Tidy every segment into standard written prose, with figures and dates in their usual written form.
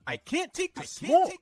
I can't take the smoke.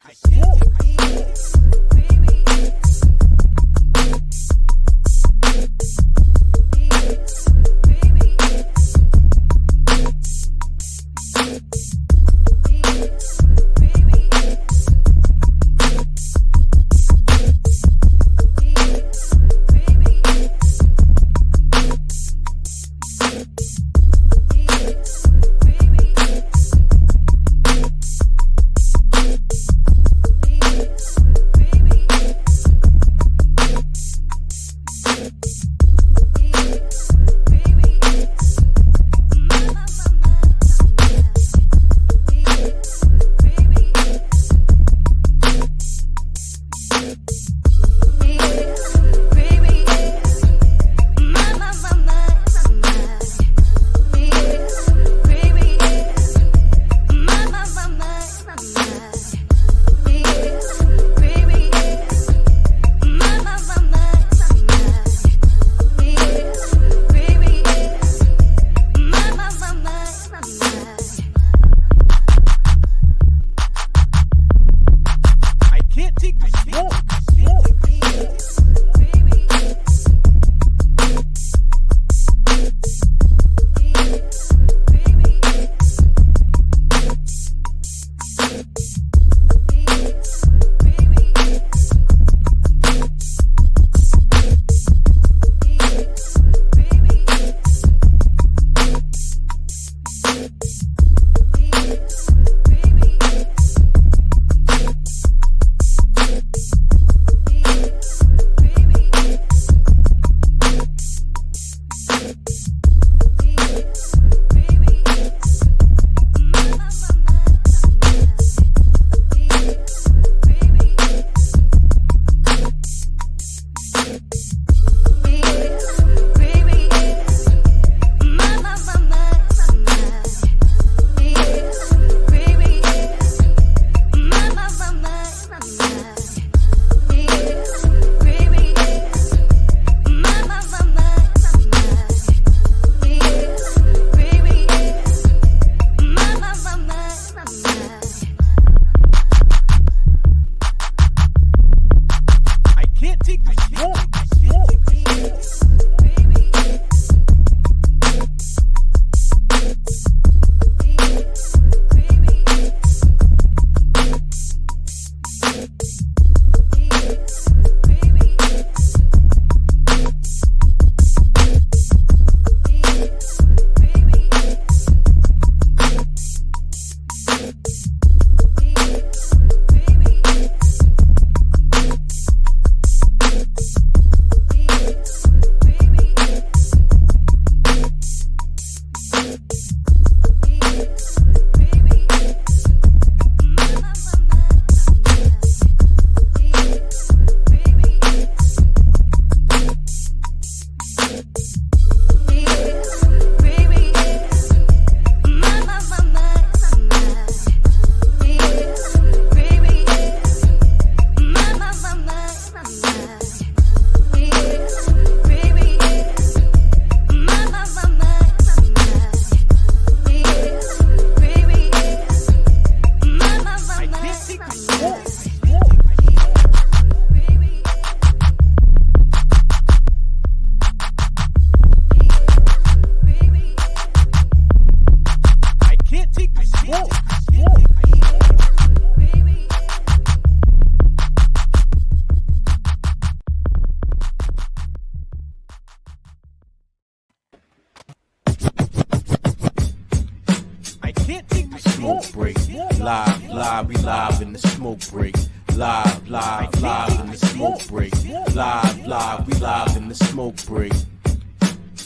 Smoke break, live, we live in the smoke break. Live in the smoke break. Live, we live in the smoke break.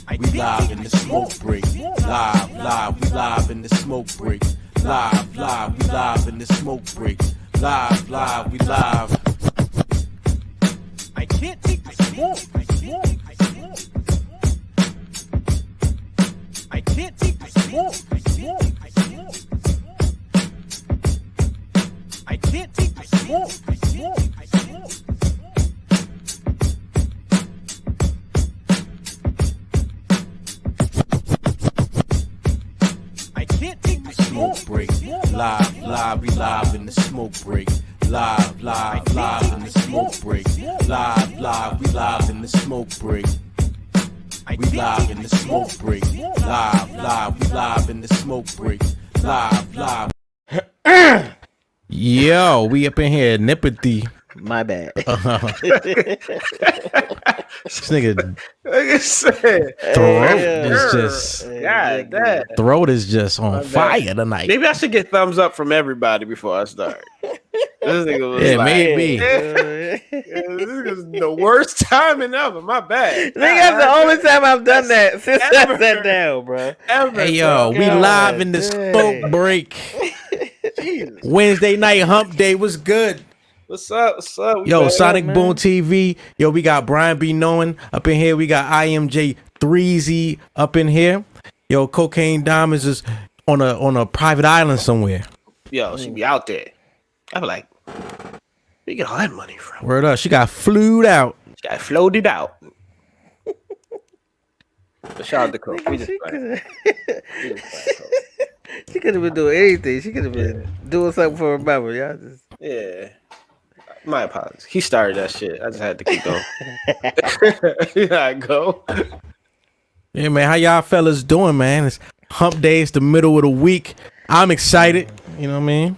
We live in the smoke break. Live, we live in the smoke break. Live, we live in the smoke break. Live, we live. I can't take the smoke. I can't take the smoke. I can't take the smoke. I can't take the Smoke break. Live live, we live in the smoke break. Live, live, live in the smoke break. Live, live, we live in the smoke break. We live in the smoke break. Live, live, we live in the smoke break. Live, live. Yo, we up in here, nippity. My bad. This nigga throat is just on fire tonight. Maybe I should get thumbs up from everybody before I start. This nigga was maybe. This is the worst timing ever. My bad. Nigga, that's the only time I've done that since I sat down, bro. Hey yo, we live in the smoke break. Jesus. Wednesday night hump day was good. What's up? What's up? Yo, Sonic Boone TV. Yo, we got BRYANBEKNOWIN up in here. We got IMJ3Z up in here. Yo, Cocaine Diamonds is on a private island somewhere. Yo, she be out there. I be like, where you get all that money from? Word up. She got flued out. She got floated out. But shout out to Coke. We just playing. She could have been doing anything. She could have been doing something for her mama. Y'all just My apologies. He started that shit. I just had to keep going. Here I go. Yeah, man. How y'all fellas doing, man? It's hump day. It's the middle of the week. I'm excited. You know what I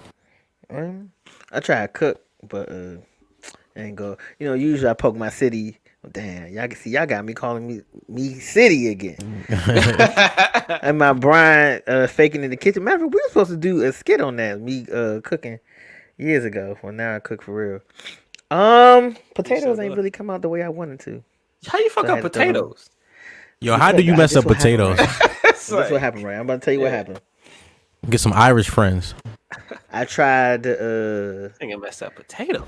mean? I try to cook, but ain't go. You know, usually I poke my city. Damn, y'all can see y'all got me calling me city again. And my Brian faking in the kitchen. Matter of fact, we were supposed to do a skit on that. Me cooking years ago. Well, now I cook for real. Potatoes ain't really come out the way I wanted to. How you fuck up potatoes? Yo, how do you mess up potatoes? That's what happened, right? I'm about to tell you what happened. Get some Irish friends. I tried I think I messed up potatoes.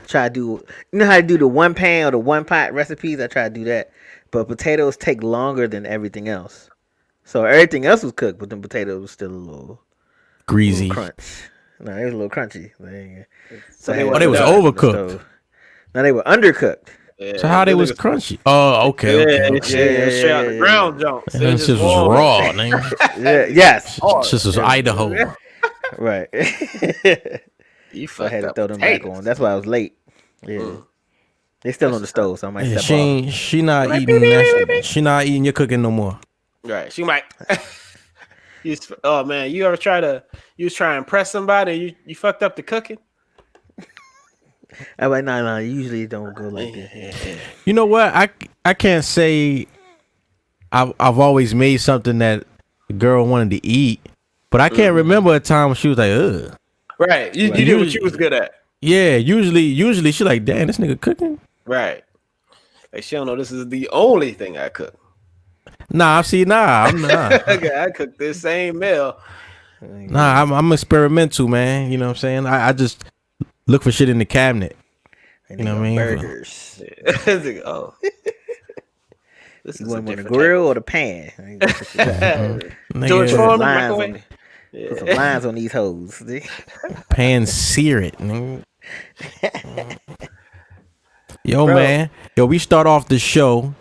Try to do, you know how to do the one pan or the one pot recipes? I try to do that, but potatoes take longer than everything else. So everything else was cooked, but the potatoes was still a little greasy, crunch. No, it was a little crunchy. So they was overcooked. No, they were undercooked. Yeah, so how they was crunchy? Oh, okay. Yeah, straight out the ground, Jones. That shit was raw, nigga. Yes. This was Idaho. Right. So I had to throw them back on. That's why I was late. Yeah. They still on the stove, so I might step off. She not eating that. She not eating your cooking no more. Right. She might. Oh man, you ever you was trying to impress somebody, you fucked up the cooking? I'm like, no, usually it don't go like that. You know what? I can't say I've always made something that the girl wanted to eat, but I can't remember a time when she was like, ugh. Right. You did what you was good at. Yeah, usually she like, damn, this nigga cooking. Right. Like she don't know this is the only thing I cook. Nah, I'm not. Okay, I cook this same meal. Nah, I'm experimental, man. You know what I'm saying? I just look for shit in the cabinet. You know what I mean? Burgers. Oh. This You is want them on the grill or the pan? George Foreman microwave. Put some lines on these hoes. Pan sear it. Yo, bro. Man. Yo, we start off the show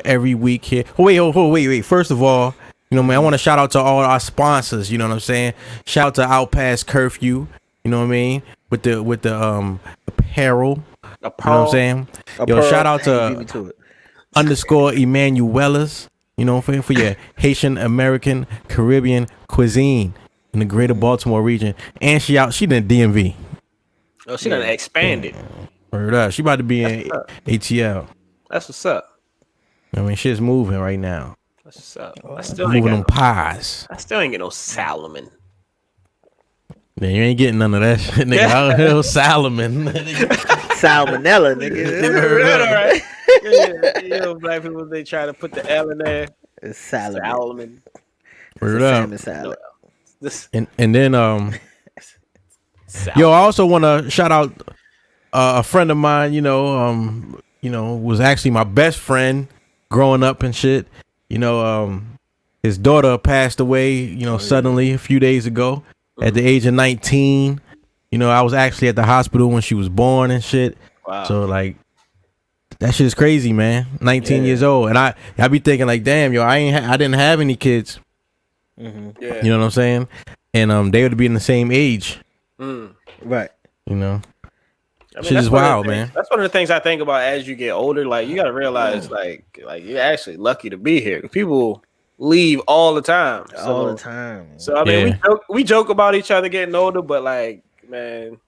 every week here. Wait. First of all, you know, man, I want to shout out to all our sponsors. You know what I'm saying? Shout out to Out Past Curfew. You know what I mean? With the apparel. You know what I'm saying? Yo, shout out to _, EMMANUELLA'S. You know, for your Haitian American Caribbean cuisine in the greater Baltimore region. And she did DMV. Oh, she done expanded. Word up. She about to be in ATL. That's what's up. I mean, shit's moving right now. That's what's up. I still moving them pies. I still ain't get no Salomon. Man, you ain't getting none of that shit, nigga. I don't know Salomon. Salmonella, nigga. All right. You know, black people, they try to put the L in there. It's salad. Salmon. Word up. Salmon salad. And then yo, I also want to shout out a friend of mine. You know, was actually my best friend growing up and shit. You know, his daughter passed away. You know, suddenly a few days ago at the age of 19. You know, I was actually at the hospital when she was born and shit. Wow. So like, that shit is crazy, man. 19 years old, and I be thinking like, damn, yo, I didn't have any kids. Yeah. You know what I'm saying? and they would be in the same age. Right. You know, I mean, shit that's is one of the wild, things- man. That's one of the things I think about as you get older. Like you got to realize, like you're actually lucky to be here. People leave all the time. All the time. So I mean, Yeah. we joke about each other getting older, but like, man,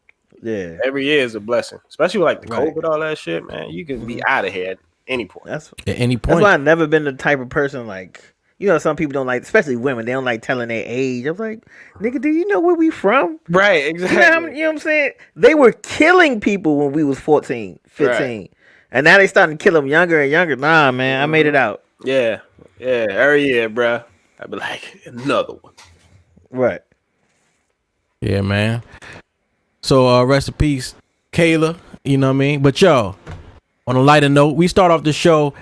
Yeah. every year is a blessing. Especially with like the Right. COVID, all that shit, man. You can be out of here at any point. That's At any That's point. why I've never been the type of person like, you know, some people don't like, especially women, they don't like telling their age. I'm like, nigga, do you know where we from? Right, You exactly. know, you know what I'm saying? They were killing people when we was 14, 15. Right. And now they starting to kill them younger and younger. Nah, man, I made it out. Yeah, every year, bruh. I'd be like, another one. Right. Yeah, man. So rest in peace, Kayla. You know what I mean? But yo, on a lighter note, we start off the show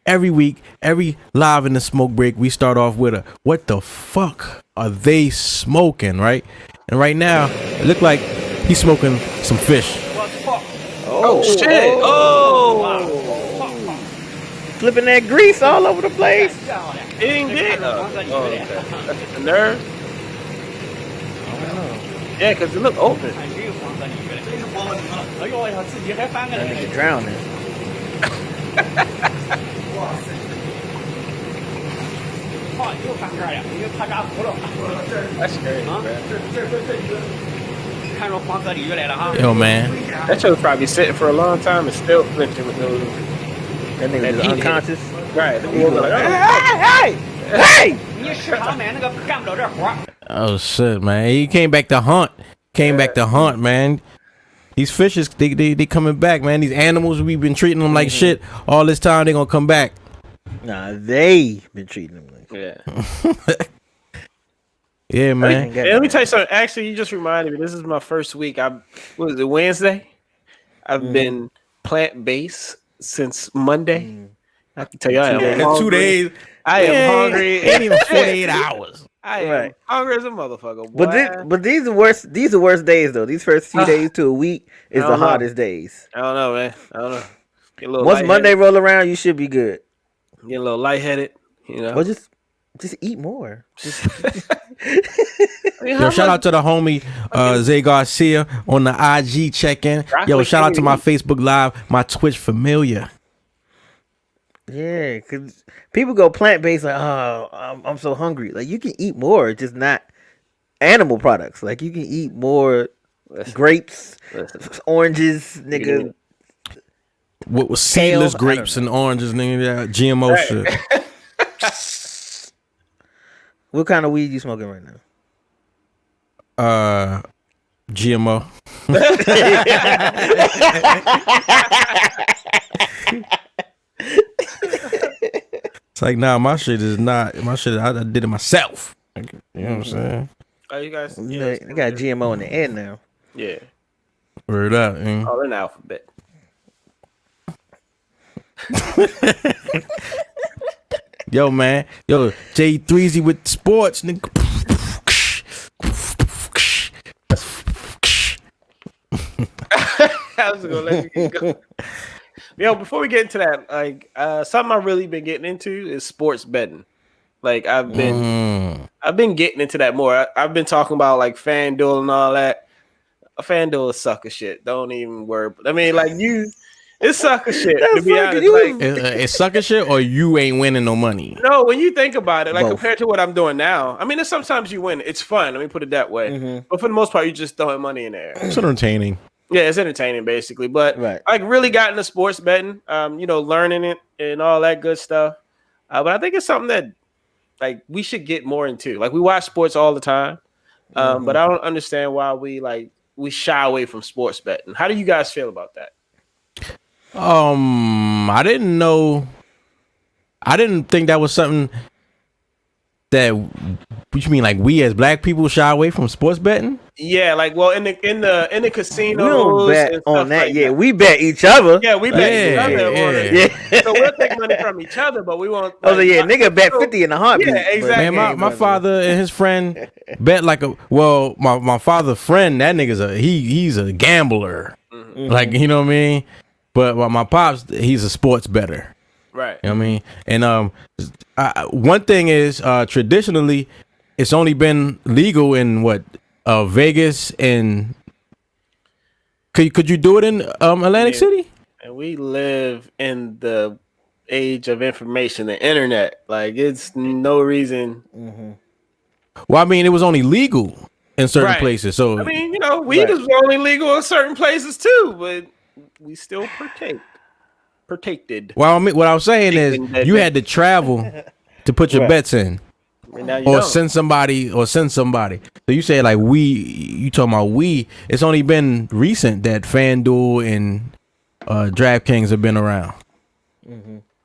every week, every live in the smoke break. We start off with a what the fuck are they smoking, right? And right now, it look like he's smoking some fish. Oh, shit! Oh, Flipping that grease all over the place. it ain't dead. Oh, okay. That's the nerve. Yeah, because it look open. That nigga drowning. That's crazy, man. Yo, man. That shit was probably sitting for a long time and still flinching with no. That nigga That just heat. unconscious. Right. The He was like, hey! hey! Oh shit, man. He came back to hunt. Back to hunt, man. These fishes, they coming back, man. These animals, we've been treating them like shit all this time. They gonna come back. Nah, they been treating him like Yeah. Yeah, man. Hey, let me tell you something. Actually, you just reminded me. This is my first week. What was it, Wednesday? I've been plant-based since Monday. I can tell you, I am 2 days. hungry. 2 days. I am hungry. Ain't even 48 hours. I am Right. hungry as a motherfucker. But these are worst. These are worst days though. These first few days to a week is the Uh-huh. hardest days. I don't know, man. I don't know. Get a little Once lightheaded. Monday roll around, you should be good. Get a little lightheaded. You know. Or just eat more. Yo, shout out to the homie Zay Garcia on the IG check-in. Yo, shout out to my Facebook Live, my Twitch familiar. Yeah, because people go plant based like, oh, I'm so hungry. Like you can eat more, just not animal products. Like you can eat more grapes, oranges, nigga. What was Kale, seedless I grapes don't and oranges, nigga? Yeah, GMO shit. What kind of weed you smoking right now? GMO. It's like, nah, my shit is not. My shit, I did it myself. You know what I'm saying? Oh, you guys. You know, they got GMO in the air now. Yeah. Word up. Man. Oh, in the alphabet. Yo, man. Yo, J3Z with sports, nigga. I was gonna let you go. Yo, before we get into that, like something I've really been getting into is sports betting. Like I've been getting into that more. I've been talking about like FanDuel and all that. FanDuel is sucker shit. Don't even worry. I mean, like it's sucker shit. To be honest, like, It's sucker shit or you ain't winning no money? no, when you think about it, like Both. compared to what I'm doing now, I mean, there's sometimes you win. It's fun. Let me put it that way. But for the most part, you're just throwing money in there. It's entertaining. Yeah, it's entertaining basically, but Right. I really got into sports betting, learning it and all that good stuff. But I think it's something that like we should get more into. Like we watch sports all the time, but I don't understand why we shy away from sports betting. How do you guys feel about that? I didn't know. I didn't think that was something that. What you mean, like we as black people shy away from sports betting? Yeah, like well, in the casinos, We don't bet and on stuff that. like Yeah, that. we bet each other. Yeah, we bet each other. Yeah. So we'll take money from each other, but we won't. Oh, yeah, nigga bet so- 50 in a heartbeat. Yeah, exactly. Man, my father and his friend bet like my father's friend, that nigga's he's a gambler. Like, you know what I mean? But my pops, he's a sports bettor. Right. You know what I mean? And one thing is traditionally it's only been legal in what Vegas and could you do it in Atlantic City? And we live in the age of information, the internet. Like it's no reason. Well, I mean, it was only legal in certain Right. places. So I mean, you know, weed is only legal in certain places too, but we still protected. well, I mean, what I was saying is you had to travel to put your bets in. And now you Or don't. send somebody. So you said like you talking about it's only been recent that FanDuel and DraftKings have been around.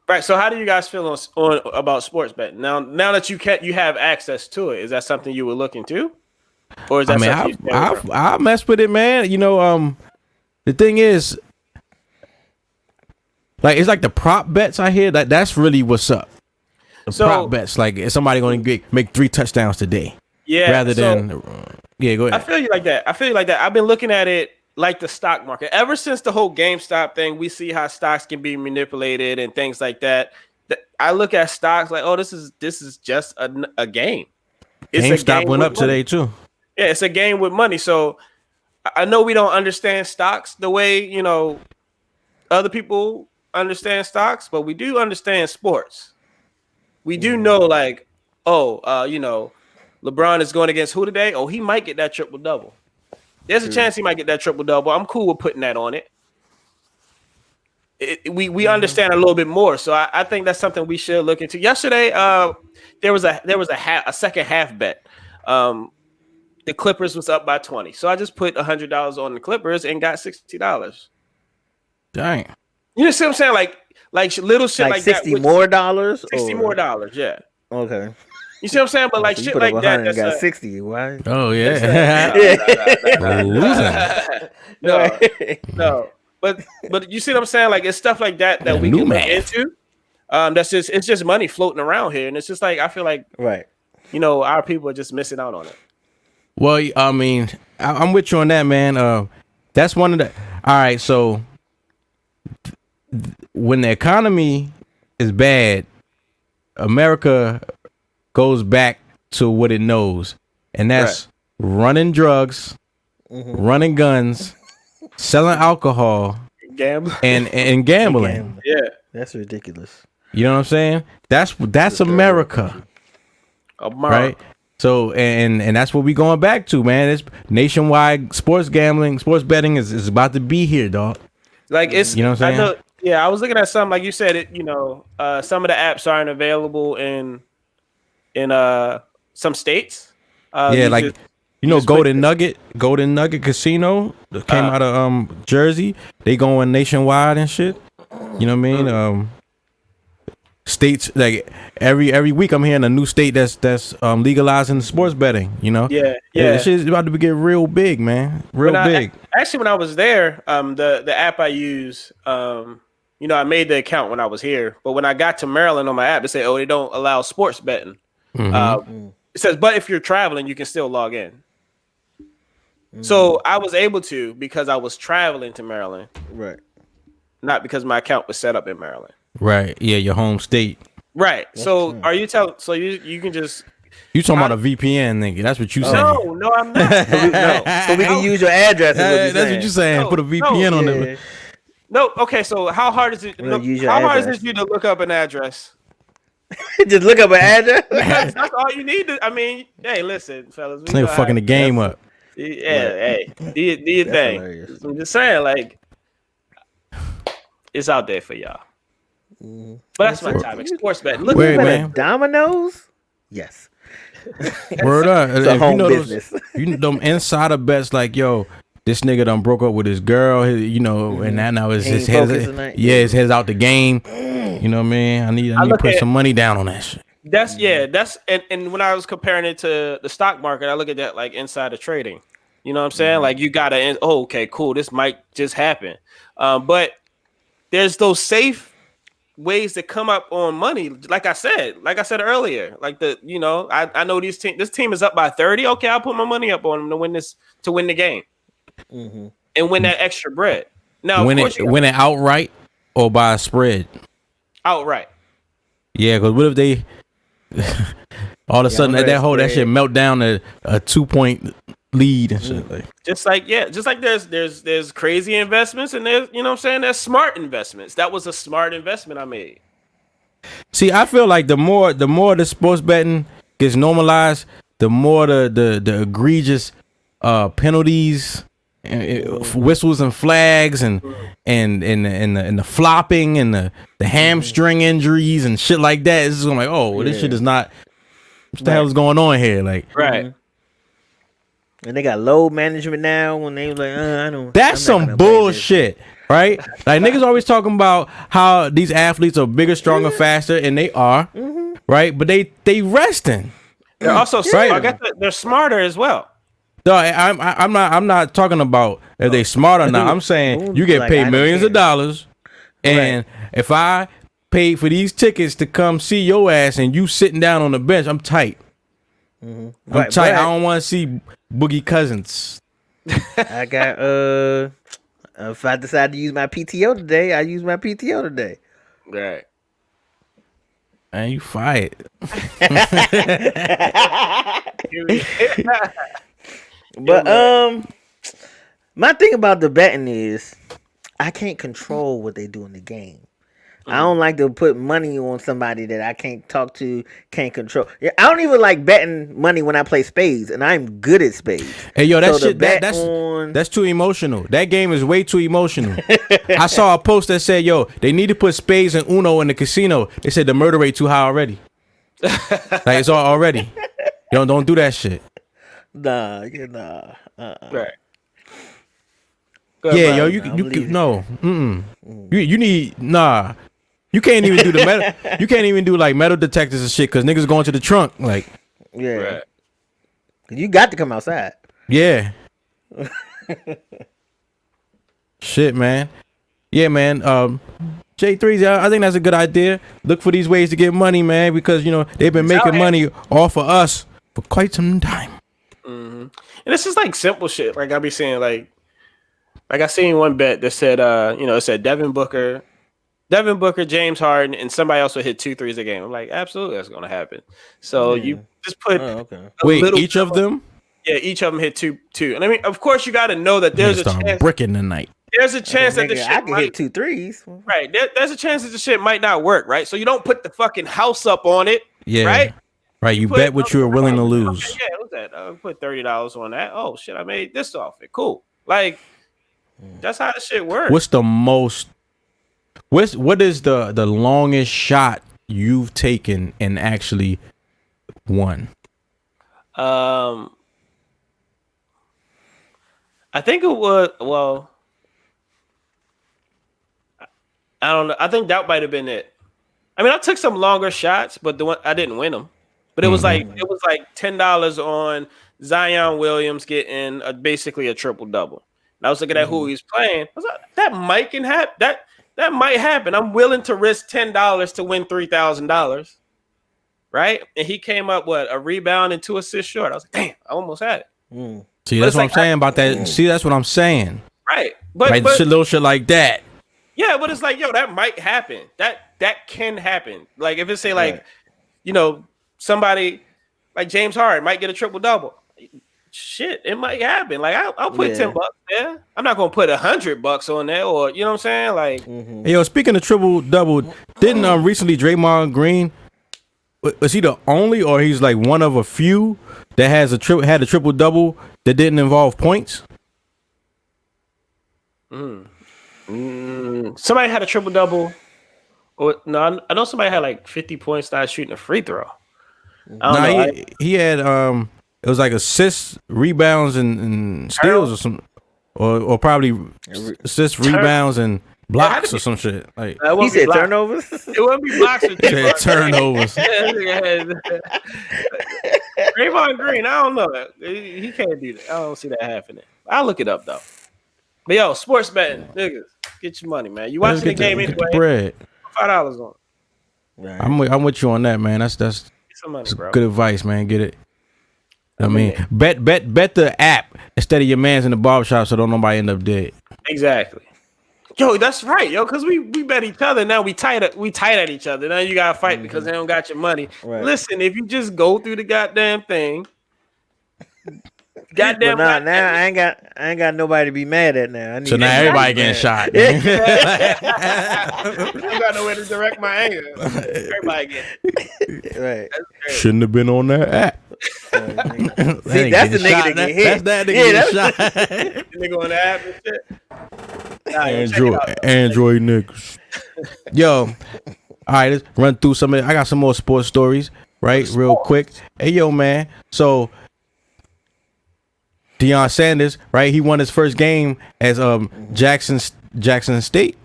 Right. So how do you guys feel on about sports betting? Now that you have access to it, is that something you were looking to? Or is that something I mess with it, man. You know, the thing is, like, it's like the prop bets I hear that's really what's up. The prop bets, like, is somebody going to make 3 touchdowns today? Yeah. Rather than, go ahead. I feel you like that. I've been looking at it like the stock market. Ever since the whole GameStop thing, we see how stocks can be manipulated and things like that. I look at stocks like, oh, this is just a game. GameStop went up today too. Yeah, it's a game with money. So I know we don't understand stocks the way, you know, other people understand stocks, but we do understand sports. We do know, like, you know, LeBron is going against who today? Oh, he might get that triple double. There's a chance he might get that triple double. I'm cool with putting that on it. We understand a little bit more, so I think that's something we should look into. Yesterday, there was a second half bet. The Clippers was up by 20, so I just put $100 on the Clippers and got $60. Dang. You know what I'm saying? Like little shit like that. $60 more dollars. $60 more dollars. Yeah. Okay. You see what I'm saying? But like So shit put like up that. 100 That's and got 60. Why? Oh yeah. No. But you see what I'm saying? Like it's stuff like that we can look into. It's just money floating around here, and it's just like I feel like you know, our people are just missing out on it. Well, I mean, I'm with you on that, man. That's one of the. All right, so when the economy is bad, America goes back to what it knows, and that's running drugs, running guns, selling alcohol, gambling, and gambling. Yeah, that's ridiculous. You know what I'm saying? That's America, right? So and that's what we going back to, man. It's nationwide sports gambling, sports betting is about to be here, dog. Like it's, you know what I'm saying? I was looking at some, like you said, it. You know, some of the apps aren't available in some states. Like Golden Nugget Casino that came out of Jersey. They going nationwide and shit. You know what I mean? States like every week I'm hearing a new state that's legalizing sports betting. You know? Yeah. This shit's about to get real big, man. Real big. Actually, when I was there, the app I use, you know, I made the account when I was here, but when I got to Maryland on my app, it said, "Oh, they don't allow sports betting." It says, "But if you're traveling, you can still log in." So I was able to because I was traveling to Maryland, right? Not because my account was set up in Maryland, right? Yeah, your home state, right? So are you telling? So you can just. You talking about a VPN, nigga? That's what you saying? No, I'm not. So we can use your address. That's what you saying. Put a VPN on it. No, okay. So how hard is it? How hard is it for you to look up an address? Just look up an address. That's all you need to. I mean, hey, listen, fellas. Nigga fucking the game up. Yeah, hey, do your thing. Hilarious. I'm just saying, like, it's out there for y'all. But that's my topic. Sports betting. Look at man. Dominoes. Yes. Word up. It's a home business. You know them insider bets like, yo, this nigga done broke up with his girl, you know, and now his head's out the game. You know what I mean? I need to put some money down on that shit. That's and when I was comparing it to the stock market, I look at that like insider trading. You know what I'm saying? Like you gotta, okay, cool, this might just happen. But there's those safe ways to come up on money. Like I said earlier, like I know this team is up by 30. Okay, I'll put my money up on them to win the game. And win that extra bread. Now, win it outright or by a spread. Outright. Yeah, because what if they All of a sudden, I'm ready that for shit it. melt down a 2-point lead and shit. Like, Just like there's crazy investments and there's, you know what I'm saying, there's smart investments. That was a smart investment I made. see, I feel like the more the sports betting gets normalized, the more the egregious penalties, whistles and flags, and the flopping and the hamstring injuries and shit like that. It's just like, oh, this shit is not. What the hell is going on here? Like, Right. And they got load management now. When they was like, I don't. that's I'm not some gonna play this. bullshit, right? Like, niggas always talking about how these athletes are bigger, stronger, faster, and they are, right? But they resting. They're also Right. I guess they're smarter as well. No, I'm not talking about if they smart or not. I'm saying you get Like, I paid don't millions care. of dollars, and if I paid for these tickets to come see your ass and you sitting down on the bench, I'm tight. I'm Right, tight. but- I don't want to see Boogie Cousins. I got if I decide to use my PTO today, I use my PTO today. Right. Man, you fired. But my thing about the betting is I can't control what they do in the game. I don't like to put money on somebody that I can't talk to, can't control. Yeah, I don't even like betting money when I play spades, and I'm good at spades. Hey, yo, that So to shit, bet that's on- that's too emotional. That game is way too emotional. I saw a post that said, yo, they need to put spades and Uno in the casino. They said the murder rate too high already. Like, it's all already. Yo, don't do that shit. Nah. Right. Yeah, yo, you believe it. no. You need nah. You can't even do the metal. You can't even do like metal detectors and shit because niggas going to the trunk. Like, Yeah, Right. you got to come outside. yeah. Shit, man. Yeah, man. J3s, I think that's a good idea. Look for these ways to get money, man, because you know they've been making money off of us for quite some time. And it's just like simple shit. Like I be saying, like I seen one bet that said, it said Devin Booker, James Harden, and somebody else would hit 2 threes a game. I'm like, absolutely, that's gonna happen. So you just put okay. Wait, little- each of them? Yeah, each of them hit two. And I mean, of course, you got to know that there's a Start chance. bricking tonight. There's a chance that the Nigga, shit I can might, hit 2 threes. right. There's a chance that the shit might not work, right? So you don't put the fucking house up on it, Yeah. right? Right. You put- bet what you are willing to lose. Okay, yeah, what was that? I put $30 on that. Oh shit, I made this off it. Cool. Like that's how the shit works. What's the most? What is the longest shot you've taken and actually won? I think it was I don't know. I think that might have been it. I mean, I took some longer shots, but the one I didn't win them. But it was like $10 on Zion Williams getting basically a triple double. And I was looking at who he's playing. I was like, that might can happen. That might happen. I'm willing to risk $10 to win $3,000. Right? And he came up a rebound and 2 assists short. I was like, damn, I almost had it. See, But that's it's what like- I'm saying about that. See, that's what I'm saying. Right. But, Like but little shit like that. yeah, but it's like, yo, that might happen. That can happen. Like if it's say like, somebody like James Harden might get a triple double. Shit, it might happen. Like I'll put $10 there. I'm not gonna put $100 on there, or you know what I'm saying? Like, Hey, yo, speaking of triple double, didn't recently Draymond Green was he the only, or he's like one of a few that has had a triple double that didn't involve points? somebody had a triple double. Or no, I know somebody had like 50 points, not shooting a free throw. I don't know. He had it was like assists, rebounds, and steals or some, or probably assists, rebounds, and blocks or some shit. Like It He wouldn't be said blocks. turnovers. It wouldn't be blocks or said turnovers. Draymond Green, I don't know. He can't do that. I don't see that happening. I'll look it up though. But yo, sports betting, niggas, get your money, man. You watching the game get the anyway? bread. $5 on. I'm with you on that, man. That's Get some money, bro. good advice, man. Get it. I mean, bet the app instead of your man's in the barbershop, so don't nobody end up dead. Exactly. Yo, that's right, yo, because we bet each other. Now we tight at each other. Now you gotta fight because they don't got your money. Right. Listen, if you just go through the goddamn thing, But now I ain't got nobody to be mad at now. I need So now everybody getting shot. I got nowhere to direct my anger. Everybody get right. Shouldn't have been on that app. See, that's the nigga that get hit. That's that nigga get shot. nigga on the app and shit. Nah, Android niggas. Yo, all right, let's run through some of it. I got some more sports stories, right? Real quick. Hey, yo, man. So Deion Sanders, right? He won his first game as Jackson State.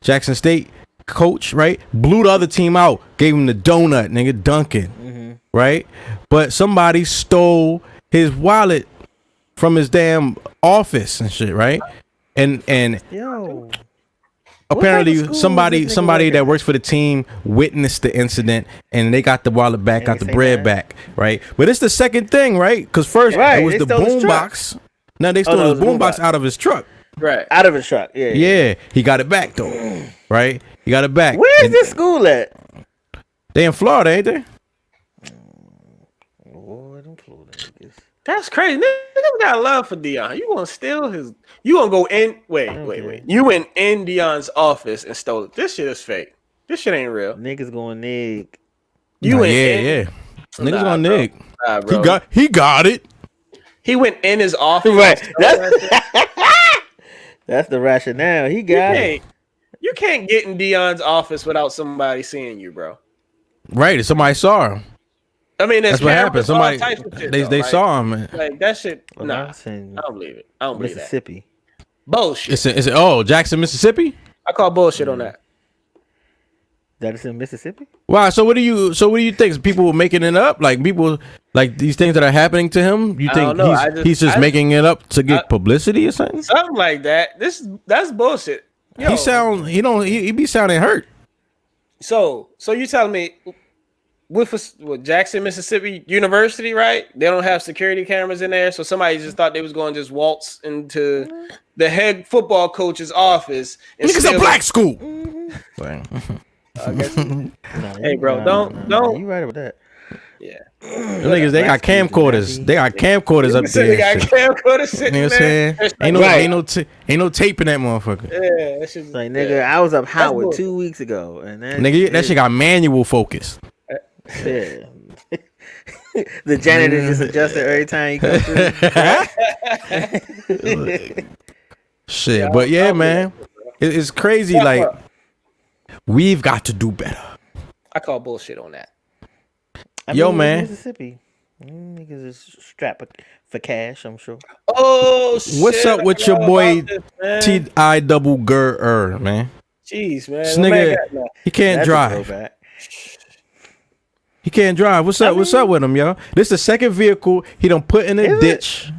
Jackson State coach, right? Blew the other team out, gave him the donut, nigga, Duncan, right? But somebody stole his wallet from his damn office and shit, right? And Yo. apparently somebody that works for the team witnessed the incident and they got the wallet back, got the bread back, right? But it's the second thing, right? Because first it was the boom box. Now they stole his boom box out of his truck. Right. Out of his truck. Yeah. He got it back though. Right? He got it back. Where's this school at? They in Florida, ain't they? Boy, them Florida niggas. That's crazy. Niggas got love for Deion. You gonna steal his? You gonna go in? Wait. You went in Deion's office and stole it. This shit is fake. This shit ain't real. Niggas going nig. You went in? Niggas on nig. Nah, bro. He got it. He went in his office. Right. That's the rationale. He got it. You can't get in Deion's office without somebody seeing you, bro. Right. Somebody saw him. I mean, that's what happened. Somebody they saw him. Like that shit. Well, nah, I don't believe it. I don't believe that. Mississippi. Bullshit. Is it Jackson, Mississippi? I call bullshit on that. That is in Mississippi? Wow. So what do you think? People were making it up? Like people like these things that are happening to him? You think he's just making it up to get publicity or something? Something like that. That's bullshit. Yo, he be sounding hurt. So you telling me with Jackson, Mississippi University, right? They don't have security cameras in there, so somebody just thought they was going to just waltz into the head football coach's office. It's a black school. Hey, bro, don't. You right about that. Yeah. Niggas, they got camcorders. They got camcorders up there. They got camcorders sitting there. Ain't no tape in that motherfucker. Yeah, that shit's like, nigga, I was up Howard 2 weeks ago, and that shit got manual focus. Yeah. The janitor just adjusted every time he comes through. Shit, but yeah, man, it's crazy. Like, we've got to do better. I call bullshit on that. Yo, man. Mississippi. Niggas is strapped for cash, I'm sure. Oh, shit. What's up with your boy T.I. man? Jeez, man. This nigga, he can't drive. He can't drive. What's up with him, yo? This is the second vehicle he done put in a ditch.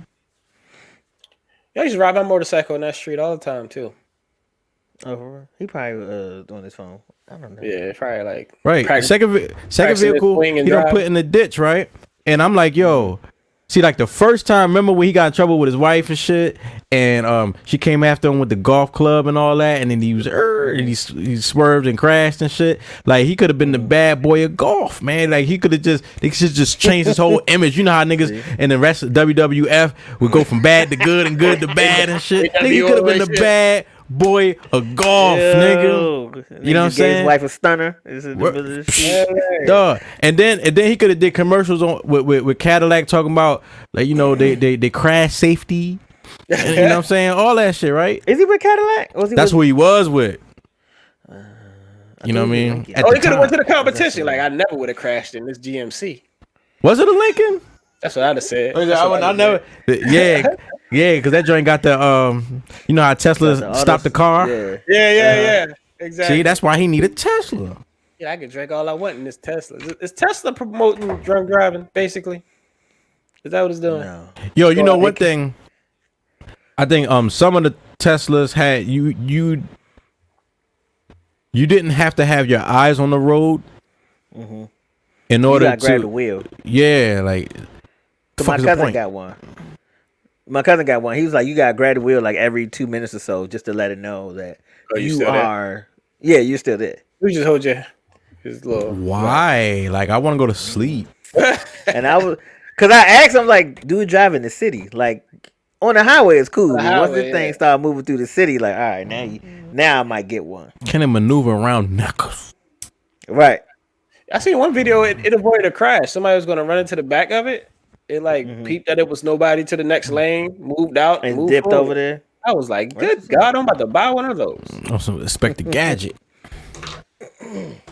Yo, he's riding my motorcycle on that street all the time, too. Oh, he probably on his phone. I don't know. Yeah, probably like right. Second vehicle he done put in the ditch, right? And I'm like, yo, see, like the first time, remember when he got in trouble with his wife and shit, and she came after him with the golf club and all that, and then he was and he swerved and crashed and shit. Like he could have been the bad boy of golf, man. Like they should just change his whole image. You know how niggas in the rest of WWF would go from bad to good and good to bad and shit. Nigga, he could have been the bad boy of golf, nigga. You know what I'm saying? His wife a stunner. Duh. And then he could have did commercials on with Cadillac talking about, like, you know, they crash safety. And, you know what I'm saying? All that shit, right? Is he with Cadillac? That's who he was with. You know what I mean? He could have went to the competition. Like, I never would have crashed in this GMC. Was it a Lincoln? That's what I'd have said. I never. Yeah, because that joint got the you know how Tesla stopped the car. Yeah. Exactly. See, that's why he needed Tesla. Yeah, I could drink all I want in this Tesla. Is Tesla promoting drunk driving? Basically, is that what it's doing? No. Yo, you know one thing. I think some of the Teslas had you didn't have to have your eyes on the road in order to grab the wheel. Yeah, like. My cousin got one. My cousin got one. He was like, you got to grab the wheel like every 2 minutes or so just to let it know that Oh, you you still there? are. Yeah, you're still there. We just hold your his little. Why? Like, I want to go to sleep. And I was, because I asked him, like, do it drive in the city? Like, on the highway is cool. the But once highway, this thing yeah. start moving through the city, like, all right, now I might get one. Can it maneuver around knuckles? Right. I seen one video. It avoided a crash. Somebody was going to run into the back of it. It like peeped that it was nobody to the next lane, moved out, And moved dipped forward. over there. I was like, good God, I'm about to buy one of those. Also, expect a gadget.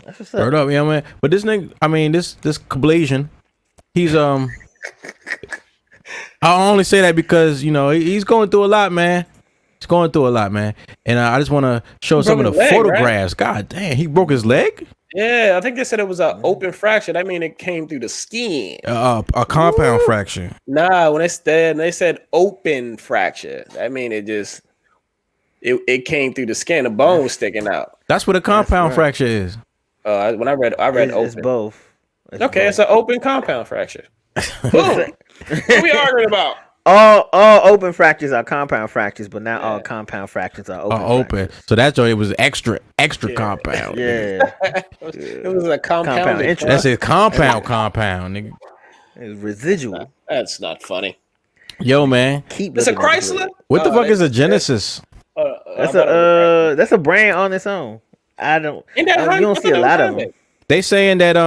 That's what's up. Word up, yeah, man. But this nigga, I mean, this Cablasian, he's I only say that because he's going through a lot, man. He's going through a lot, man. And I just want to show some of the broke his leg, photographs. God damn, he broke his leg. Yeah, I think they said it was an open fracture. That mean it came through the skin. A compound fracture. Nah, when they said open fracture, that mean it came through the skin. The bone was sticking out. That's what a compound right. fracture is. When I read It's open. both. Okay, it's an open compound fracture. Boom. What we arguing about? All open fractures are compound fractures, but not all compound fractures are open. Fractures. So that's why it was extra compound. Yeah. It was a compound Compound interest. That's a compound, nigga. It's residual. That's not funny. Yo, man. Keep It's a looking at Chrysler. it. What the fuck is a Genesis? That's a brand on its own. I don't. Ain't that You don't see a lot of them. They saying that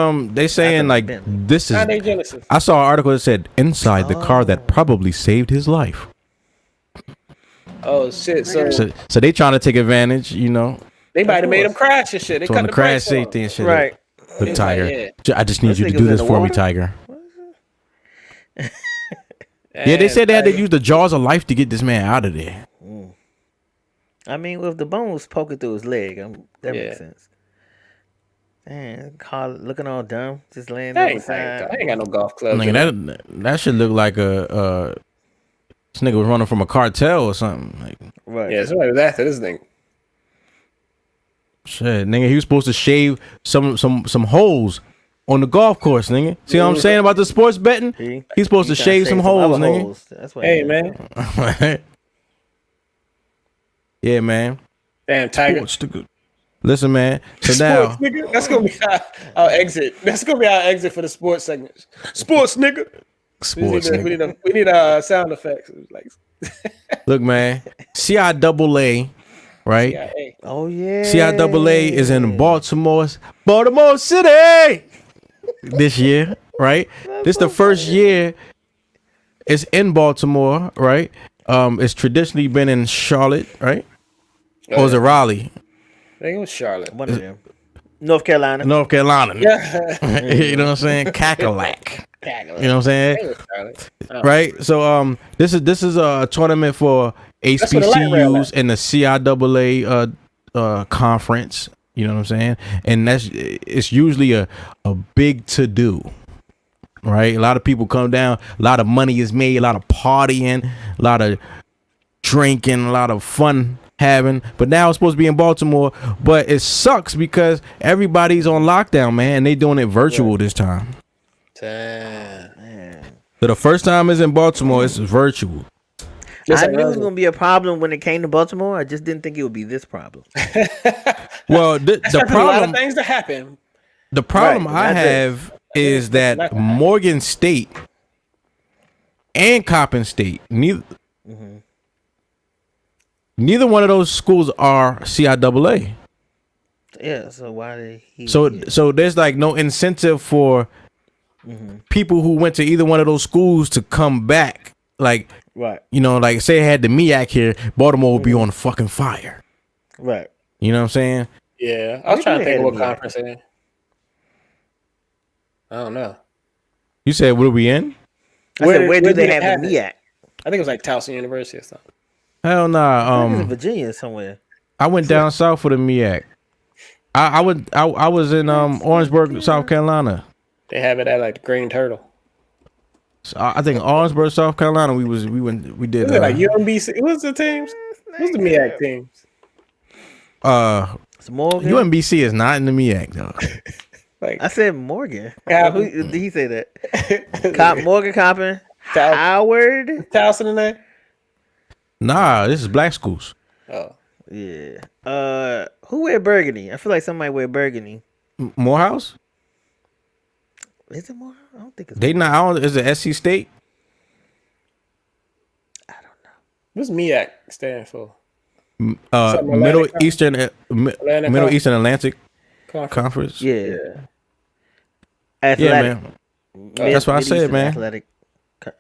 like been. this is. Hyundai Genesis. I saw an article that said inside the car that probably saved his life. Oh shit! So they trying to take advantage, they might have made him crash and shit. They So cut on the the crash brakes on him. safety and shit. Right. Look, Tiger. Yeah. I just need you to nigga's do in this the for me, water? Tiger. Yeah, they said they had to use the jaws of life to get this man out of there. I mean, if the bone was poking through his leg, that Yeah. makes sense. Man, Carl looking all dumb, just laying I on ain't, the side. I ain't got no golf clubs. Nigga, that should look like this nigga was running from a cartel or something. Like, Right. Yeah, somebody was after this thing. shit, nigga, he was supposed to shave some holes on the golf course, nigga. See what I'm saying about the sports betting? He's supposed to shave some holes, other nigga. holes. That's what. Hey man, Yeah, man. damn Tiger. Sports, nigga. Listen, man. So now, Sports, nigga. That's gonna be our exit. That's gonna be our exit for the sports segment. Sports, nigga. sports, nigga. We need sound effects. Like, Look, man. CIAA, right? yeah, hey. Oh yeah. CIAA is in Baltimore City this year, right? This the first year it's in Baltimore, right? It's traditionally been in Charlotte, right? Or is it Raleigh? I think it was Charlotte. One of them. North Carolina. North Carolina. Yeah. You know what I'm saying? Cackalack. You know what I'm I saying? think it was Charlotte. Oh. Right? So this is a tournament for where the light rail HBCUs and the CIAA conference. You know what I'm saying? And it's usually a big to do. Right? A lot of people come down, a lot of money is made, a lot of partying, a lot of drinking, a lot of fun having. But now it's supposed to be in Baltimore, but it sucks because everybody's on lockdown, man, and they doing it virtual this time. Damn. So the first time it's in Baltimore, it's virtual. Just I like knew it was Rosie. gonna be a problem when it came to Baltimore. I just didn't think it would be this problem. Well, the There's a lot of problem things that happen. the problem Right, I that's it. have is that Not that. Morgan State and Coppin State, neither one of those schools are CIAA. Yeah. So why did he? So there's like no incentive for people who went to either one of those schools to come back. Like, Right. like say I had the MEAC here, Baltimore would be on fucking fire. Right. You know what I'm saying? Yeah. I was Maybe trying to they think of what had a conference it in. I don't know. You said what are we in? I said, where do did they it have the happen? MEAC? I think it was like Towson University or something. Hell nah. It's in Virginia somewhere. I went down south for the MEAC. I was in Orangeburg, South Carolina. They have it at like the Green Turtle. So I think Orangeburg, South Carolina. We did Was it like UMBC? What's the teams? What's the MEAC teams? It's Morgan. UMBC is not in the MEAC though. Like I said Morgan. Yeah. Who did he say that? Morgan, Coppin, Towson. Howard. Towson in there? Nah, this is black schools. Oh, Yeah. Who wear burgundy? I feel like somebody wear burgundy. Morehouse? Is it more? I don't think it's. They not. I don't. Is it SC State? what's MEAC stand for? Middle Atlantic Eastern, Atlantic Middle Eastern Atlantic Conference. Conference. Yeah. Yeah, Athletic. man. That's what I said, Mid-Eastern man. Athletic.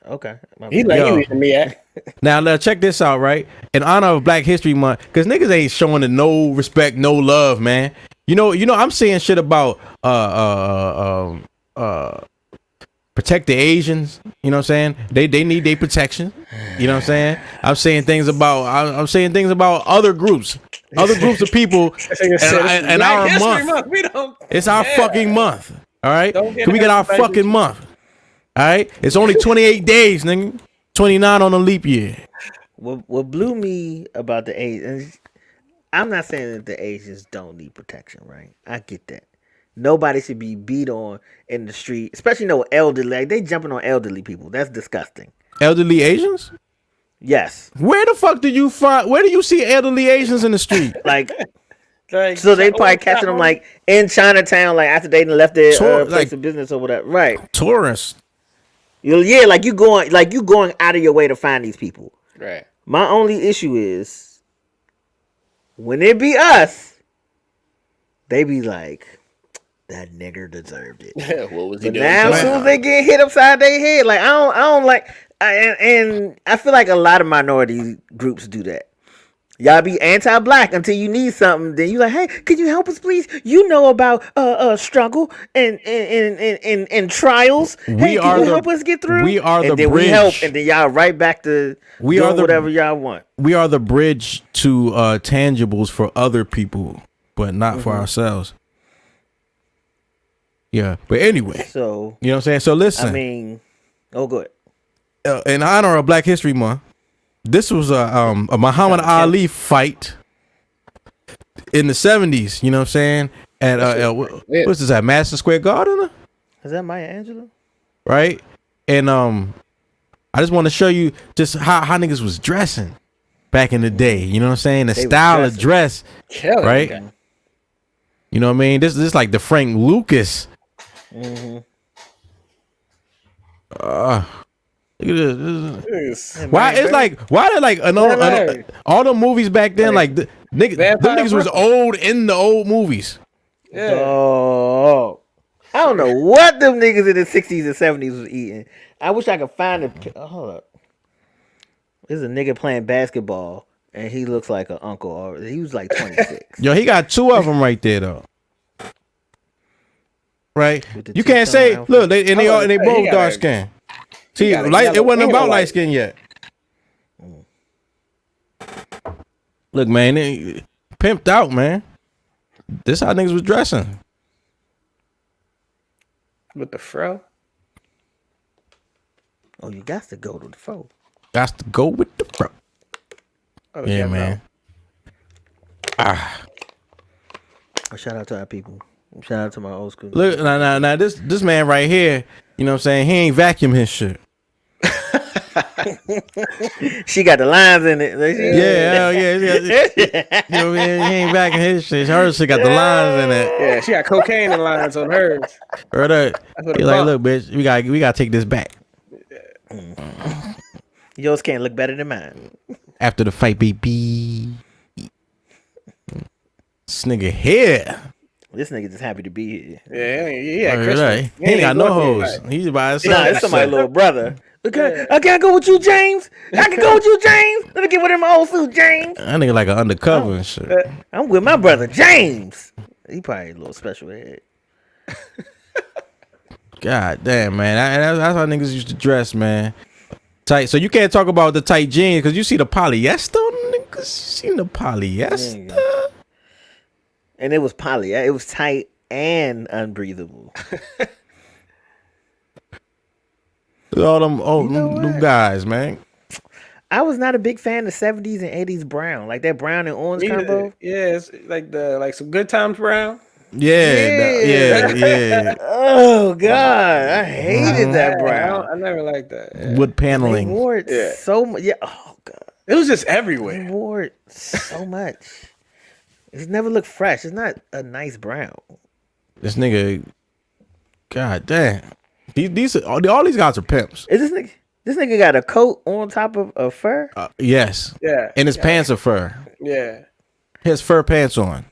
Okay. He like Yo. he reading MEAC. Now check this out, right? In honor of Black History Month, because niggas ain't showing it no respect, no love, man. You know, I'm saying shit about protect the Asians. You know what I'm saying? They need their protection. You know what I'm saying? I'm saying things about other groups of people. And our month. It's our fucking month. All right? Can we get our fucking month? All right? It's only 28 days, nigga. 29 on a leap year. What blew me about the Asians, I'm not saying that the Asians don't need protection, right? I get that. Nobody should be beat on in the street, especially no elderly. Like, they jumping on elderly people. That's disgusting. Elderly Asians? Yes. Where the fuck do you see elderly Asians in the street? Like, so they probably catching them like in Chinatown, like after they done left their place of business or whatever. Right. Tourists. Yeah, like you going out of your way to find these people. Right. My only issue is when it be us, they be like, that nigger deserved it. What was he But doing? now, as soon as they get hit upside their head, like I don't like, and I feel like a lot of minority groups do that. Y'all be anti-black until you need something. Then you like, hey, can you help us, please? You know about struggle and trials. Can you help us get through? We are the and then bridge. We help, and then y'all right back to doing whatever y'all want. We are the bridge to tangibles for other people, but not for ourselves. Yeah, but anyway, so you know what I'm saying. So listen, I mean, good. In honor of Black History Month, this was a Muhammad Ali fight in the 70s. You know what I'm saying? At what's this at Madison Square Garden? Is that Maya Angelou? Right. And I just want to show you just how niggas was dressing back in the day. You know what I'm saying? The style of dress, right? Okay. You know what I mean? This is like the Frank Lucas. Mm-hmm. Look at this. Why they like all the movies back then, like them niggas was old in the old movies. Yeah. Oh, I don't know what them niggas in the 60s and 70s was eating. I wish I could find it. Hold up. There's a nigga playing basketball, and he looks like an uncle. Or he was like 26. Yo, he got two of them right there though. Right? You can't say look, they both dark skin. See, it wasn't about light skin yet. Look, man, they pimped out, man. This how niggas was dressing. With the fro? Oh, you got to go to the fro. Got to go with the fro. Oh, Yeah, man. Shout out to our people. Shout out to my old school. Look, now, this man right here, you know what I'm saying? He ain't vacuum his shit. She got the lines in it. Yeah. You know what I mean? He ain't vacuum his shit. Hers shit got the lines in it. Yeah, she got cocaine in lines on hers. Right up. He's like, look, bitch, we gotta take this back. Yours can't look better than mine. After the fight, baby. This nigga here. This nigga just happy to be here. Yeah, Right. He ain't got no hoes. He's by himself. Nah, it's somebody's little brother. Okay, I can't go with you, James. I can go with you, James. Let me get with him old suit, James. That nigga like an undercover and shit. I'm with my brother, James. He probably a little special ed. God damn, man. That's how niggas used to dress, man. Tight. So you can't talk about the tight jeans because you see the polyester, niggas. You seen the polyester? And it was poly. It was tight and unbreathable. All them guys, man. I was not a big fan of 70s and 80s brown. Like that brown and orange combo. Yeah, it's like some Good Times brown. Yeah. Oh God, I hated that brown. I never liked that. Yeah. Wood They paneling. wore it so much. Yeah. Oh God. It was just everywhere. He wore it so much. It's never looked fresh. It's not a nice brown. This nigga, god damn. All these guys are pimps. Is this nigga got a coat on top of a fur? Yes. Yeah. And his pants are fur. Yeah. He has fur pants on.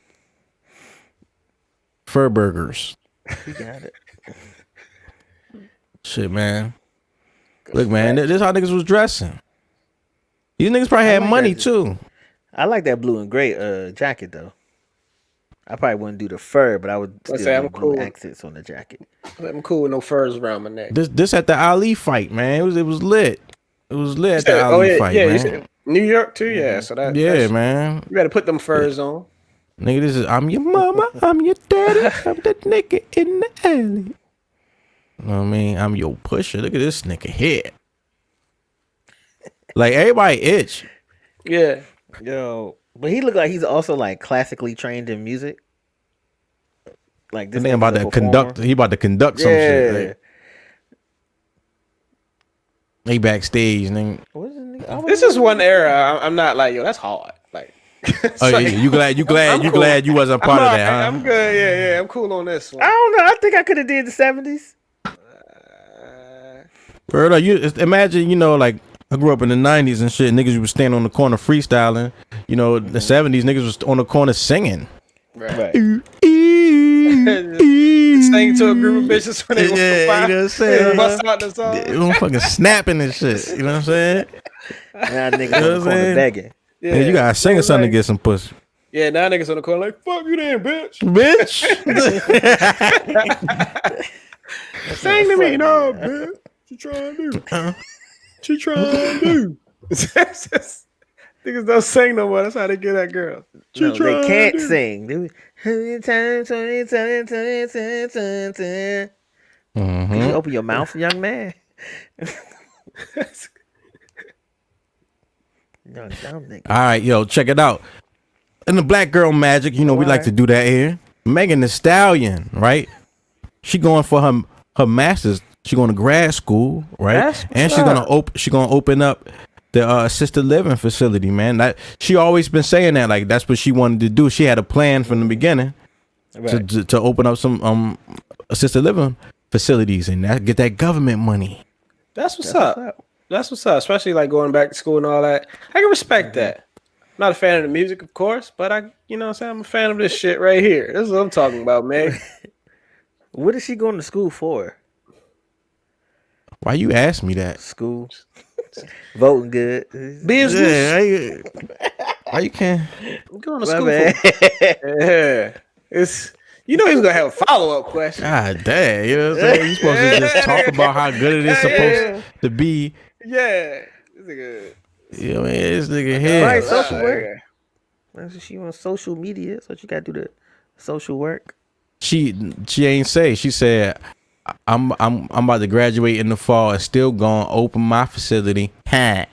Fur burgers. He got it. Shit, man. Look, man, this is how niggas was dressing. These niggas probably had money too. I like that blue and gray jacket though. I probably wouldn't do the fur, but I would still say do I'm blue cool. accents on the jacket. I'm cool with no furs around my neck. This at the Ali fight, man. It was lit. It was lit at the Ali fight, you man. said New York too, yeah. So that Man. you better put them furs on. Nigga, this is I'm your mama, I'm your daddy, I'm the nigga in the alley. You know what I mean? I'm your pusher. Look at this nigga here. Like everybody itch. Yeah. Yo, but he looked like he's also like classically trained in music. Like this This nigga about to performer. conduct. He about to conduct some shit. Yeah. Like, he backstage, nigga. What is this nigga? This is one era I'm not like, yo, that's hard. Like, Oh, yeah, you glad you wasn't part of that, huh? I'm good. Yeah. I'm cool on this one. I don't know. I think I could have did the 70s. Bro, you imagine, like I grew up in the 90s and shit. Niggas was standing on the corner freestyling. The 70s niggas was on the corner singing. Right. Sing Sang to a group of bitches when they you know what I'm saying? bust out the song. They was fucking snapping and shit. You know what I'm saying? Now niggas You know on what the I'm corner saying? begging. Yeah, Man, you gotta sing or something to like, get some pussy. Yeah, now niggas on the corner like, fuck you then, bitch. Bitch. Sing to me, no, bitch. What you trying to do? What you trying to do? Niggas don't sing no more. That's how they get that girl. What you No, they trying can't to do? sing. Can you open your mouth, young man? Young dumb nigga. All right, yo, check it out. In the Black Girl Magic, we like to do that here. Megan Thee Stallion, right? She going for her master's. She going to grad school, right? That's And what's she's gonna open up the assisted living facility, man. That she always been saying that, like that's what she wanted to do. She had a plan from the beginning to open up some assisted living facilities and get that government money. That's what's up. That's what's up. Especially like going back to school and all that. I can respect that. I'm not a fan of the music, of course, but I'm a fan of this shit right here. This is what I'm talking about, man. What is she going to school for? Why you ask me that? School. Voting good. Business. Why you can't? I'm going to My school bad. Yeah. It's he's gonna have a follow-up question. God damn, you know what I'm saying? You supposed to just talk about how good it is supposed to be. Yeah. This nigga. You know what I mean? This nigga here. Right, social work. That's what she on social media, so she got to do the social work. She ain't say. She said, I'm about to graduate in the fall and still gonna open my facility. But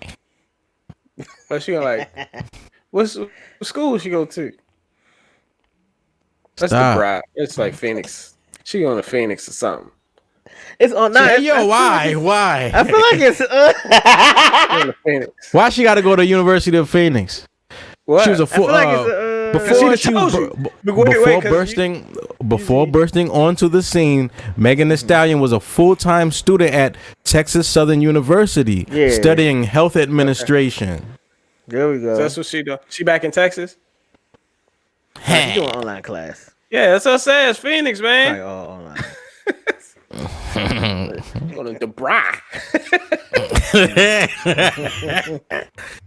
she gonna like, what school she go to? That's Stop. the bride. It's like Phoenix. She going to Phoenix or something. It's on. Hey, yo, why? Why? I feel like it's. She going to Phoenix. Why she got to go to University of Phoenix? What? She was a I feel full. like it's Before See, she was before bursting onto the scene, Megan Thee Stallion was a full-time student at Texas Southern University, Yeah. studying health administration. There we go. So that's what she do. She back in Texas? She doing online class. Yeah, that's what I said. It's Phoenix, Probably man. all online. Going to Bry.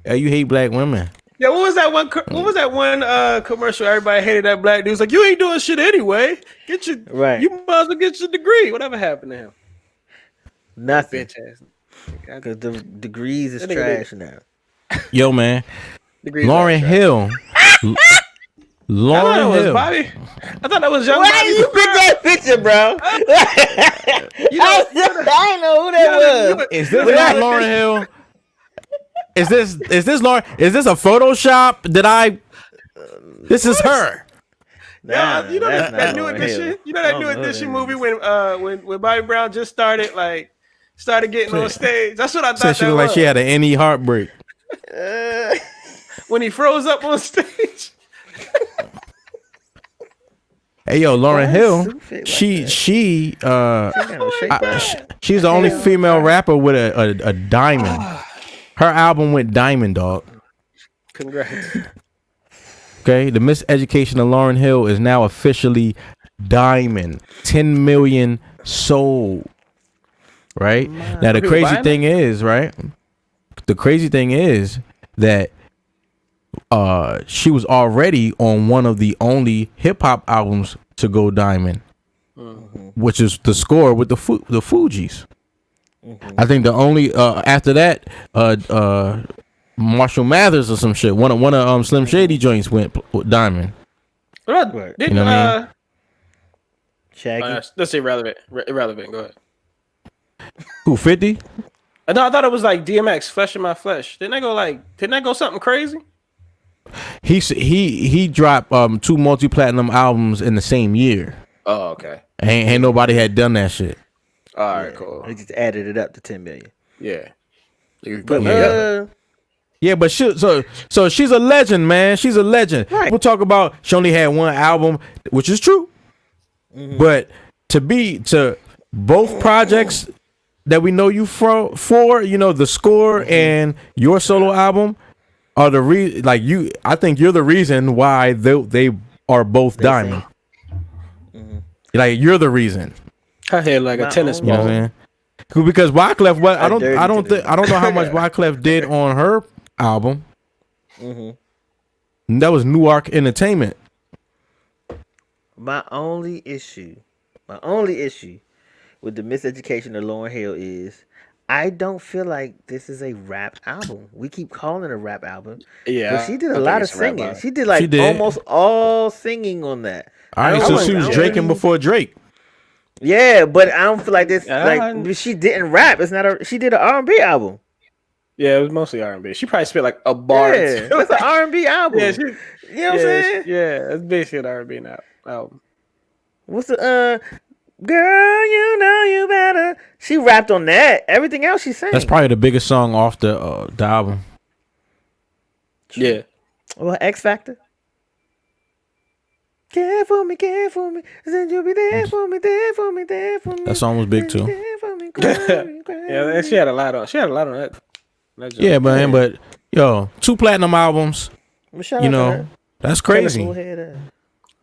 Yeah, you hate black women. Yeah, what was that one? What was that one commercial? Everybody hated that black dude. Was like, you ain't doing shit anyway. Get your Right. You might as well get your degree. Whatever happened to him? Nothing. Bitch ass. Because the degrees is That nigga trash now. Yo, man, Degrees Lauryn like Hill. I thought that was Hill. Bobby. I thought that was young Why Bobby. you pick that picture, bro? You know, I didn't know who that was. Is this not Lauryn Hill? Is this Lauren? Is this a Photoshop? This is her. Nah, you know that's that not new Lauryn edition. Hill. You know I that don't new know who edition that movie is. when Bobby Brown just started getting on stage. That's what I thought Said she that looked like was. she had an any heartbreak. When he froze up on stage. Hey yo, Lauryn Why Hill, is Sue fit like she's She's the only female rapper with a diamond. Her album went diamond, dog. Congrats. Okay, the Miseducation of Lauryn Hill is now officially diamond. 10 million sold. Right? Now the People crazy buying thing is, right? The crazy thing is that she was already on one of the only hip hop albums to go diamond, which is The Score with the Fugees. I think the only after that Marshall Mathers or some shit. One of Slim Shady joints went diamond. Right. Didn't, You know what I mean? Shaggy. That's irrelevant. Irrelevant. Go ahead. Who 50? No, I thought it was like DMX, Flesh in My Flesh. Didn't that go something crazy? He dropped 2 multi-platinum albums in the same year. Oh, okay. Ain't nobody had done that shit. All right, cool. They just added it up to 10 million. Yeah. Yeah, but so she's a legend, man. She's a legend. Right. People talk about she only had one album, which is true. But to both projects that we know you for, The Score and your solo album are the I think you're the reason why they are both diamond. Like you're the reason. Her head like a tennis You know what ball. I'm saying? Because Wyclef, I don't know how much Wyclef did on her album. That was Newark Entertainment. My only issue with the Miseducation of Lauryn Hill is I don't feel like this is a rap album. We keep calling it a rap album. Yeah, But she did I a think lot of it's a rap singing. album. She did almost all singing on that. All right, so she was Draking before Drake. Yeah, but I don't feel like this. Like she didn't rap. It's not a. She did an R&B album. Yeah, it was mostly R&B. She probably spit like a bar. Yeah, it's an R&B album. Yeah, you know what I'm saying? Yeah, it's basically an R&B album. What's the girl? You know you better. She rapped on that. Everything else she sang. That's probably the biggest song off the album. Yeah. Well, X Factor. Care for me, said you'll be there for me, there for me, there for me. That song was big too. Yeah, and she had a lot on that. Yeah, man, but yo, 2 platinum albums. Well, That's crazy.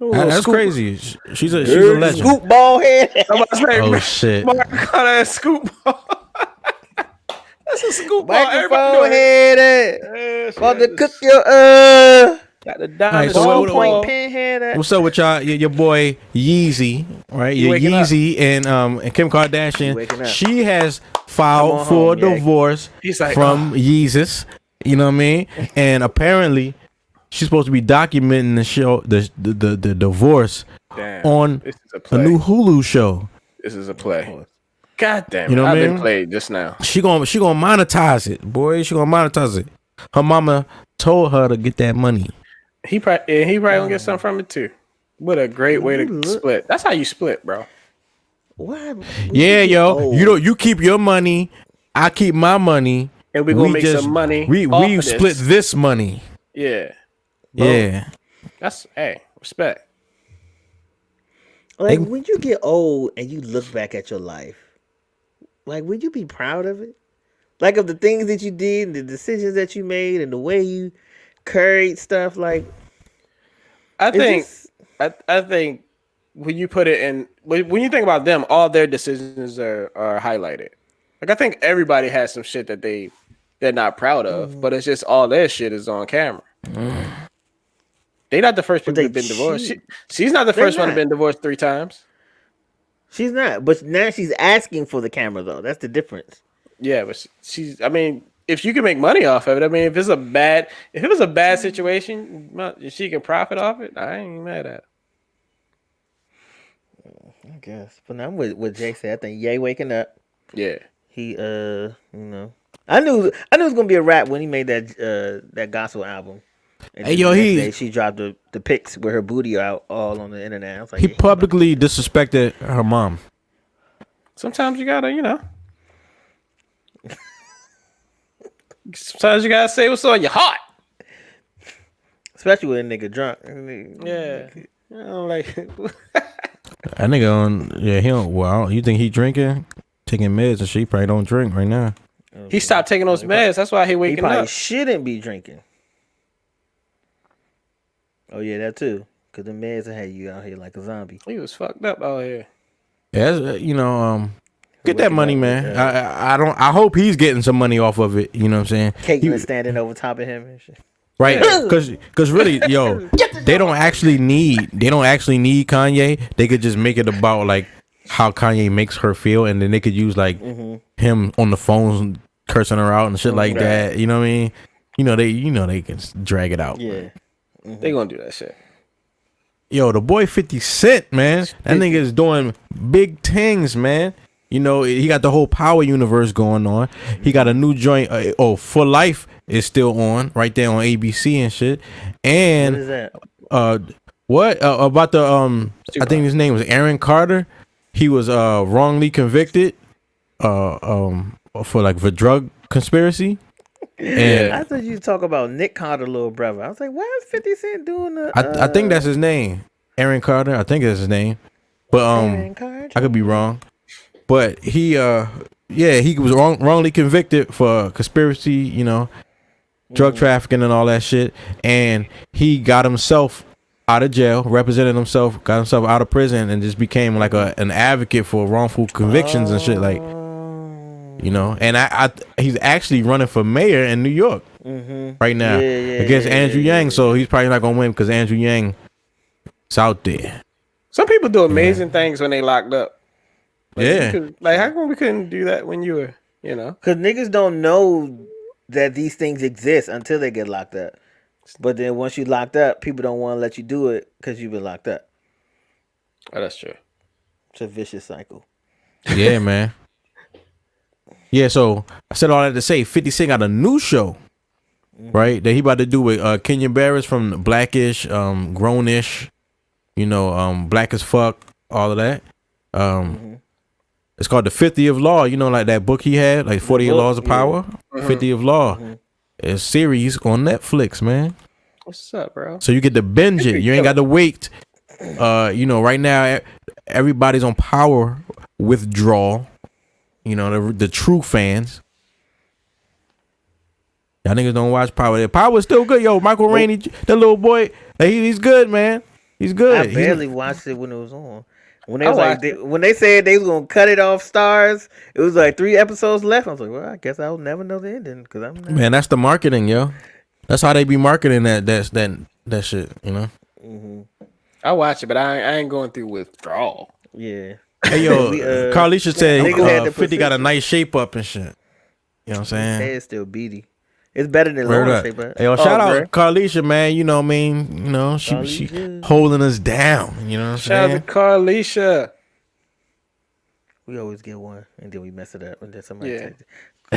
That's crazy. She's a legend. Scoop ball head. Oh shit. Mark call that a scoop ball. That's a scoop ball. Microphone head. About to cook your got the diamond. Alright, so what- point pin head. What's up with y'all? Your boy Yeezy, right? Your waking up? Yeezy and Kim Waking Kardashian. up. She has Come filed on for home, yeah. divorce He's like, from Yeezus. You know what I mean? And apparently, she's supposed to be documenting the divorce damn, on this is a a play. new Hulu show. This is a play. God damn, You know what I've I been mean? played just now. She gonna monetize it, boy. She gonna monetize it. Her mama told her to get that money. He probably gonna get something from it too. What a great way to split. That's how you split, bro. What? Yeah, yo. You keep your money. I keep my money. And we gonna make some money. We off of split this money. Yeah. Yeah. That's respect. Like when you get old and you look back at your life, like would you be proud of it? Like of the things that you did, and the decisions that you made, and the way you carried stuff. Like I think when you put it in, when you think about them, all their decisions are highlighted. Like I think everybody has some shit that they're not proud of, but it's just all their shit is on camera. They not the first people who've been divorced. She's not the first one to been divorced 3 times. She's not, but now she's asking for the camera though. That's the difference. Yeah, but she's. I mean, if you can make money off of it, I mean, if it was a bad situation, if she can profit off it, I ain't mad at it. I guess, but I'm with what Jake said. I think Ye waking up. Yeah, he I knew it was gonna be a rap when he made that gospel album. And Hey, yo, the next day she dropped the pics with her booty out all on the internet. I was like, He publicly disrespected her mom. sometimes you gotta, Sometimes you gotta say what's on your heart. Especially when a nigga drunk. Yeah. I don't like That nigga on, yeah, he don't. Well, you think he drinking, taking meds and shit? He probably don't drink right now. he stopped taking those meds. That's why he He waking probably up. shouldn't be drinking. Oh yeah, that too. Cause the meds had you out here like a zombie. He was fucked up out here. Yeah, you know, get that Waking money, up man. with, I don't. I hope he's getting some money off of it. You know what I'm saying? Caitlyn standing over top of him and shit. Right, because really, yo, they don't actually need Kanye. They could just make it about like how Kanye makes her feel, and then they could use like him on the phone cursing her out and shit like that. You know what I mean? They can drag it out. Yeah. They gonna do that shit. Yo, the boy 50 Cent, man, that nigga is doing big things, man. You know, he got the whole Power universe going on. He got a new joint. For Life is still on right there on ABC and shit. And What is that? About the I think his name was Aaron Carter. He was wrongly convicted for drug conspiracy. And I thought you talk about Nick Carter, little brother. I was like, why is 50 Cent doing the? I think that's his name, Aaron Carter. I think that's his name, but Aaron Carter? I could be wrong. But he he was wrongly convicted for conspiracy, you know, drug trafficking and all that shit, and he got himself out of jail, represented himself, got himself out of prison, and just became like an advocate for wrongful convictions and shit, like, you know. And he's actually running for mayor in New York right now against Andrew Yang. So he's probably not gonna win because Andrew Yang is out there. Some people do amazing things when they locked up. Yeah. Like, how come we couldn't do that when you were, you know? Because niggas don't know that these things exist until they get locked up. But then once you locked up, people don't want to let you do it because you've been locked up. Oh, that's true. It's a vicious cycle. Yeah, man. Yeah, so I said all that to say 50 Cent got a new show, right? That he about to do with Kenya Barris from Blackish, Grownish, you know, Black as Fuck, all of that. It's called The 50 of Law. You know, like that book he had, like 48 Laws of Power. 50 of Law. It's a series on Netflix, man. What's up, bro? So you get to binge it. You ain't got to wait. You know, right now everybody's on power withdrawal. You know, the true fans. Y'all niggas don't watch Power. Power's still good, yo. Michael Rainey, that little boy, he's good, man. He's good. I barely watched it when it was on. When they was when they said they was gonna cut it off Stars, it was like 3 episodes left. I was like, well, I guess I'll never know the ending because I'm not. Man, that's the marketing, yo. That's how they be marketing that shit, you know. I watch it, but I ain't going through withdrawal. Yeah. Hey, yo, Carlisha said niggas had the 50 got a persistence. nice shape up and shit. You know what I'm saying? It's still beady. It's better than Word Lauren up. shape up. Hey, yo, shout bro. out Carlisha, man. You know what I mean? You know, she Carlisha. holding us down. You know what I'm Shout saying? out to Carlisha. We always get one and then we mess it up and then somebody takes it.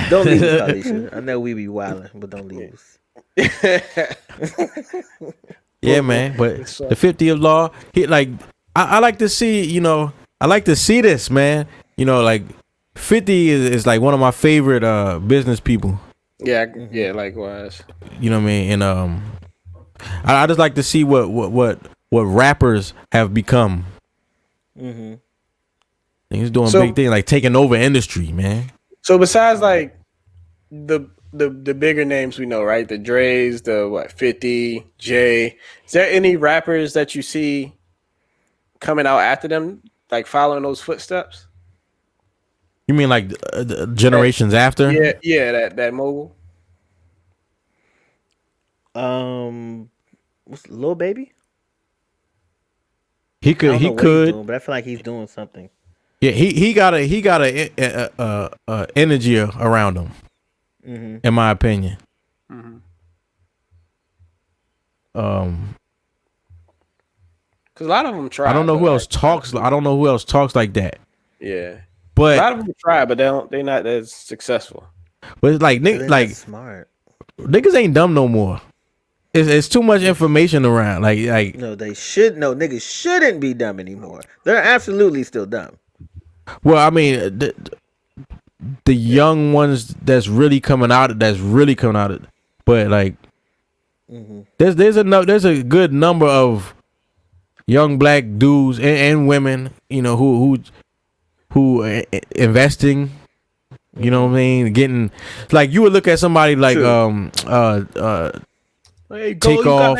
Don't leave us, Alicia. I know we be wilding, but don't leave us. Yeah, man. But the 50 of Law, he like I like to see, you know, I like to see this, man. You know, like 50 is like one of my favorite business people. Yeah, likewise. You know what I mean? And I just like to see what rappers have become. He's doing big things, like taking over industry, man. So besides like the bigger names we know, right? The Dre's, the 50, Jay. Is there any rappers that you see coming out after them, like following those footsteps? You mean like the generations after? Yeah, that mogul. What's Lil Baby? He I don't know could what he's doing, but I feel like he's doing something. Yeah, he got a energy around him, in my opinion. Because a lot of them try. I don't know who else talks. I don't know who else talks like that. Yeah, but a lot of them try, but they're not as successful. But it's like They're like not smart. niggas ain't dumb no more. It's too much information around. Like No, they should. No, niggas shouldn't be dumb anymore. They're absolutely still dumb. well, I mean, the young ones that's really coming out. But like, there's a good number of young black dudes and women, you know, who investing. You know what I mean? Getting like you would look at somebody like Hey, Takeoff,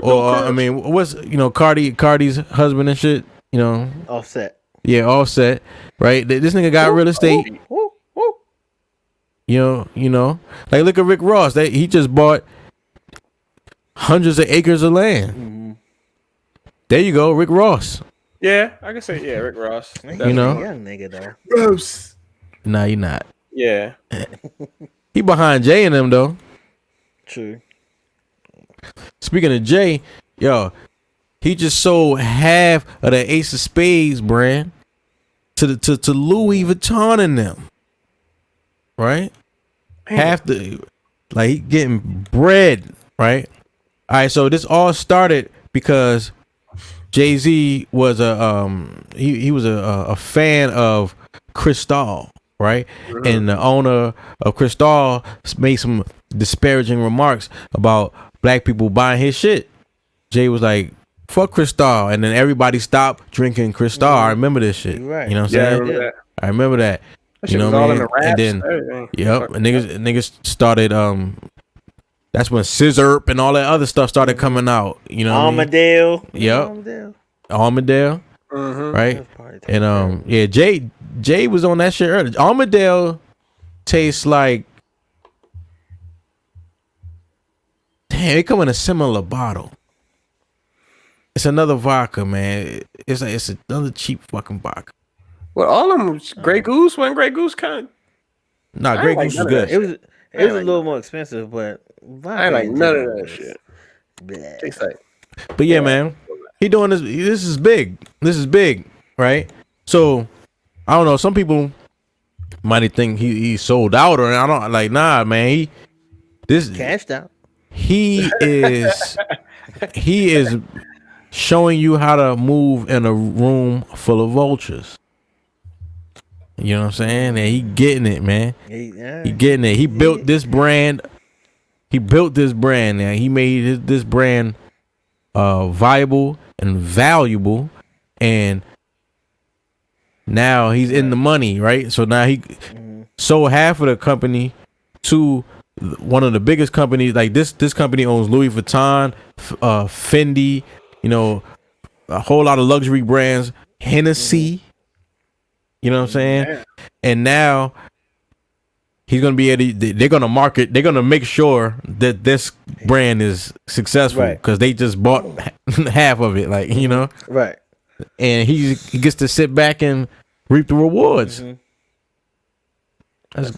or I mean, what's Cardi's husband and shit. You know, Offset. Yeah, Offset. Right. This nigga got real estate. You know, like look at Rick Ross. He just bought hundreds of acres of land. There you go, Rick Ross. Yeah, I can say Rick Ross. You know, Young nigga though. Gross. Nah, he not. Yeah. He behind Jay and them though. True. Speaking of Jay, yo, he just sold half of the Ace of Spades brand to Louis Vuitton and them. Right? Half the he getting bread, right? All right, so this all started because Jay-Z was he was a fan of Cristal, right? And the owner of Cristal made some disparaging remarks about black people buying his shit. Jay was like, fuck Cristal, and then everybody stopped drinking Cristal. I remember this shit. Right. You know what I'm Yeah, I saying? remember that. I remember that. That You shit know was what I all mean? in the raps, And then everything. yep, and niggas started that's when Scissor and all that other stuff started coming out. You know what I mean? Armadale. Yep. Armadale. Right? That's And yeah, Jay was on that shit earlier. Armadale tastes like, damn, it come in a similar bottle. It's another vodka, man. It's another cheap fucking vodka. Well, all of them was Grey Goose. Wasn't Grey Goose kind of? Nah, I Grey like Goose was none of good. that It was I ain't a like little more expensive, but I ain't like none of that shit. Bleh. Tastes like But yeah, man, he doing this. This is big. This is big, right? So I don't know. Some people might think he sold out, or I don't like. Nah, man. Cashed out. He is showing you how to move in a room full of vultures. You know what I'm saying? And he getting it, man. He getting it. He built this brand. He built this brand. Now he made this brand viable and valuable, and now he's in the money, right? So now he sold half of the company to one of the biggest companies. Like this company owns Louis Vuitton, Fendi, you know, a whole lot of luxury brands, Hennessy. You know what I'm saying? Yeah. And now he's gonna be able to, they're gonna market, they're gonna make sure that this brand is successful because they just bought half of it, like, you know, right? And he gets to sit back and reap the rewards. That's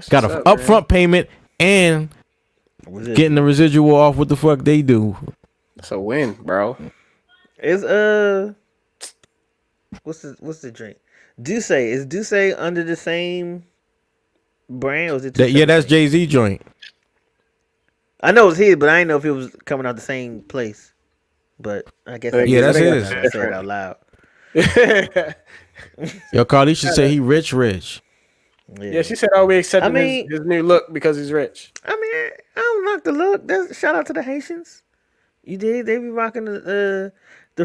got an upfront payment and getting the residual off what the fuck they do. That's a win, bro. Is what's the drink? Is Douce under the same brand, or is it? That's Jay-Z joint. I know it's his, but I didn't know if it was coming out the same place. But I guess that's his. Say it out loud. Yo, Carly should say he rich. Yeah, she said, "Oh, we accepting his new look because he's rich." I mean, I don't knock the look. Shout out to the Haitians. You did? They be rocking the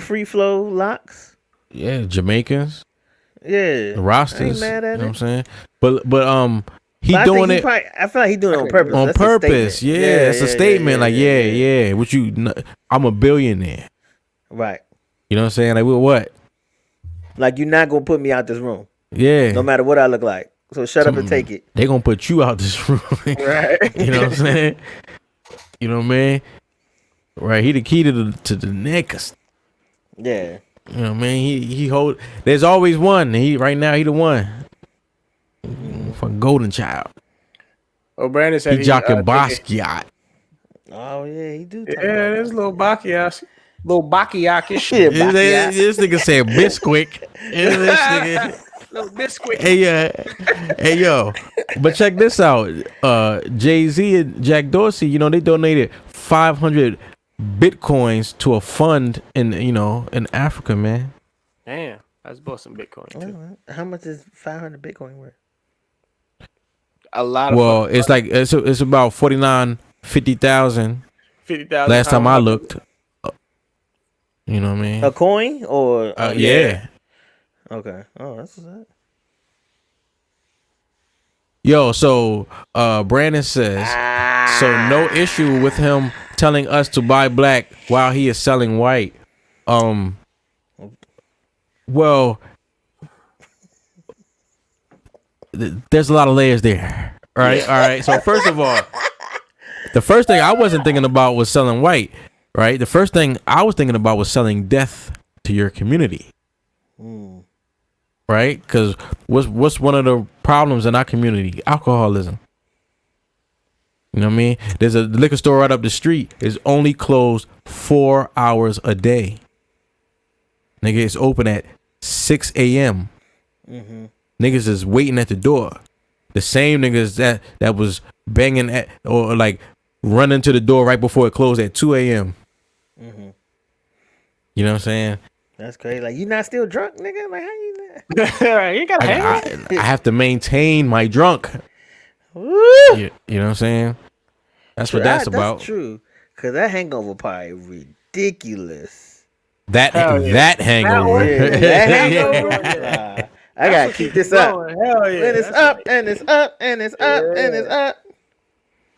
free flow locks. Yeah, Jamaicans. Yeah, the Rastas. I ain't mad at you know what I'm saying? But I doing it. I feel like he doing it on purpose. On purpose, yeah. It's a statement. What you? I'm a billionaire. Right. You know what I'm saying? Like, what? Like, you're not gonna put me out this room. Yeah. No matter what I look like. So shut up and take it. They gonna put you out this room. Right. You know what I'm saying? You know what I mean? Right. He the key to the niggas. Yeah. You know what I mean? He hold. There's always one. Right now he the one. Fucking golden child. Oh, Brandon said he jocking Basquiat. Oh yeah, he do. Yeah, there's a little Basquiat. Little Basquiat shit. This nigga said Bisquick. This nigga. Little Bisquick. Hey yo. But check this out. Jay-Z and Jack Dorsey, you know, they donated 500 Bitcoins to a fund in Africa, man. Damn, that's bought some Bitcoin too. How much is 500 Bitcoin worth? a lot of. Well, it's like it's about 50,000. 50,000. Last time I looked. You know what I mean? A coin or Yeah. Okay. Oh, that's what's that. Yo, so Brandon says, so no issue with him telling us to buy black while he is selling white. Well, there's a lot of layers there. All right. So first of all, the first thing I wasn't thinking about was selling white, right? The first thing I was thinking about was selling death to your community. Right? Because what's one of the problems in our community? Alcoholism. You know what I mean? There's a liquor store right up the street. It's only closed 4 hours a day. Nigga, it's open at 6 a.m. Niggas is waiting at the door. The same niggas that was banging at or like running to the door right before it closed at 2 a.m. You know what I'm saying? That's crazy. Like, you not still drunk, nigga? Like, how you not? You gotta hang. I have to maintain my drunk. Woo! You know what I'm saying? That's what that's about. That's true. Cause that hangover probably ridiculous. That hangover. That hangover. I gotta keep this up. Hell yeah. And it's up, and it's up, and it's up, and it's up.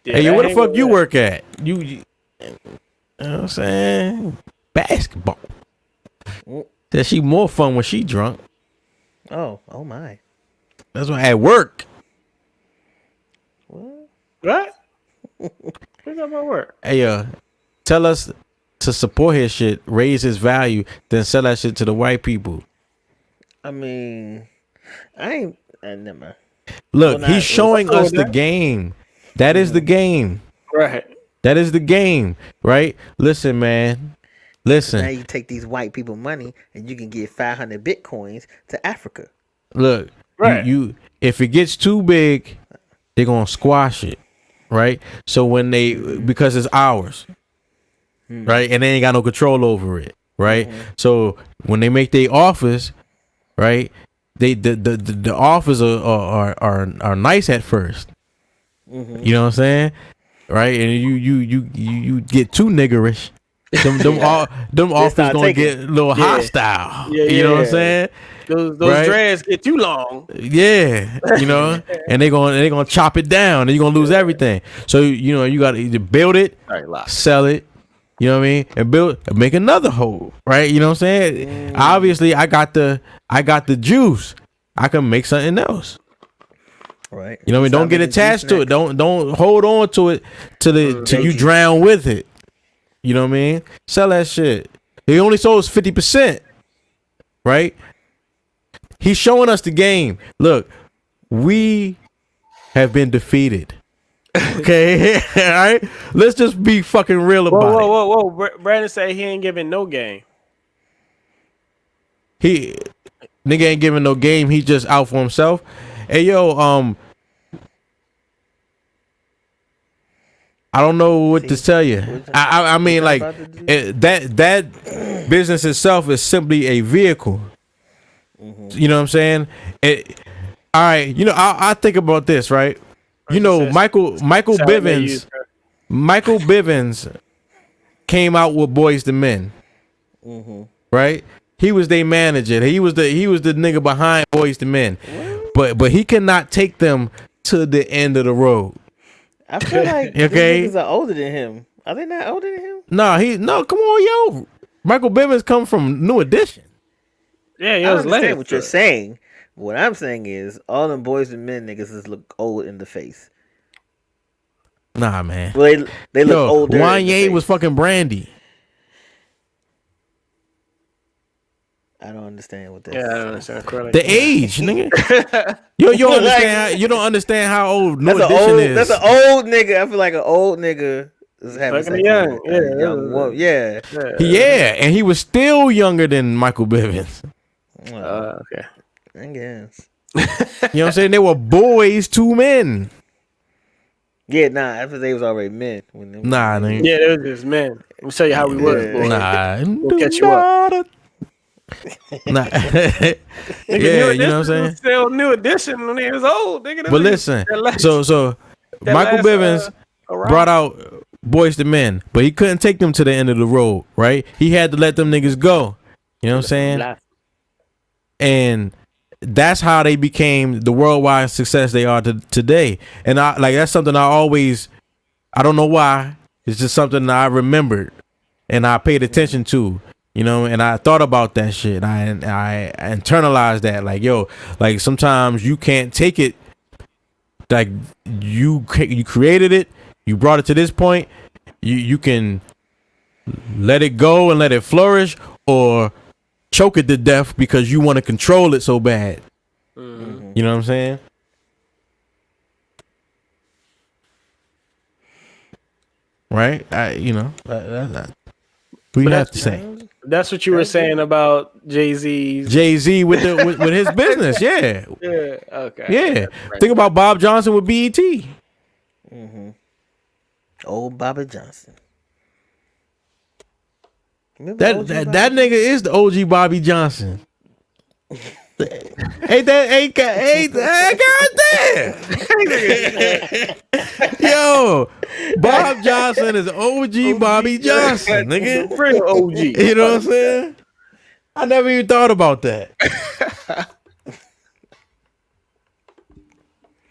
Hey, yo, where the fuck you work at? You know what I'm saying? Basketball. That she more fun when she drunk. Oh my. That's why at work. What? What's up my work? Hey, tell us to support his shit, raise his value, then sell that shit to the white people. I mean, I never mind. Look, Well, he's showing us the game. That is the game. Right. That is the game, right? Listen, man. Listen. Now you take these white people money and you can get 500 bitcoins to Africa. Look, right. You if it gets too big, they're gonna squash it, right? So when because it's ours, right, and they ain't got no control over it, right? So when they make their offers, right, the offers are nice at first. You know what I'm saying, right? And you get too niggerish. Them offers gonna get a little hostile. You know what I'm saying? Those right? dreads get too long. Yeah, you know, and they're gonna chop it down, and you're gonna lose everything. So you gotta either build it, sell it. You know what I mean? And make another hole, right? You know what I'm saying? Obviously, I got the juice. I can make something else. Right. You know what I mean? Don't get attached to it. Don't hold on to it till you drown with it. You know what I mean? Sell that shit. He only sold us 50%. Right? He's showing us the game. Look, we have been defeated. Okay? All right? Let's just be fucking real about it. Whoa. Brandon said he ain't giving no game. Nigga ain't giving no game. He just out for himself. Hey, yo, I don't know what to tell you. I mean, like, that business itself is simply a vehicle. You know what I'm saying? All right, I think about this, right? Michael Bivens came out with Boys to Men, right? He was their manager. He was the nigga behind Boys to Men, but he cannot take them to the end of the road. I feel like these niggas are older than him. Are they not older than him? No, come on, yo. Michael Bivens come from New Edition. Yeah, I understand what you're saying. What I'm saying is all them Boys and Men niggas just look old in the face. Nah, man. Well, they look older. Wanye was fucking Brandy. I don't understand what that is. Yeah, I don't understand. The age, nigga. You don't understand how old New Edition is. That's an old nigga. I feel like an old nigga is having sex young. With a young woman. Yeah. And he was still younger than Michael Bivens. Okay. I guess. You know what I'm saying? They were boys to men. Yeah, after they was already men. Nigga. Yeah, they was just men. Let me tell you how we was, boy. Nah. We'll catch you up. Nah. Nigga, Yeah, you know what I'm saying? Still New Edition when he was old. Nigga, But listen, so Michael Bivins brought out Boys to Men, but he couldn't take them to the end of the road, right? He had to let them niggas go. You know what I'm saying? And that's how they became the worldwide success they are today. And that's something I don't know why. It's just something that I remembered and I paid attention to, you know, and I thought about that shit. I internalized that, like, yo, like sometimes you can't take it. Like you created it, you brought it to this point. You can let it go and let it flourish, or choke it to death because you want to control it so bad. Mm-hmm. You know what I'm saying? Right? We have to say. That's what you were saying about Jay-Z with his business, yeah. Yeah, okay. Yeah. Right. Think about Bob Johnson with BET. Mm-hmm. Old Bobby Johnson. That nigga is the OG Bobby Johnson. Ain't goddamn. Yo, Bob Johnson is OG Bobby Johnson, nigga. Real OG. You know what I'm saying? I never even thought about that.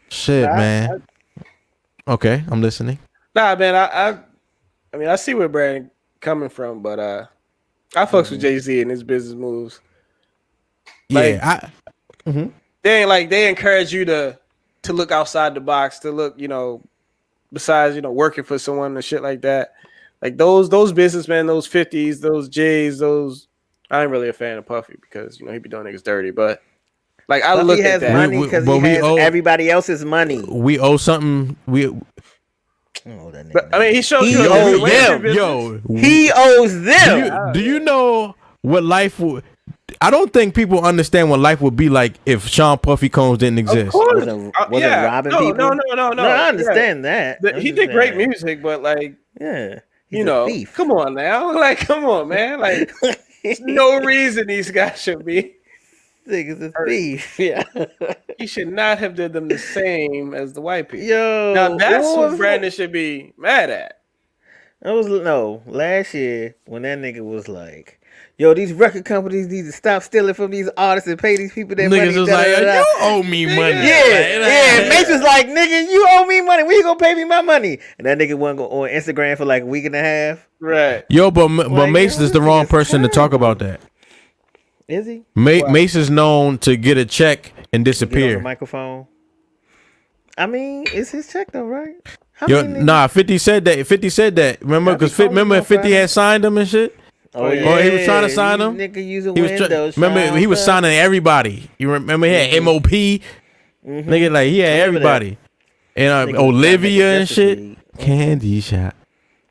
Shit, man. Okay, I'm listening. Nah, man, I mean, I see where Brandon coming from, but I fucks with Jay-Z and his business moves. Like, yeah, they encourage you to look outside the box, to look, you know, besides, you know, working for someone and shit like that. Like those businessmen, those 50s, those J's, I ain't really a fan of Puffy because, you know, he be doing niggas dirty, but like I Puffy look has at that. money because he has everybody else's money. We owe something. But, I mean, he shows you owes them. Yo, he owes them. Do you know what life would? I don't think people understand what life would be like if Sean Puffy Combs didn't exist. Was it robbing people? No. I understand that. He did great music, but like, yeah, you know, thief. Come on now, like, come on, man, like, there's no reason these guys should be. Nigga's a thief. Yeah, he should not have did them the same as the white people. Yo, now that's what Brandon should be mad at. It was last year when that nigga was like, yo, these record companies need to stop stealing from these artists and pay these people their money. Niggas was like, you owe me money. Yeah. Mace was like, nigga, you owe me money. When you gonna pay me my money? And that nigga wasn't on Instagram for like a week and a half. Right. Yo, but Mace is the wrong person to talk about that. Is he? Mace is known to get a check and disappear. Get on the microphone. I mean, it's his check though, right? 50 said that. Remember, because 50 had signed him and shit. Oh yeah, he was trying to sign him. Nigga using Windows. Remember, he was signing everybody. You remember he had MOP. Nigga, like he had everybody, and Olivia and shit. Candy shot.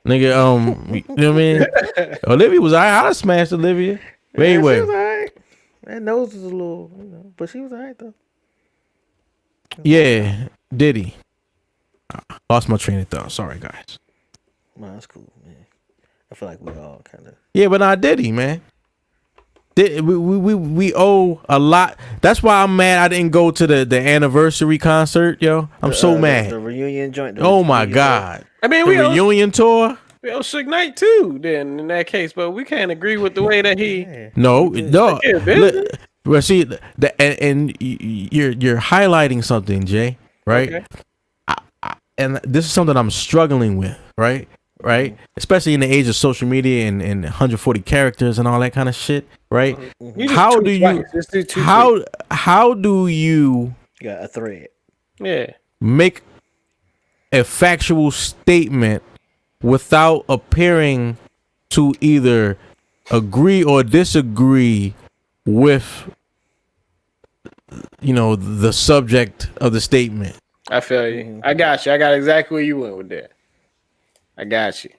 Nigga, you know what I mean? Olivia was I smashed Olivia. But anyway, she was alright. That nose was a little, you know, but she was alright though. Yeah, Diddy. Lost my train of thought. Sorry, guys. No, that's cool, man. I feel like we all kind of. Yeah, but not Diddy, man. We owe a lot. That's why I'm mad I didn't go to the anniversary concert, yo. I'm so mad. The reunion joint. Oh my god. I mean, the reunion tour. We owe Suge Knight too. Then in that case, but we can't agree with the way that he. No. Well, see, and you're highlighting something, Jay. Right. Okay. And this is something I'm struggling with. Right. Especially in the age of social media and 140 characters and all that kind of shit. Right. How do you got a thread? Yeah. Make a factual statement without appearing to either agree or disagree with, you know, the subject of the statement. I feel you. I got you. I got exactly where you went with that. I got you.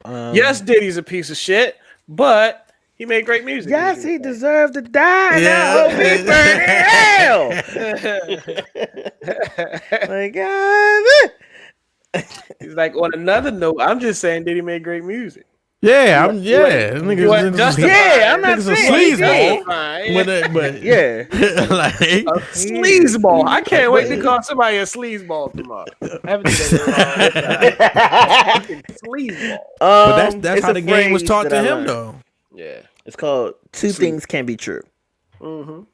Yes, Diddy's a piece of shit, but he made great music. Yes, he deserved to die. Yeah. Now he hell. Like, God. He's like, on another note, I'm just saying Diddy made great music. Yeah, niggas. Justin? Yeah, I'm not Niggas a saying. sleazeball. Fine. But Yeah. like, Sleazeball. I can't wait to call somebody a sleazeball tomorrow. I haven't said it sleazeball. but that's it's how a the game was phrase taught that to I him, learned. though. Yeah. It's called two things can be true. Mm-hmm.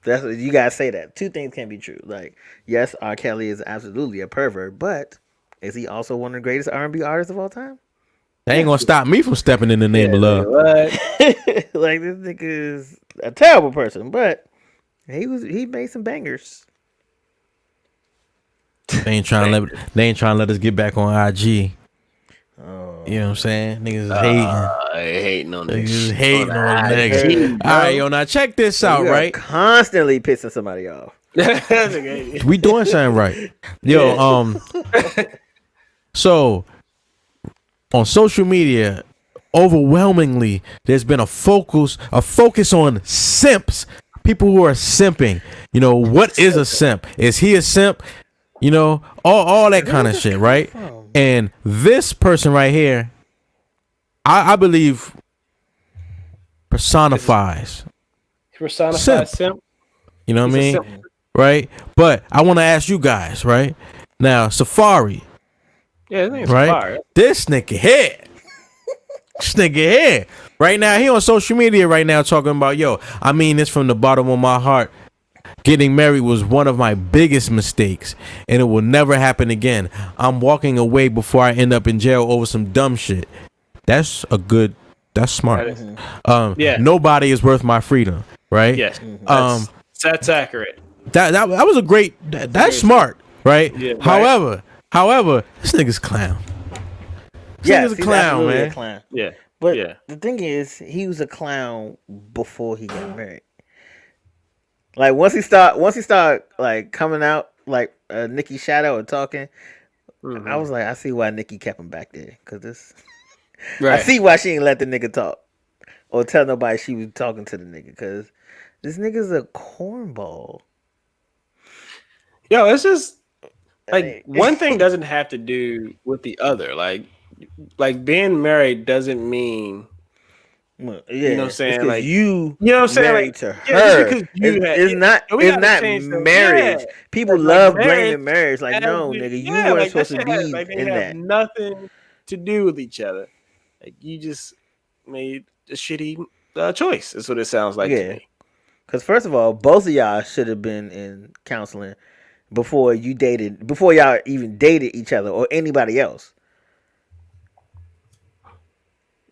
That's what you guys say. That two things can be true. Like, yes, R. Kelly is absolutely a pervert, but is he also one of the greatest R&B artists of all time? They ain't gonna stop me from stepping in the name of love. Like, this nigga is a terrible person, but he made some bangers. They ain't trying to let us get back on IG. Oh. You know what I'm saying? Niggas is hating. Hating on Niggas this. is hating on IG, niggas. bro. All right, yo, now check this out, You are right? constantly pissing somebody off. We doing something right. Yo, so on social media, overwhelmingly, there's been a focus on simps. People who are simping. You know, what is a simp? Is he a simp? You know, all that kind of shit, right? And this person right here, I believe, personifies simp. You know what I He's a mean? simp. Right? But I want to ask you guys, right? Now, Safari, Yeah, his name's right? Fire. This nigga here. This nigga here. Right now, he on social media right now talking about, yo, I mean this from the bottom of my heart. Getting married was one of my biggest mistakes, and it will never happen again. I'm walking away before I end up in jail over some dumb shit. That's smart. Yeah. Nobody is worth my freedom, right? Yes. That's accurate. That was a great. That's smart, right? Yeah, right. However, this nigga's a clown. Yes, Nigga's a he's clown, absolutely man. a clown. Yeah. But Yeah. the thing is, he was a clown before he got married. Like once he start like coming out like Nicki Shadow and talking, I was like, I see why Nicki kept him back there, cause this. Right. I see why she ain't let the nigga talk or tell nobody she was talking to the nigga, cause this nigga's a cornball. Yo, it's just like one thing doesn't have to do with the other. Like being married doesn't mean. Well, yeah, You know what I'm saying? Like you know what I'm saying? married Like, to yeah, her. just because you It's not marriage. Yeah. People Like love marriage blaming marriage. Like, no, nigga, you weren't supposed to be they in have that. nothing to do with each other. Like you just made a shitty choice. Is what it sounds like to me. Because first of all, both of y'all should have been in counseling before y'all even dated each other or anybody else.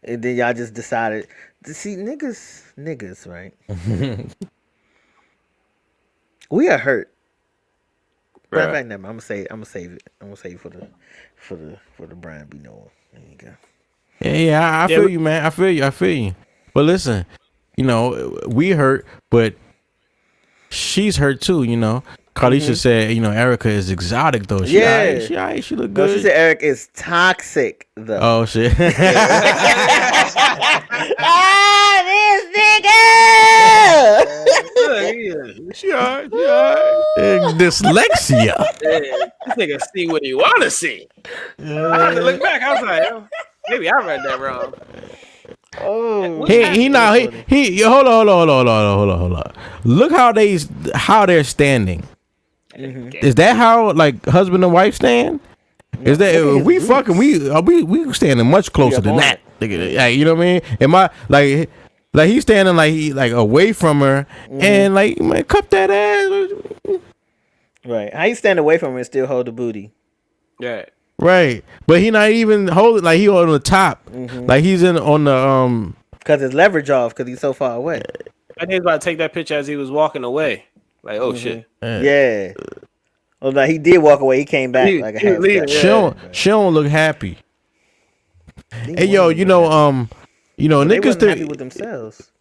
And then y'all just decided to see niggas, right? We are hurt. Matter of fact, never. I'm gonna save it. I'm gonna save it for the Brian B. Noah. There you go. Yeah, I feel you, man. I feel you. But listen, you know, we hurt, but she's hurt too. You know, Carlisha said, you know, Erica is exotic though. She alright, she look good. No, she said Eric is toxic though. Oh shit. This nigga. She alright. Dyslexia. This nigga see what he want to see. I had to look back. I was like, oh, maybe I read that wrong. Oh, he hold on. Look how they're standing. Is that how like husband and wife stand? Is that if we fucking we standing much closer than that? Like, you know what I mean? Am I like he's standing like away from her and like man, cup that ass. Right. How you stand away from her and still hold the booty? Yeah. Right, but he not even holding like he on the top, like he's on the because it's leverage off because he's so far away. I think he was about to take that picture as he was walking away. Like, oh shit. Yeah. Well, like he did walk away. He came back like a half step. She don't look happy. Hey yo, you know niggas happy think with themselves.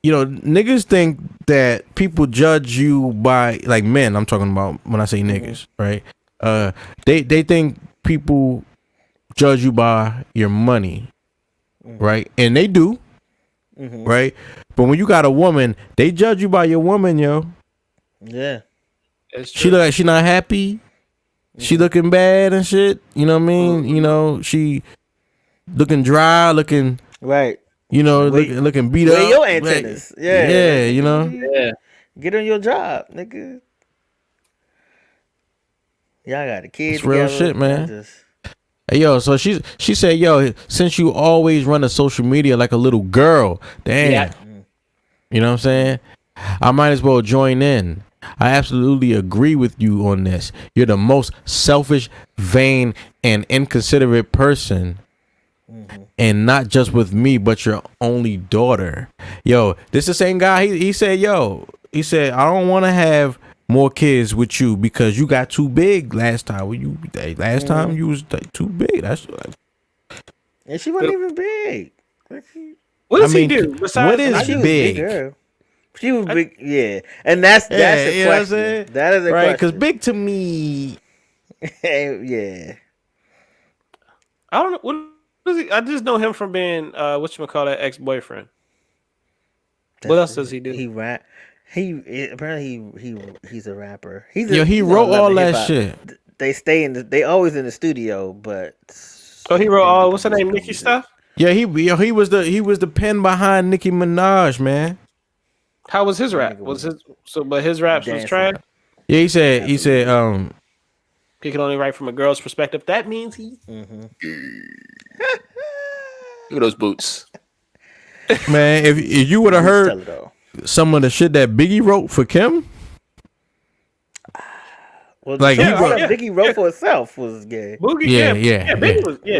You know, niggas think that people judge you by like men. I'm talking about when I say niggas, right? They think people judge you by your money, right? And they do, right? But when you got a woman, they judge you by your woman, yo. Yeah, she look like she not happy. She looking bad and shit. You know what I mean? You know looking dry, looking, Right. you know, Wait- looking beat Where up. your antennas? Like, Yeah. yeah, you know. Yeah. Get on your job, nigga. Y'all got a kid It's real together. shit, man. Y'all just- Hey, yo, so she said, yo, since you always run a social media like a little girl, damn. Yeah. You know what I'm saying? I might as well join in. I absolutely agree with you on this. You're the most selfish, vain, and inconsiderate person. And not just with me, but your only daughter. Yo, this the same guy. He said, I don't want to have more kids with you because you got too big last time. Last time you was like, too big. That's like, And she wasn't even big. What does I mean, he do? Besides, what is She was big? girl. She was big, yeah. And that's Yeah, the you know what I'm question. saying? That is a Right, because question. big to me. Yeah. I don't know. What does he? I just know him from being whatchamacallit, ex-boyfriend. What else does he do? He rap. Apparently he's a rapper. He wrote all that shit. They they always in the studio, but Oh, he wrote all what's her name, Nicki stuff. Yeah, he was the pen behind Nicki Minaj, man. How was his rap? Was his but his raps was Dancing. trash. Yeah, he said He can only write from a girl's perspective. That means he. Look at those boots. man, if you would have tell heard it all. some of the shit that Biggie wrote for Kim, Well, Like, like he wrote- Biggie wrote for herself was gay. Boogie, Yeah, yeah, yeah, Biggie was, yeah.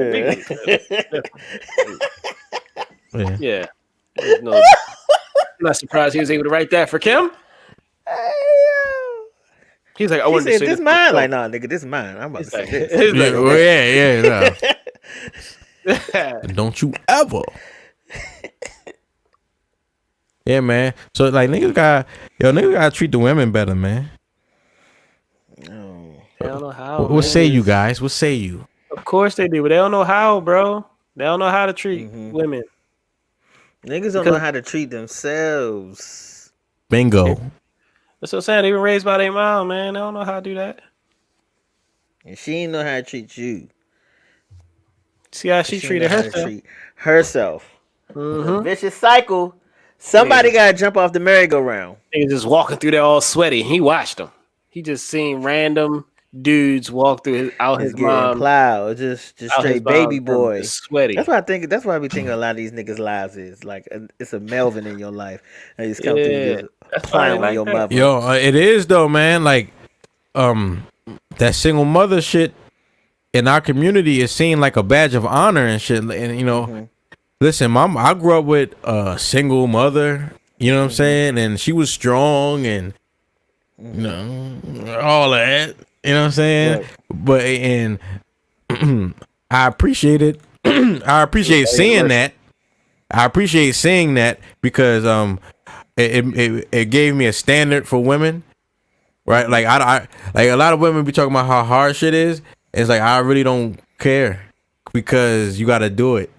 Biggie. yeah. Yeah. No, I'm not surprised he was able to write that for Kim. He's like, I He wanted to said, say "This mine." Like, nah, nigga, this mine. I'm about to He's say like, this. he's like, Yeah, don't you ever. Yeah, man. So like niggas gotta treat the women better, man. I don't know how. What say you guys? What say you? Of course they do, but they don't know how, bro. They don't know how to treat women. Niggas don't know how to treat themselves. Bingo. That's what I'm saying. They were raised by their mom, man. They don't know how to do that. And she ain't know how to treat you. See how she She treated know how to herself. treat herself. It's a vicious cycle. Somebody gotta jump off the merry-go-round. Nigga just walking through there all sweaty. He watched them. He just seen random dudes walk through his Getting mom. plowed, just out his straight baby mom's room, boy. just sweaty. That's what I think. That's why I be thinking a lot of these niggas' lives is like it's a Melvin in your life. And just come Yeah, through just that's why they plowing like your that. mother. Yo, it is though, man. Like, that single mother shit in our community is seen like a badge of honor and shit. And you know, listen, I grew up with a single mother. You know what I'm saying? And she was strong and you know all that. You know what I'm saying? Right. But and I appreciate it. I appreciate seeing that. I appreciate seeing that because it gave me a standard for women, right? Like I like a lot of women be talking about how hard shit is. It's like I really don't care because you got to do it.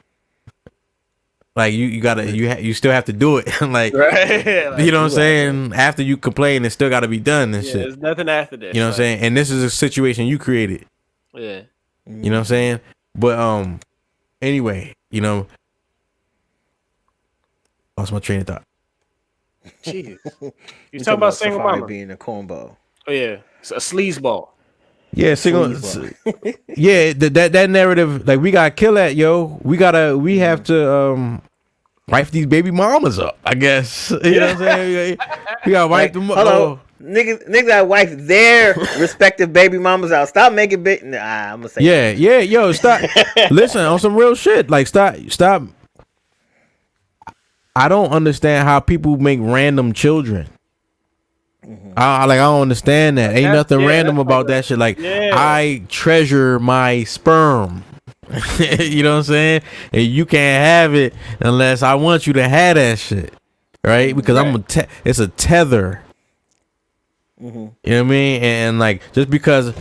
Like you gotta you still have to do it. Like, Right. Like, you know what I'm saying? After you complain, it still got to be done and yeah, shit. there's nothing after this. You know what I'm saying? And this is a situation you created. Yeah. You know what I'm saying? But anyway, you know, lost my train of thought. Jeez. You talking about single Safari mama? being a cornball. Oh yeah, it's a sleazeball. Yeah, single. Yeah, that narrative, like we gotta kill that, yo. We have to wipe these baby mamas up. I guess you know what I'm saying. We gotta wipe them up. Hold on. Niggas gotta wipe their respective baby mamas out. Stop making big. Nah, I'm gonna say. Yeah, yo, stop. Listen, on some real shit. Like, stop. I don't understand how people make random children. I don't understand that. Ain't nothing random about that shit. Like, I treasure my sperm. You know what I'm saying? And you can't have it unless I want you to have that shit, right? Because it's a tether. You know what I mean? And like, just because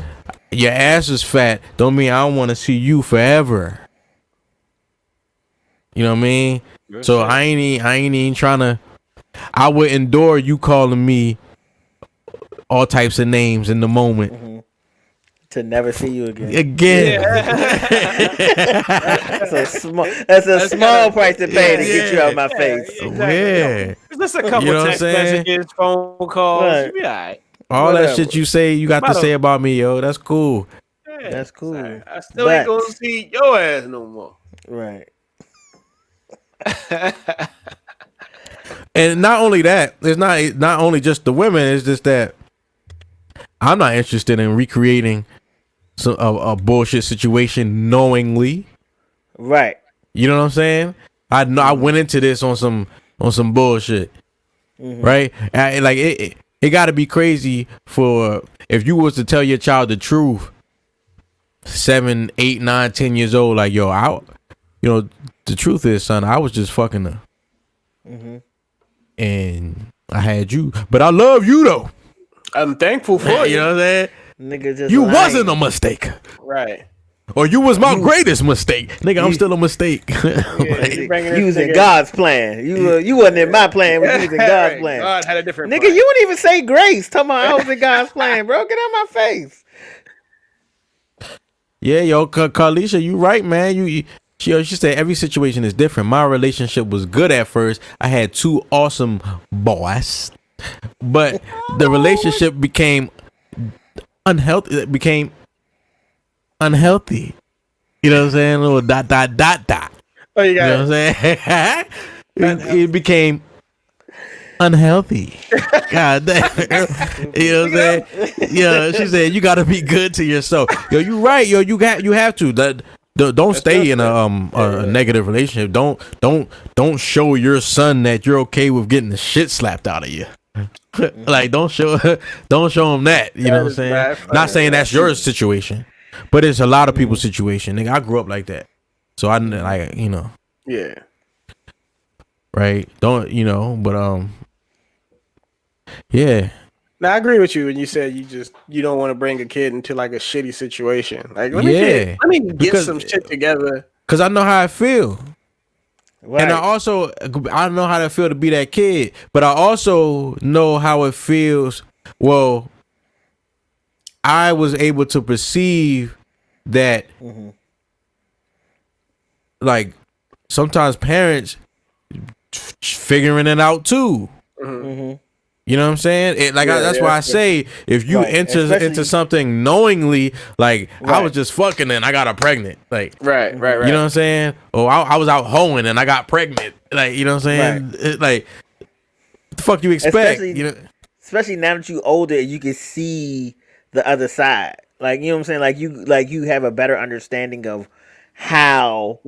your ass is fat, don't mean I don't want to see you forever. You know what I mean? So I ain't even trying to. I would endure you calling me all types of names in the moment. To never see you again. Again. That's a small price to pay to get you out of my face. Yeah. It's just a couple You know what I'm text saying? messages, phone calls. Right. You be all right. All Whatever. that shit you say, you got to say about me, yo. That's cool. Yeah, That's cool. I still ain't gonna see your ass no more. Right. And not only that, it's not only just the women. It's just that I'm not interested in recreating a bullshit situation knowingly. Right. You know what I'm saying? I know I went into this on some bullshit, right? It got to be crazy for if you was to tell your child the truth, 7, 8, 9, 10 years old, like yo, the truth is, son, I was just fucking her. And I had you, but I love you though. I'm thankful for you. You know what I'm saying? Nigga just You lying. wasn't a mistake, Right. or you was my greatest mistake, nigga. I'm still a mistake. You was in God's plan. You wasn't in my plan, but you was in God's plan. God had a different Nigga, plan. you wouldn't even say grace. Talking about I was in God's plan, bro. Get out my face. Yeah, yo, Carlisha, you right, man. She said every situation is different. My relationship was good at first. I had 2 awesome boys, but the relationship became unhealthy. It became unhealthy. You know what I'm saying? A little dot. Oh, you You know got what I'm saying? it became unhealthy. God damn. You know what I'm saying? Yeah, she said you got to be good to yourself. Yo, you right. Yo, you have to. Don't stay in a negative relationship. Don't show your son that you're okay with getting the shit slapped out of you. Like don't show him that. You know what I'm saying? Not saying that's your situation, but it's a lot of people's situation. Nigga, I grew up like that, so I like Yeah. right. Don't but yeah. Now I agree with you when you said you don't want to bring a kid into like a shitty situation. Like let me get some shit together. Cause I know how I feel. Right. And I know how it feel to be that kid, but I also know how it feels. Well, I was able to perceive that, like, sometimes parents figuring it out too. You know what I'm saying? That's why I say if you enter into something knowingly, like I was just fucking and I got her pregnant, like Right. You know what I'm saying? Or I was out hoeing and I got pregnant, like you know what I'm saying? Right. Like what the fuck you expect? Especially now that you older, you can see the other side. Like you know what I'm saying? Like you have a better understanding of how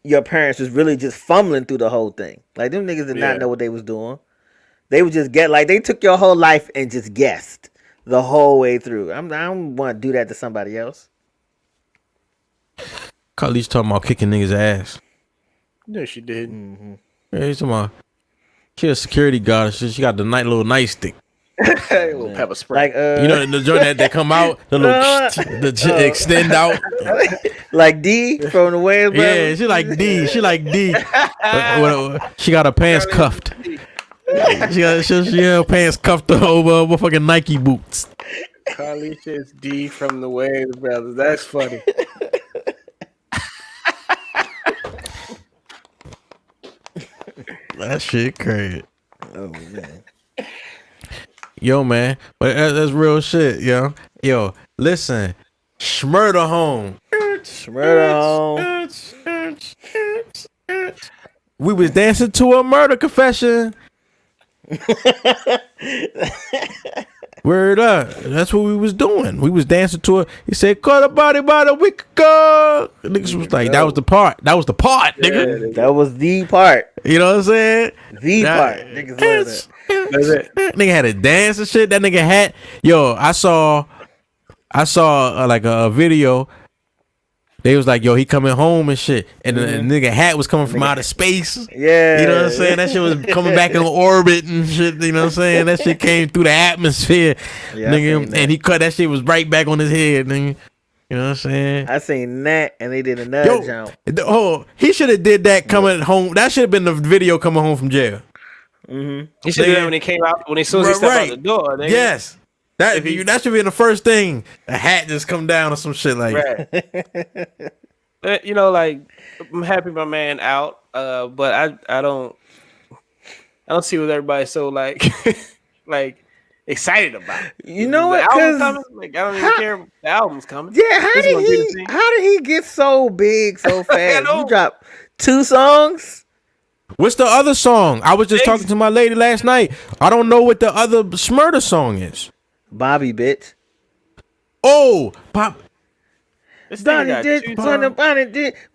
your parents was really just fumbling through the whole thing. Like them niggas did not know what they was doing. They would just they took your whole life and just guessed the whole way through. I don't want to do that to somebody else. Carly's talking about kicking niggas' ass. No, she did. Yeah, he's talking about she a security guard. She got the little nightstick. Little pepper spray. Like The joint that come out, the little extend out. Like D from the Wayans Brothers. Yeah, she like D. She got her pants cuffed. She got her pants cuffed over motherfucking Nike boots. Carly says D from the Wayans Brothers. That's funny. That shit crazy. Oh man. Yo, man, but that's real shit, yo. Yo, listen, Schmurder home. We was dancing to a murder confession. Word up. That's what we was doing. We was dancing to it. He said, caught a body by the week ago. Niggas was like, that was the part. That was the part, nigga. That was the part. You know what I'm saying? The part. Niggas love that. That's it. Nigga had a dance and shit. That nigga had. Yo, I saw like a video. They was like, yo, he coming home and shit. And the nigga hat was coming from outer space. Yeah. You know what I'm saying? That shit was coming back in orbit and shit. You know what I'm saying? That shit came through the atmosphere. Yeah, Nigga, and he cut that shit was right back on his head, nigga. You know what I'm saying? I seen that and they did another jump. He should have did that coming home. That should have been the video coming home from jail. He should have done when he came out, as soon as he stepped out the door. Nigga. Yes. That should be the first thing. A hat just come down or some shit like. Right. You know, like I'm happy my man out. But I don't see what everybody's so like like excited about. You know the what? album coming? Like I don't even care. The album's coming. Yeah, how did he get so big so fast? You dropped 2 songs. What's the other song? I was just talking to my lady last night. I don't know what the other Smurda song is. Bobby, bitch. Oh, Pop. Donnie did,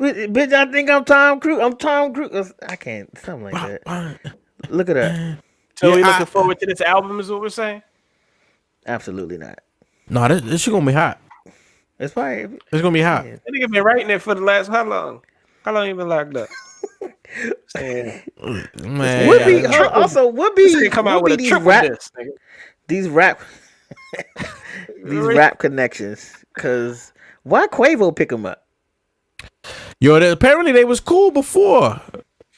bitch. I think I'm Tom Cruise. I'm Tom Cruise. I can't. Something like that. Look at that. So we looking forward to this album, is what we're saying? Absolutely not. No, this shit gonna be hot. It's fine. It's gonna be hot. That nigga been writing it for the last how long? How long you been locked up? Man, Would be come out with a triple disc, these rap connections. Cause why Quavo pick him up? Yo, apparently they was cool before.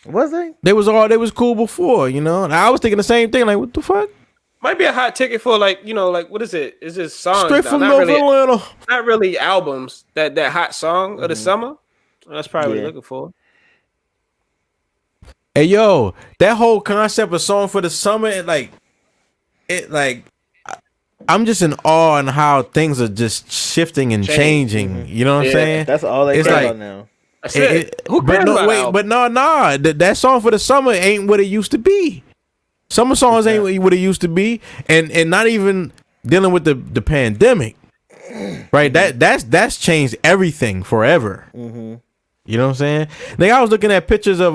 Was they? They was cool before, you know. And I was thinking the same thing. Like, what the fuck? Might be a hot ticket for like, you know, like what is it? It's just songs. Straight from North Atlanta. Not really albums. That hot song of the summer. That's probably what you're looking for. Hey yo, that whole concept of song for the summer, I'm just in awe on how things are just shifting and changing. You know what I'm saying? That's all they care about now. That song for the summer ain't what it used to be. Summer songs ain't what it used to be, and not even dealing with the pandemic, right? That's changed everything forever. You know what I'm saying? Like I was looking at pictures of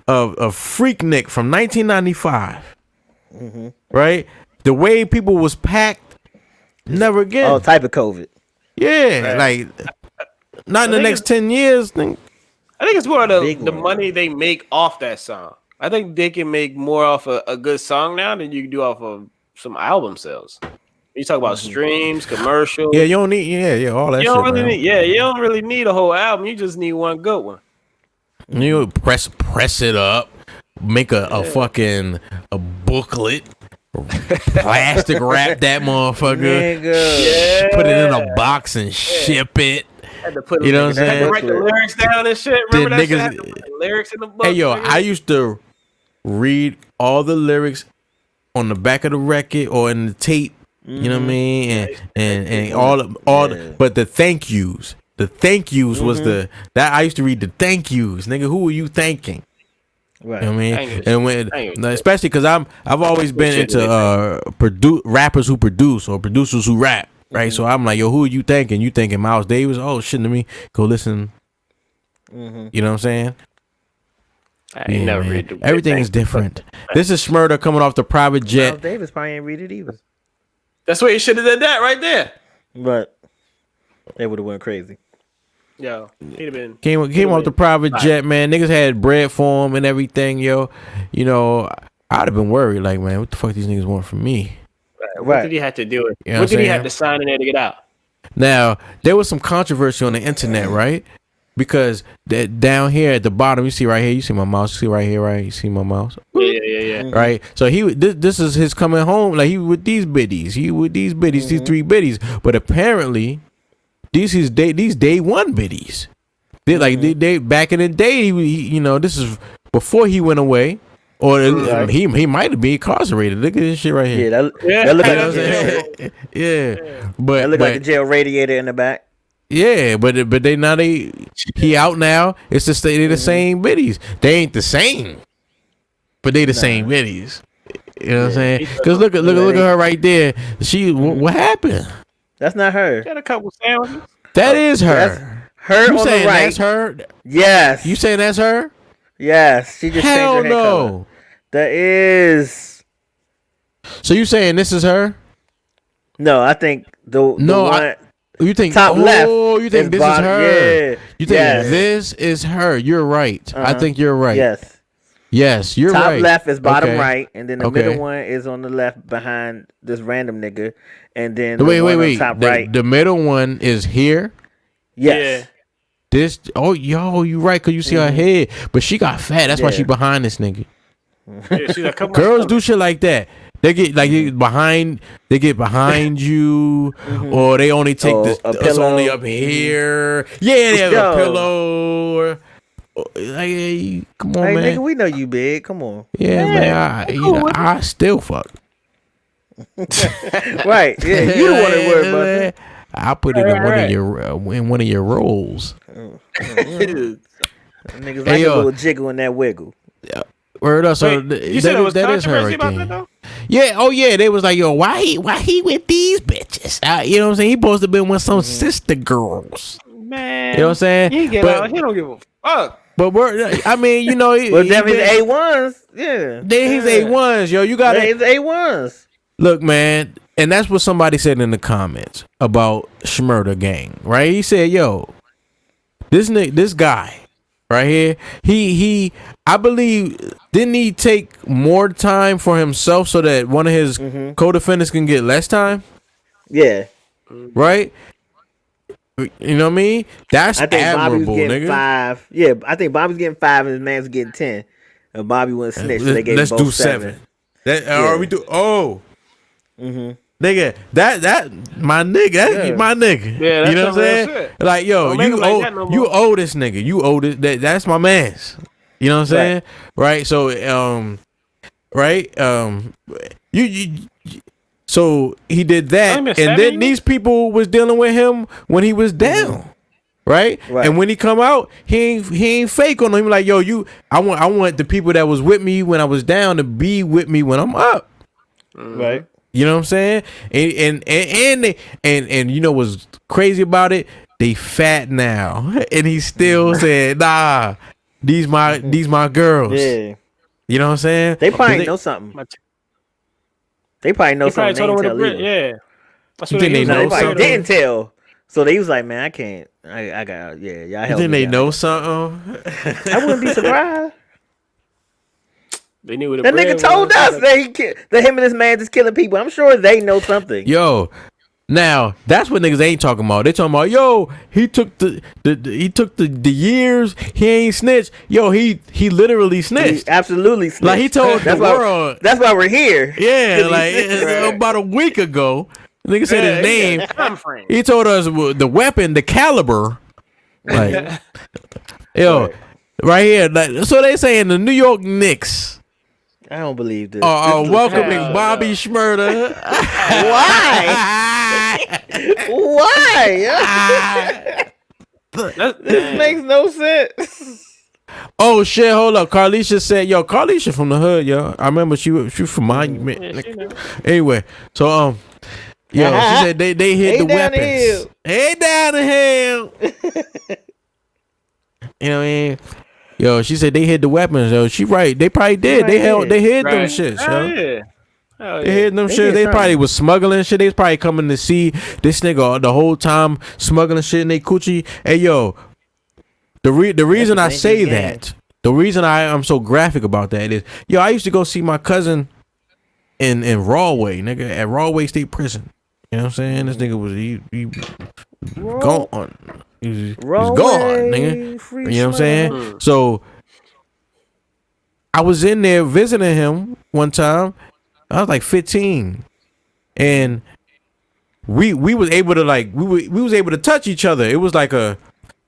Freaknik from 1995, right? The way people was packed, never again. Oh, type of COVID. Yeah, like not in the next 10 years. I think it's more of the money they make off that song. I think they can make more off a good song now than you can do off of some album sales. You talk about streams, commercials. Yeah, you don't need all that. You don't really need a whole album. You just need one good one. You press it up, make a fucking booklet, plastic wrap that motherfucker, put it in a box and ship it. Had to put you know what I'm saying? Had to write the lyrics down and shit. Remember that shit? Had to put the lyrics in the book. Hey yo, I used to read all the lyrics on the back of the record or in the tape. You know what I mean? And but the thank yous. The thank yous was that I used to read the thank yous. Nigga, who are you thanking? Right. You know what I mean? And when especially because I've always been into rappers who produce or producers who rap. Right. So I'm like, yo, who are you thanking? You thinking Miles Davis? Oh shit to me. Go listen. You know what I'm saying? I ain't never read the everything is different. This is Smurda coming off the private jet. Miles Davis probably ain't read it either. That's where you should have done that right there. But they would have went crazy. Yo, he'd have been came off the private jet, man. Niggas had bread for him and everything, yo. You know, I'd have been worried, like, man, what the fuck these niggas want from me? What did he have to do? You know what did he have to sign in there to get out? Now, there was some controversy on the internet, right? Because that down here at the bottom, you see right here, you see my mouse, you see right here, right? You see my mouse? Yeah. Right? So this is his coming home, like he with these biddies. These 3 biddies. But apparently, these day one biddies. They back in the day, he you know, this is before he went away. Or he might have been incarcerated. Look at this shit right here. That look like but that look like a jail radiator in the back. Yeah, but he out now. It's just they the same biddies. They ain't the same, but they the same biddies. You know what I'm saying? Because look at her right there. She what happened? That's not her. Got a couple sandwiches. That is her. That's her you on saying the right. That's her? Yes. You saying that's her? Yes. She just Hell changed her hair color. That is. So you saying this is her? No, I think the one. You think top left? Oh, you think this is her? Yeah. You think this is her? You're right. I think you're right. Yes, you're top right. Top left is bottom right, and then the Okay. middle one is on the left behind this random nigga, and then wait. top the, right. The middle one is here. Yes. This. Oh, yo, you right? Cause you see her head, but she got fat. That's why she behind this nigga. Yeah, she's like, come on, Girls do shit like that. They get behind. They get behind you, or they only take it's only up here. Yeah, they have a pillow. Like, hey, come on, Hey, man. nigga, we know you big. Come on. Yeah, man. I still fuck. Right. Yeah, you the one that worry about that. I put it in one of your roles. Niggas Hey, like yo. a little jiggle and that wiggle. Word up. So You said it was that is her controversy right about there. that though? Yeah, oh yeah, they was like, yo, why he with these bitches? You know what I'm saying? He supposed to been with some sister girls. Man, You know what I'm saying? He don't give a fuck. But I mean, you know, Well, them his A1s. Yeah. they his A1s, yo. You gotta His A1s. look, man, and that's what somebody said in the comments about Schmurda Gang, right? He said, yo, this guy right here, he I believe, didn't he take more time for himself so that one of his co-defendants can get less time? Yeah. Right? You know what I mean? That's I think Bobby was admirable, getting nigga. 5. Yeah, I think Bobby's getting 5 and his man's getting 10. And Bobby wouldn't snitch, so they gave Let's him both do 7. That Yeah. or we do nigga, that my nigga, that's my nigga. Yeah, you know what I'm that's some real saying? shit. Like, yo, Don't make you it like owe that no you more. owe this nigga. You owe this. That's my man's. You know what I'm saying? Right. So you so he did that, Only and been 7 then years? these people was dealing with him when he was down. Right? Right. And when he come out, he ain't fake on him. Like, yo, I want the people that was with me when I was down to be with me when I'm up. Right. You know what I'm saying? And you know what's crazy about it? They fat now, and he still said, "Nah, these my girls." Yeah. You know what I'm saying? They probably know something. They probably know He probably something. told They him ain't with tell a either. yeah. That's You what think they was know No, they like. probably something? didn't tell. So they was like, man, I can't. I got, y'all You help think me they out. know something? I wouldn't be surprised. They knew what the That bread nigga told was. us that him and his man just killing people. I'm sure they know something. Yo, now that's what niggas ain't talking about. They talking about, yo, he took the years. He ain't snitched. Yo, he literally He snitched. absolutely snitched. Like, he told the world. That's why we're here. Yeah, like Right. about a week ago, the nigga said his name. Time frame. He told us the weapon, the caliber. Like, yo, right here. Like, so they saying the New York Knicks I don't believe this. are This is welcoming hell Bobby Schmurda. Why? Why? This makes no sense. Oh shit! Hold up, Carlisha said, "Yo, Carlisha from the hood, yo. I remember she from Monument. Anyway, so yo, she said they hid the down the weapons. hill. Hey down the hill. You know what I mean? Yo, she said they hid the weapons. Yo, she right. They probably did. Right They hid them Right. shits, Hell yo. yeah. Hell They yeah. hid them They shit. did They something. probably was smuggling shit. They was probably coming to see this nigga the whole time smuggling shit in they coochie. Hey yo, the reason I dangerous say game. that, the reason I'm so graphic about that is, yo, I used to go see my cousin in Rawway, nigga, at Rawway State Prison. You know what I'm saying? This nigga was he gone. He was gone, nigga. You know what I'm saying? So I was in there visiting him one time. I was like 15, and we was able to we was able to touch each other. It was like At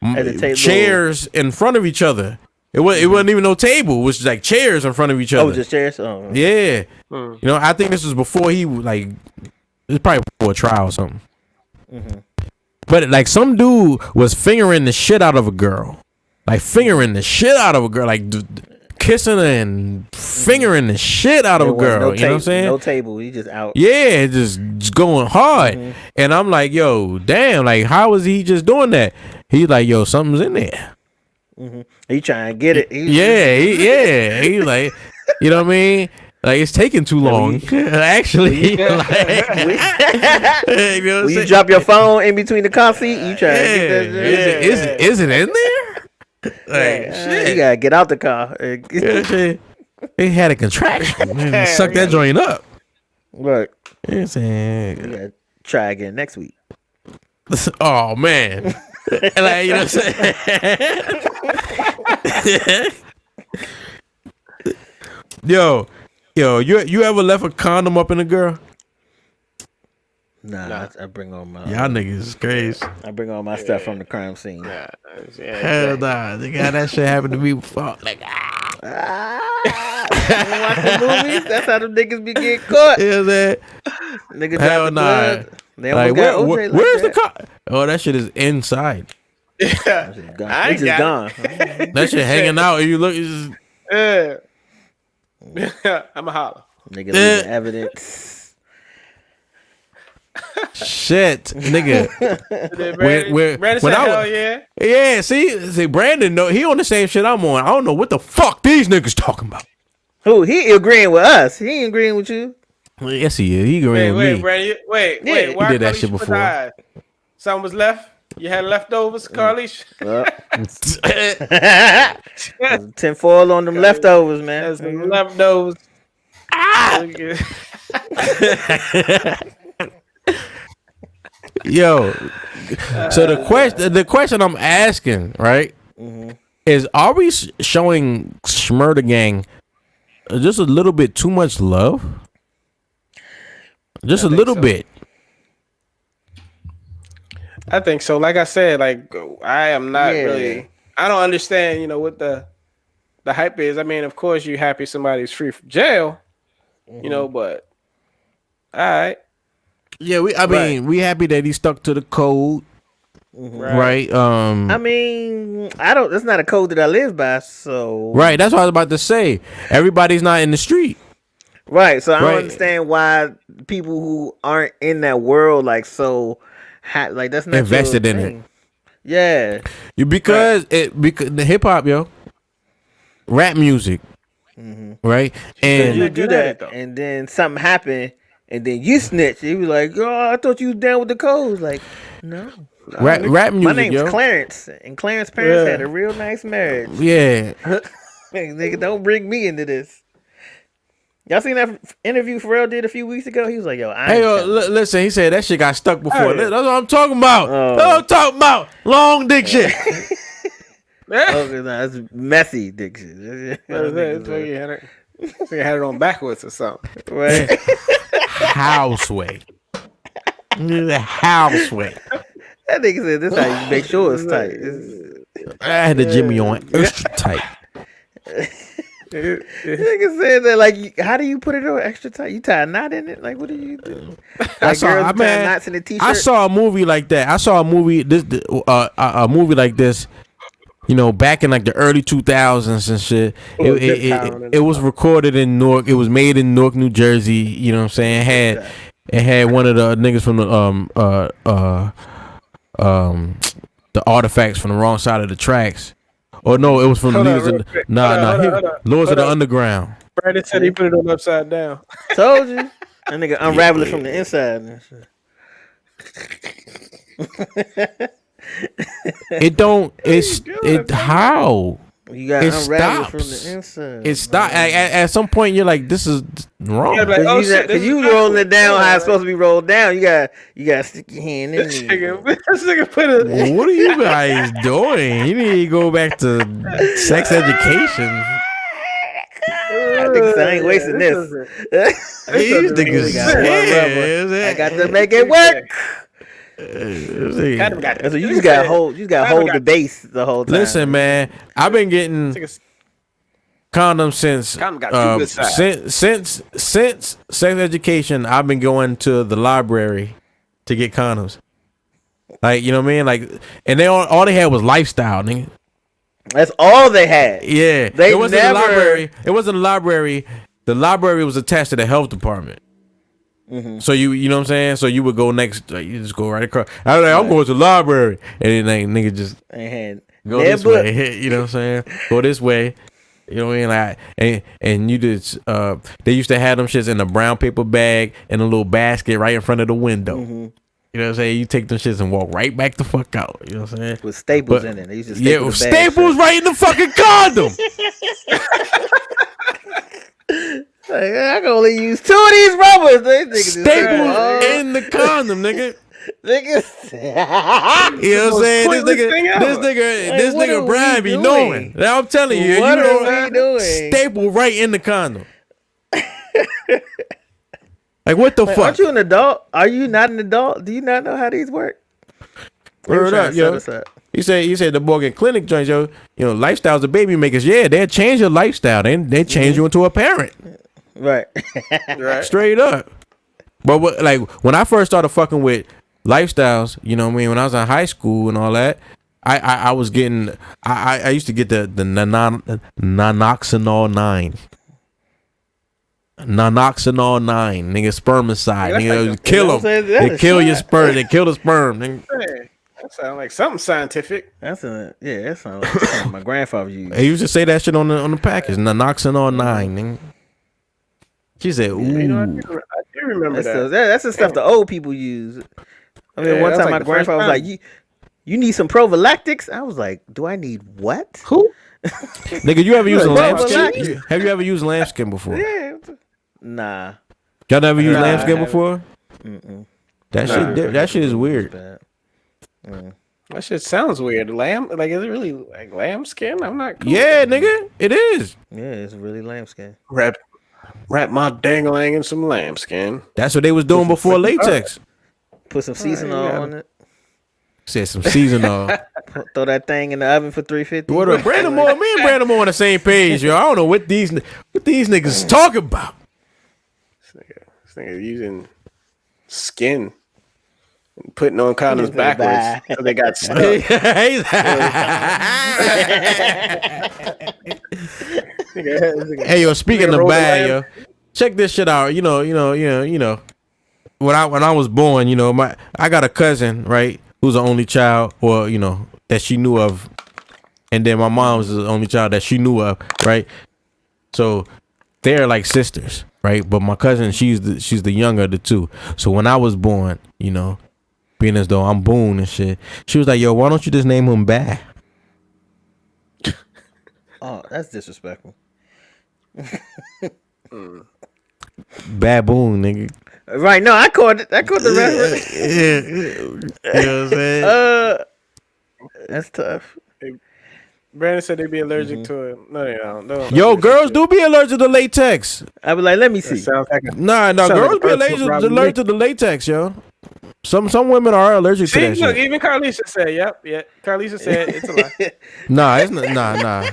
the table. chairs in front of each other. It wasn't even no table. It was like chairs in front of each other. Oh, just chairs. Oh. Yeah. You know, I think this was before he it was probably before a trial or something. But like some dude was fingering the shit out of a girl, like fingering the shit out of a girl, like kissing her and fingering the shit out of a There wasn't girl. no You know what I'm saying? No table. He just out. Yeah, just going hard. And I'm like, yo, damn, like how is he just doing that? He's like, yo, something's in there. He trying to get it. He like, you know what I mean? Like it's taking too long. Actually, like, you know what When I'm you saying? drop your phone in between the car seat, you trying to get that shit. Is it in there? Like You gotta get out the car. yeah, shit. They had a contraction. Man, suck that joint up. Right. You know what I'm saying? You gotta try again next week. Oh man. Like, you know what I'm saying? Yo, Yo, you ever left a condom up in a girl? Nah. I bring all my Y'all niggas is crazy. I bring all my stuff from the crime scene. Yeah, Hell nah. Nigga, how that shit happened to me before. Like, You watch the movies? That's how them niggas be getting caught. yeah, man. Nigga Hell drop the nah. blood. They Like, almost got OJ like where's that. the car? Oh, that shit is inside. Yeah. Gone. I It's ain't just got gone. That shit hanging out. And you look, it's just, Yeah. I'm a holler. Nigga leaving evidence. shit, nigga. Brandon said, hell yeah. Yeah, see, Brandon, no, he on the same shit I'm on. I don't know what the fuck these niggas talking about. Who? He agreeing with us. He ain't agreeing with you. Yes, he is. He agreeing with me. Brandon, wait. He Why did that Carlisha shit put before. the eyes? Something was left? You had leftovers, Carlisha? Tinfoil on them leftovers, man. There's some leftovers. Yo, so the question I'm asking, right, is are we showing Schmurda Gang just a little bit too much love? Just a little bit. I think so. Like I said, like I am not Yeah. really. I don't understand. You know what the hype is. I mean, of course, you happy somebody's free from jail. You know, but all right, Yeah, I mean, we happy that he stuck to the code, right? I mean, I don't. That's not a code that I live by. So Right, that's what I was about to say. Everybody's not in the street. right. So I don't Right. understand why people who aren't in that world like like that's not Invested your in it. thing. Yeah. Because the hip hop, yo, rap music, right? And you And do good at it, that, though. and then something happened, and then you snitch. You be like, "Oh, I thought you was down with the codes." Like, no. rap My music, name's yo, Clarence, and Clarence's parents had a real nice marriage. yeah. Hey, nigga, don't bring me into this. Y'all seen that interview Pharrell did a few weeks ago? He was like, "Yo, I Hey, ain't yo, telling." listen, he said that shit got stuck before. Oh, yeah. That's what I'm talking about. Oh. That's what I'm talking about. Long dick shit. Oh, nah, it's messy, Dixon. They had it on backwards or something. Right. Houseway. Houseway. That nigga said this how you make sure it's tight. This I had the Jimmy on extra tight. nigga said that like, how do you put it on extra tight? You tie a knot in it? Like, what do you do? I Like saw, girls I tie mean, knots in a t-shirt. I saw a movie like that. I saw a movie a movie like this. You know, back in like the early 2000s and shit. It was recorded in Newark. It was made in Newark, New Jersey. You know what I'm saying? It had one of the niggas from the artifacts from the wrong side of the tracks. Or no, it was from the Hold on, leaders. real quick. Hold Lords of the on. Underground. Brandon said he put it on upside down. Told you. That nigga unravel it from the inside and shit. How? You gotta It unravel it from stops. the inside. It stopped at some point. You're like, this is wrong. Yeah, like, oh, shit, Cause this you is rolling it down how right? it's supposed to be rolled down. You gotta stick your hand in This there. nigga put it. What are you guys doing? You need to go back to sex education. I think I ain't wasting this. These niggas, got one yeah, I got to make it work. Adam got So you just gotta hold the base the whole time. Listen, man, I've been getting condoms since Condom got two good sides. since sex education. I've been going to the library to get condoms. Like, you know what I mean? Like, and they all they had was lifestyle, nigga. That's all they had. Yeah, They it wasn't never- a library. It wasn't a library. The library was attached to the health department. So you know what I'm saying? So you would go next. You just go right across. I was like, I'm going to the library, and then nigga just They had go their this book. way. You know what I'm saying? Go this way. You know what I mean? Like, and you just they used to have them shits in a brown paper bag in a little basket right in front of the window. You know what I'm saying? You take them shits and walk right back the fuck out. You know what I'm saying? with staples But- in it. They used to Yeah, staple with the bag staples shut. right in the fucking condom. Like, I can only use 2 of these rubbers. They niggas just Staples in the condom, nigga. niggas. You know what I'm saying? pointless thing ever. This what are nigga we Brian be doing? knowing. Now I'm telling you, What you are know, we doing? staple right in the condom. Like what the Wait, fuck? aren't you an adult? Are you not an adult? Do you not know how these work? Word up, yo. He said the Morgan Clinic joints, yo. You know, lifestyles of baby makers. Yeah, they'll change your lifestyle. They change you into a parent. Right. Right. Straight up. But like when I first started fucking with lifestyles, you know what I mean? When I was in high school and all that, I was getting I used to get the nanoxynol 9. Nanoxynol 9, nigga, spermicide, nigga, like kill them. They kill your sperm. They kill the sperm, nigga. Hey, that sounds like something scientific. That sounds like something my grandfather used. They used to say that shit on the package. Nanoxynol 9, nigga. She said, "Ooh." You know, I do remember that. That's the stuff the old people use. I mean, one that's time like my the grandfather was first like, "You need some prophylactics?" I was like, "Do I need what?" Who? Nigga, you ever used lambskin? Lambskin? Have you ever used lambskin before? Yeah. Nah. Y'all never used Nah, I lambskin haven't. before? That shit is weird. That shit sounds weird. Lamb? Like, is it really like lambskin? I'm not cool. Yeah, nigga, it is. Yeah, it's really lambskin. Wrap my dangling in some lambskin. That's what they was doing before latex. Put some seasoning on it. Said some seasonal. Throw that thing in the oven for 350. What up, Brandon Moore? Me and Brandon Moore on the same page, yo. I don't know what these niggas is talking about. This nigga using skin and putting on condoms backwards so they got stuck. Hey, yo, speaking of bad, yo, check this shit out. You know. When I was born, you know, I got a cousin, right, who's the only child, or you know, that she knew of, and then my mom was the only child that she knew of, right. So they're like sisters, right? But my cousin, she's the younger of the two. So when I was born, you know, being as though I'm Boone and shit, she was like, "Yo, why don't you just name him Bad?" Oh, that's disrespectful. Baboon, nigga. Right? No, I caught it. I caught the reference. You know what I'm saying? That's tough. Brandon said they'd be allergic to it. No, they don't. Yo, girls do be allergic to latex. I was like, let me see. Sounds like Nah, sounds girls like be a personal problem. allergic to the latex, yo. Some women are allergic to See, that look, shit. even Carlisha said, "Yep, yeah." Carlisha said it's a lie. Nah, it's not. Nah.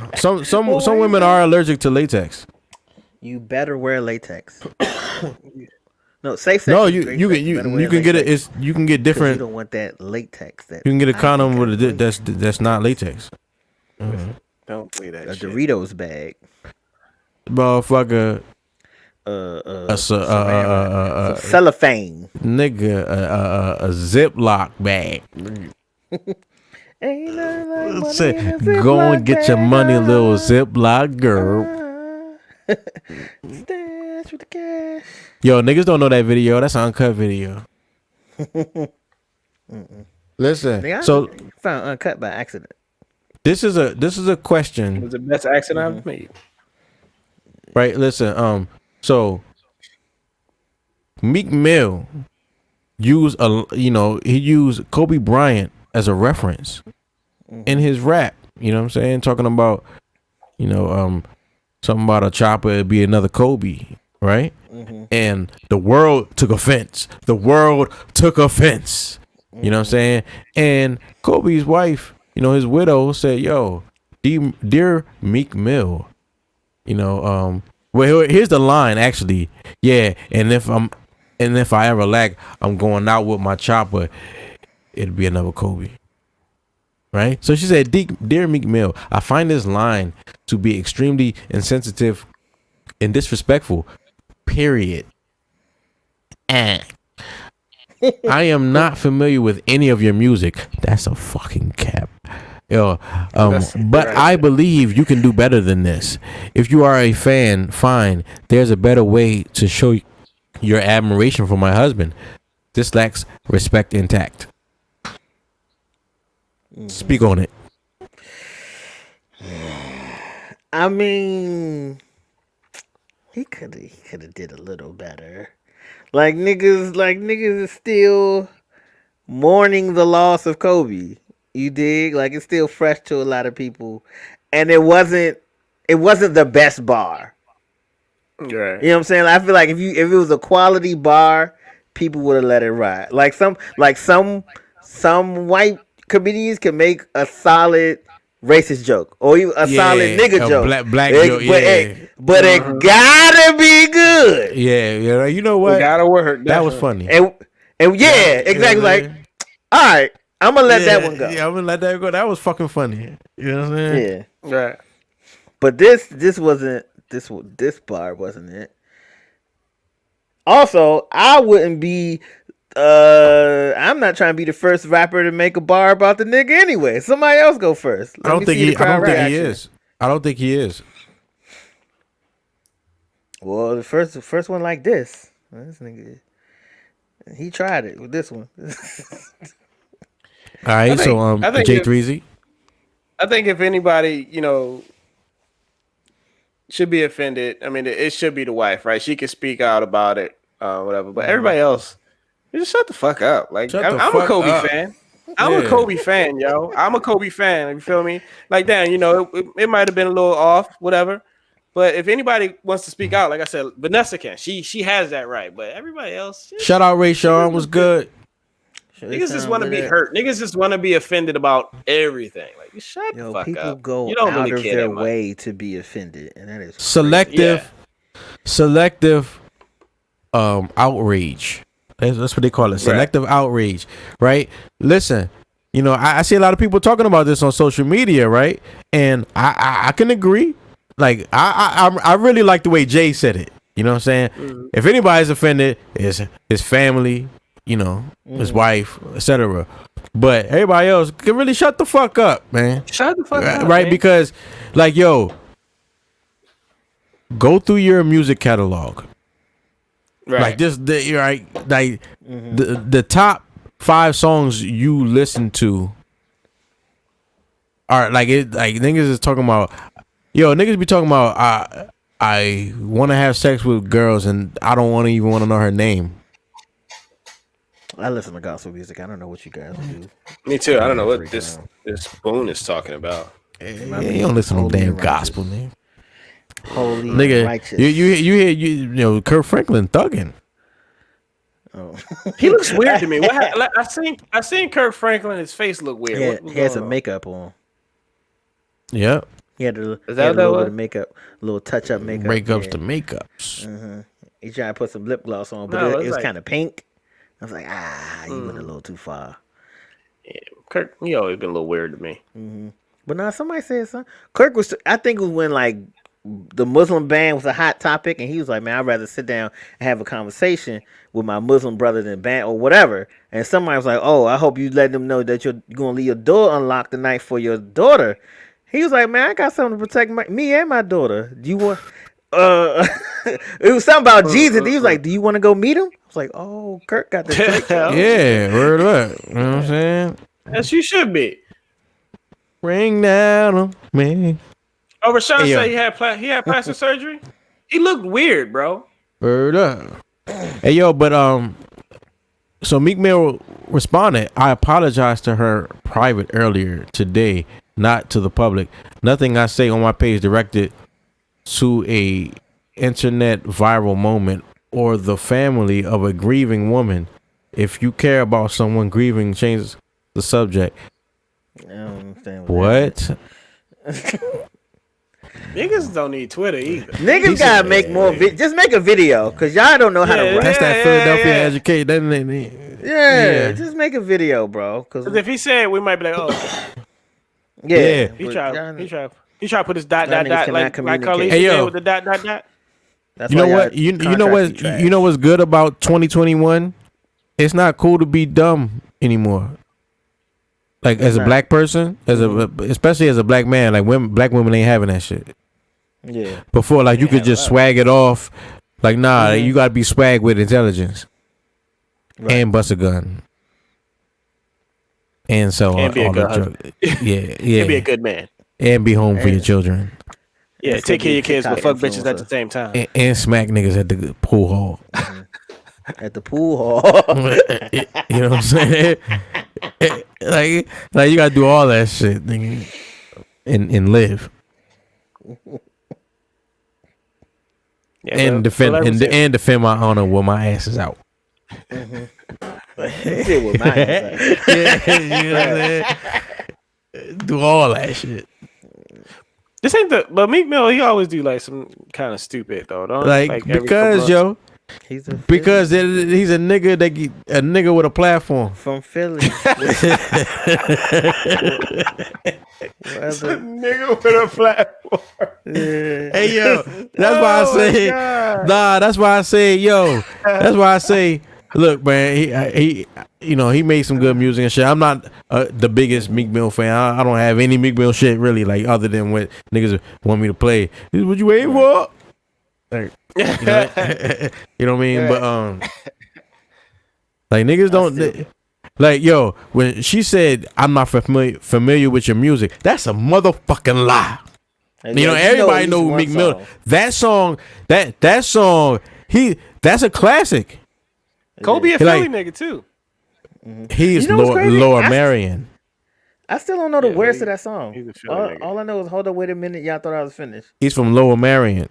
Some women are allergic to latex. You better wear latex. No, safe sex. No, is you great you sex. can you better wear you can get it. latex. You can get 'Cause different. You don't want that latex. That You can get a I condom think with I a that's not latex. Don't play that a shit. Doritos bag. Motherfucker, Some cellophane. nigga, a Ziploc bag. Ain't nothing like money Say, in a go Ziploc and get your bag. money, little Ziploc girl. Stash with the cash. Yo, niggas don't know that video. That's an uncut video. Listen, Nigga, I so found uncut by accident. this is a It question, was the best accent I've made. right? Listen, so Meek Mill used he used Kobe Bryant as a reference in his rap. You know what I'm saying? Talking about, something about a chopper, it'd be another Kobe, right? And the world took offense. You know what I'm saying? And Kobe's wife, his widow said, "Yo, dear Meek Mill, well, here's the line actually. Yeah, and if I ever lack, I'm going out with my chopper, it'd be another Kobe." Right? So she said, "Dear Meek Mill, I find this line to be extremely insensitive and disrespectful. Period. And I am not familiar with any of your music." That's a fucking cap. Yo, but I believe you can do better than this. If you are a fan, fine. There's a better way to show your admiration for my husband. This lacks respect intact. Speak on it. I mean, he could have did a little better. Like niggas is still mourning the loss of Kobe. You dig? Like it's still fresh to a lot of people, and it wasn't the best bar. Right. You know what I'm saying? I feel like if it was a quality bar, people would have let it ride. Like some white comedians can make a solid racist joke or even a solid nigga a joke. black joke. But it gotta be good. Yeah. You know what? It gotta work. That was funny. And exactly. Like, all right, I'm gonna let that one go. Yeah, I'm gonna let that go. That was fucking funny. You know what I'm saying? Yeah. Right. But this wasn't this bar wasn't it. Also, I wouldn't be. I'm not trying to be the first rapper to make a bar about the nigga anyway. Somebody else go first. I don't think he is. I don't think he is. Well, the first one like this nigga, he tried it with this one. All right, so I think J3Z. I think if anybody, should be offended, I mean, it should be the wife, right? She can speak out about it, whatever. But everybody else, just shut the fuck up. Like, I'm a Kobe fan. I'm a Kobe fan, yo. I'm a Kobe fan. You feel me? Like, damn, it might have been a little off, whatever. But if anybody wants to speak out, like I said, Vanessa can. She has that right. But everybody else, shout out Ray Sean was good. Niggas just want to be hurt. Niggas just want to be offended about everything. Like, shut the fuck people up. Go you don't out really of care their that much. way to be offended, and that is selective outrage. That's what they call it. Selective outrage, right? Listen, I see a lot of people talking about this on social media, right? And I can agree. Like, I really like the way Jay said it. You know what I'm saying? Mm-hmm. If anybody's offended, it's his family, his wife, etc. But everybody else can really shut the fuck up, man. Shut the fuck up, right? Man. Because, like, yo, go through your music catalog. Right. Like the top 5 songs you listen to are like niggas is talking about. Yo, niggas be talking about I want to have sex with girls and I don't even want to know her name. I listen to gospel music. I don't know what you guys do. Me too. I don't know what this Boone is talking about. You don't listen to no damn gospel, man. Holy nigga, righteous. You hear Kurt Franklin thugging. Oh. He looks weird to me. I seen Kurt Franklin. His face look weird. He had some makeup on. Yep. He had a little bit of makeup, a little touch up makeup. Breakups to makeups. Mm-hmm. He tried to put some lip gloss on, but it was kind of pink. I was like, you went a little too far. Yeah, Kirk, he always been a little weird to me. Mm-hmm. But now somebody said something. Kirk was, I think it was when like the Muslim ban was a hot topic, and he was like, man, I'd rather sit down and have a conversation with my Muslim brother than ban or whatever. And somebody was like, oh, I hope you let them know that you're going to leave your door unlocked tonight for your daughter. He was like, man, I got something to protect me and my daughter. Do you want... it was something about Jesus. He was like, do you want to go meet him? I was like, oh, Kirk got the yeah, word up. You know what I'm saying? Yes, you should be. Ring down on me. Oh, Rashawn said he had plastic surgery? He looked weird, bro. Word up. Hey, yo, but so Meek Mill responded, I apologized to her private earlier today, not to the public. Nothing I say on my page directed to a internet viral moment or the family of a grieving woman. If you care about someone grieving, change the subject. I don't understand what? Niggas don't need Twitter either. Niggas gotta make more just make a video, cause y'all don't know how to write. That's that Philadelphia educate. Yeah, just make a video, bro. Cause if he said, we might be like, oh, yeah. He tried to put his dot like Carly hey, yo. with the dot. That's you know what? You know what's good about 2021? It's not cool to be dumb anymore. Like as a black person, especially as a black man, like black women ain't having that shit. Yeah. Before, like you could just swag it off. Like you gotta be swag with intelligence, and bust a gun, and so and be a good husband. Yeah. And be a good man, and be home for your children. Yeah, take care of your kids, but fuck bitches at the same time, and smack niggas at the pool hall. At the pool hall. You know what I'm saying? like you gotta do all that shit, nigga, and live. Yeah, and defend my honor when my ass is out. Shit with my ass. Yeah, you know what I'm saying? Do all that shit. This ain't but Meek Mill, he always do like some kind of stupid though, don't Like every because couple He's a because he's a nigga with a platform. from Philly. nigga with a platform. Hey yo, that's why I say that's why I say that's why I say look, man, he he made some good music and shit. I'm not the biggest Meek Mill fan. I don't have any Meek Mill shit really, like other than what niggas want me to play. This is what you waiting for? Like, you know what I mean? But like niggas don't like when she said I'm not familiar with your music, that's a motherfucking lie. Everybody know Meek Mill. That song, that's a classic. Kobe a Philly nigga too. He's Lower Marion. I still don't know the words to that song. He's a Philly nigga. All I know is hold up, wait a minute, y'all thought I was finished. He's from Lower Marion.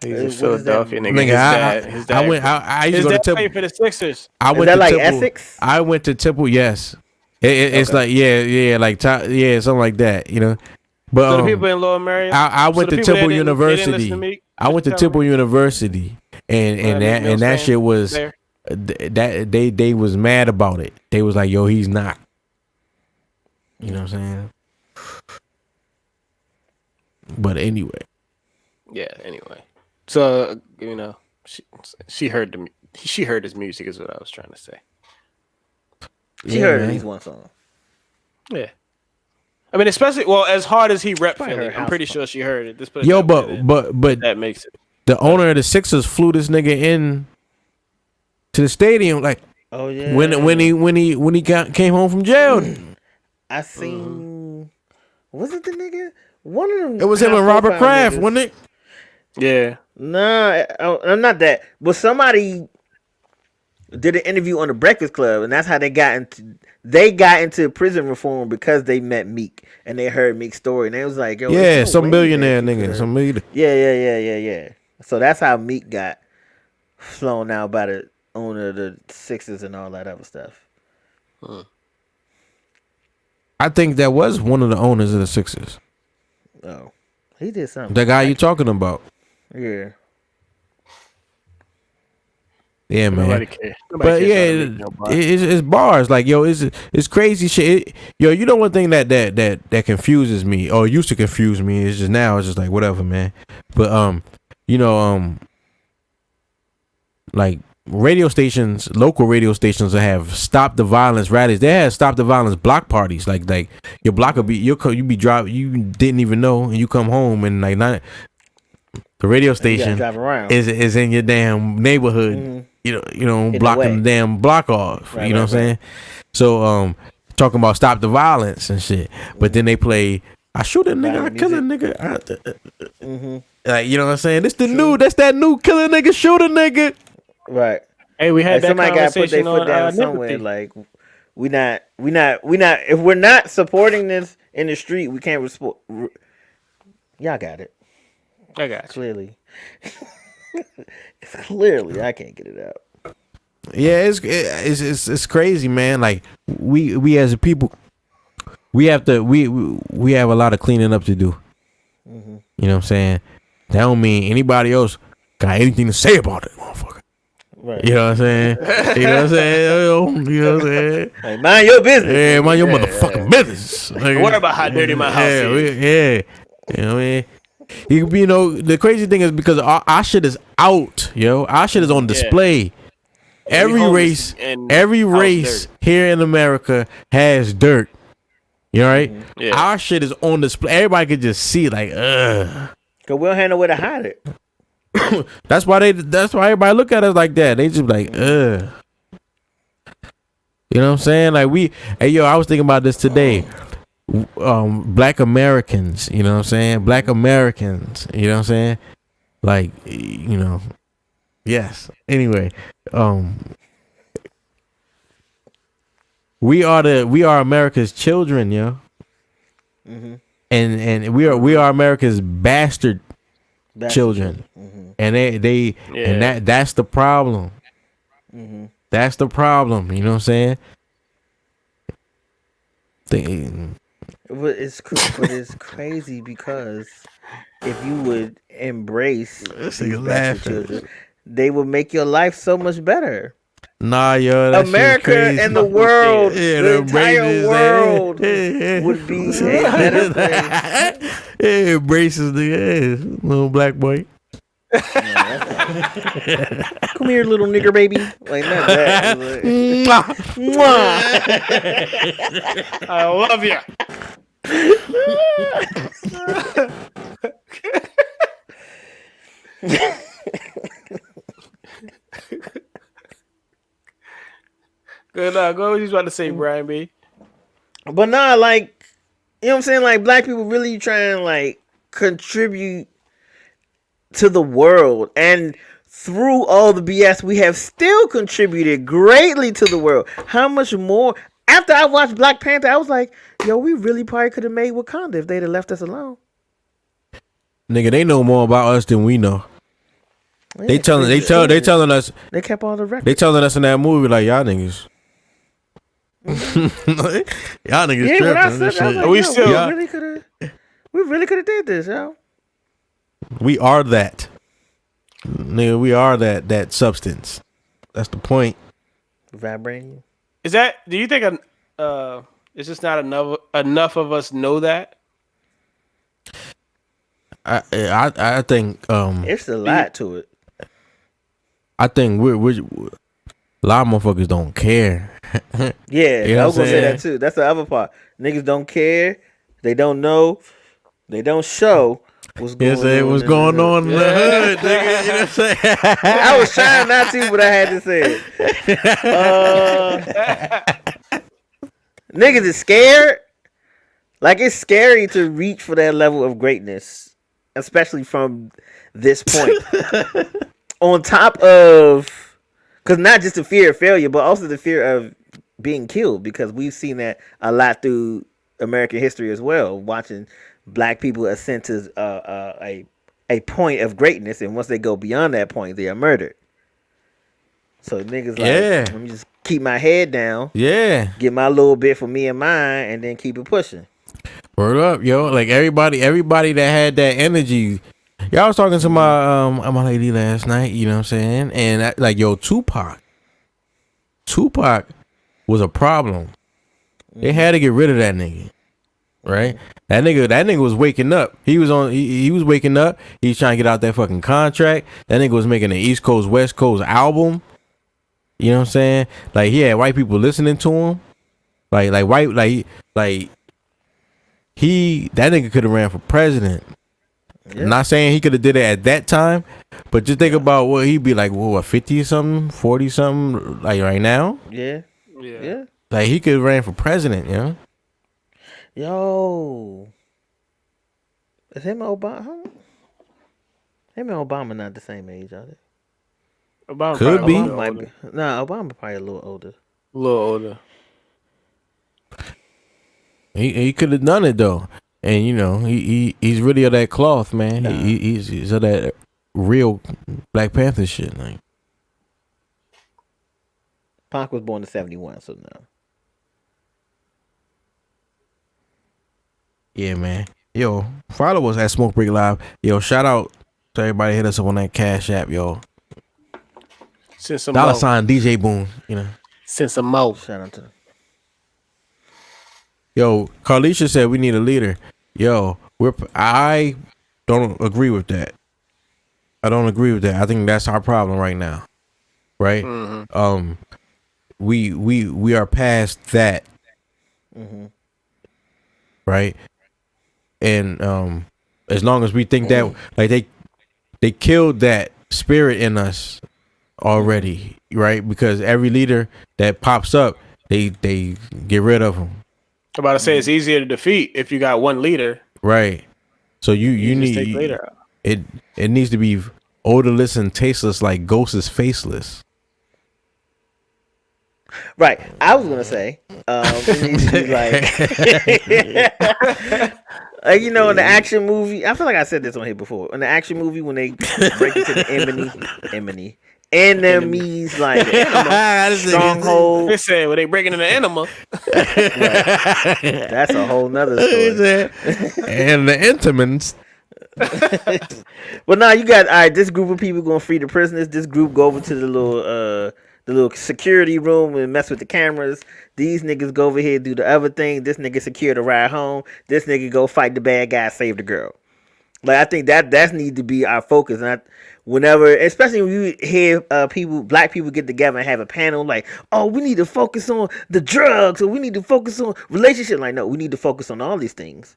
He's a Philadelphia nigga. His dad. I used to go to Temple for the Sixers. Is that like Essex? I went to Temple. Yes, it's like like something like that. But so the people in Lower Marion. I went to Temple University. I went to Temple University, and that shit was that they was mad about it. They was like, "Yo, he's not." You know what I'm saying? But anyway. Yeah. Anyway, so she heard his music is what I was trying to say. She heard at least one song. Yeah. I mean, especially as hard as he rep Philly, I'm pretty sure she heard it. But that makes it. The owner of the Sixers flew this nigga in to the stadium, like, oh yeah, when he came home from jail. I seen. Was it the nigga? One of them. It was him and Robert Kraft, wasn't it? Yeah. Nah, I'm not that. But somebody did an interview on the Breakfast Club, and that's how they got into prison reform because they met Meek and they heard Meek's story, and they was like, "Yo, some billionaire nigga, some millionaire." Yeah. So that's how Meek got flown out by the owner of the Sixers and all that other stuff. I think that was one of the owners of the Sixers. Oh, he did something. The guy you talking about? Yeah. Yeah, man. Nobody cares. But it's bars. Like, it's crazy shit. You know one thing that confuses me, or used to confuse me, is just now it's just like whatever, man. But like radio stations, local radio stations that have stop the violence rallies. They have stop the violence block parties. Like your block will be you be driving, you didn't even know, and you come home and like not the radio station is in your damn neighborhood. Mm-hmm. Blocking the damn block off. Right, you know what I'm saying? So talking about stop the violence and shit. But then they play I shoot a nigga, I kill a nigga. Like, you know what I'm saying? That's that new kill a nigga, shoot a nigga. Right. Hey, we had that somebody got to put their foot down somewhere. Like we not. If we're not supporting this in the street, we can't support. Y'all got it. I got clearly. Clearly, I can't get it out. Yeah, it's crazy, man. Like we as a people, we have a lot of cleaning up to do. Mm-hmm. You know what I'm saying? That don't mean anybody else got anything to say about it, motherfucker. Right. You know what I'm saying? You know what I'm saying? You know what I'm saying? Like, mind your business. Yeah, mind your motherfucking business. Like, what about how dirty my house is? Yeah. You know what I mean? The crazy thing is because our shit is out, our shit is on display. Every race here in America has dirt. You know, right? Yeah. Our shit is on display. Everybody could just see, like, ugh. Cause we don't have nowhere to hide it. That's why everybody look at us like that. They just like, ugh. You know what I'm saying? Like I was thinking about this today. Black Americans, you know what I'm saying? Black Americans, you know what I'm saying? Like, yes. Anyway, we are America's children, yo. Mm-hmm. And we are America's bastard children, and they and that's the problem. That's the problem. You know what I'm saying? But it's crazy because if you would embrace these bastard children, they would make your life so much better. Nah, yo, that America crazy. and the world, the entire world would would be a better place. It embraces the little black boy. Come here, little nigger baby. Like not that. Like, mwah. I love you. Good. Go. What you about to say, Brian B? But nah, like, you know what I'm saying? Like, black people really trying like contribute to the world, and through all the BS, we have still contributed greatly to the world. How much more? After I watched Black Panther, I was like, yo, we really probably could have made Wakanda if they'd have left us alone. Nigga, they know more about us than we know. Yeah, they telling us. They kept all the records. They telling us in that movie like y'all niggas. Y'all niggas Yeah, when I tripping. said that, I was like, We yo, still- we really could have did this, yo. We are that. Nigga, we are that substance. That's the point. Vibranium. Is that? Do you think? It's just not enough of us know that. I think It's a lot to it. I think we're a lot of motherfuckers don't care. Yeah, You know I was what gonna I'm say saying? that too. That's the other part. Niggas don't care. They don't know. They don't show what's going on. What's going on in the hood, nigga? You know what I'm saying? I was trying not to, but I had to say it. Niggas is scared. Like, it's scary to reach for that level of greatness, especially from this point. On top of, because not just the fear of failure, but also the fear of being killed, because we've seen that a lot through American history as well, watching black people ascend to a point of greatness, and once they go beyond that point, they are murdered. So niggas like, let me just keep my head down, get my little bit for me and mine, and then keep it pushing. Word up, yo! Like everybody that had that energy. Y'all was talking to my lady last night. You know what I'm saying? And like, yo, Tupac was a problem. They had to get rid of that nigga, right? That nigga was waking up. He was waking up. He was trying to get out that fucking contract. That nigga was making an East Coast West Coast album. You know what I'm saying? Like, he had white people listening to him. That nigga could have ran for president. Yeah. Not saying he could have did it at that time, but just think about what he'd be like. What, 50 or something, 40 something, like right now? Yeah. Like, he could have ran for president, you know? Yo, is him and Obama? Him and Obama not the same age, are they? Obama could be. Obama might be. Nah, Obama probably a little older. A little older. He could have done it though, and you know he's really of that cloth, man. Nah. He's of that real Black Panther shit. Like, Pac was born in 1971, so no. Yeah, man. Yo, follow us at Smoke Break Live. Yo, shout out to everybody hit us up on that Cashapp, yo. Send some $ djboone, you know. Send some more. Shout out to them. Yo, Carlisha said we need a leader. Yo, I don't agree with that. I don't agree with that. I think that's our problem right now. Right? Mm-hmm. We are past that. Mm-hmm. Right? And as long as we think that, like, they killed that spirit in us already, right? Because every leader that pops up, they get rid of them. I'm about to say it's easier to defeat if you got one leader. Right. So you need take later. It needs to be odorless and tasteless, like Ghost is faceless. Right. I was gonna say, it needs to be like, like in the action movie. I feel like I said this on here before. In the action movie, when they break into the enemies, like stronghold. They said when they breaking in the animal. That's a whole nother story. And the intimates. But now you got all right. This group of people gonna free the prisoners. This group go over to the little security room and mess with the cameras. These niggas go over here do the other thing. This nigga secure the ride home. This nigga go fight the bad guy, save the girl. Like I think that need to be our focus. And whenever, especially when you hear black people get together and have a panel like, oh, we need to focus on the drugs or we need to focus on relationship. Like, no, we need to focus on all these things.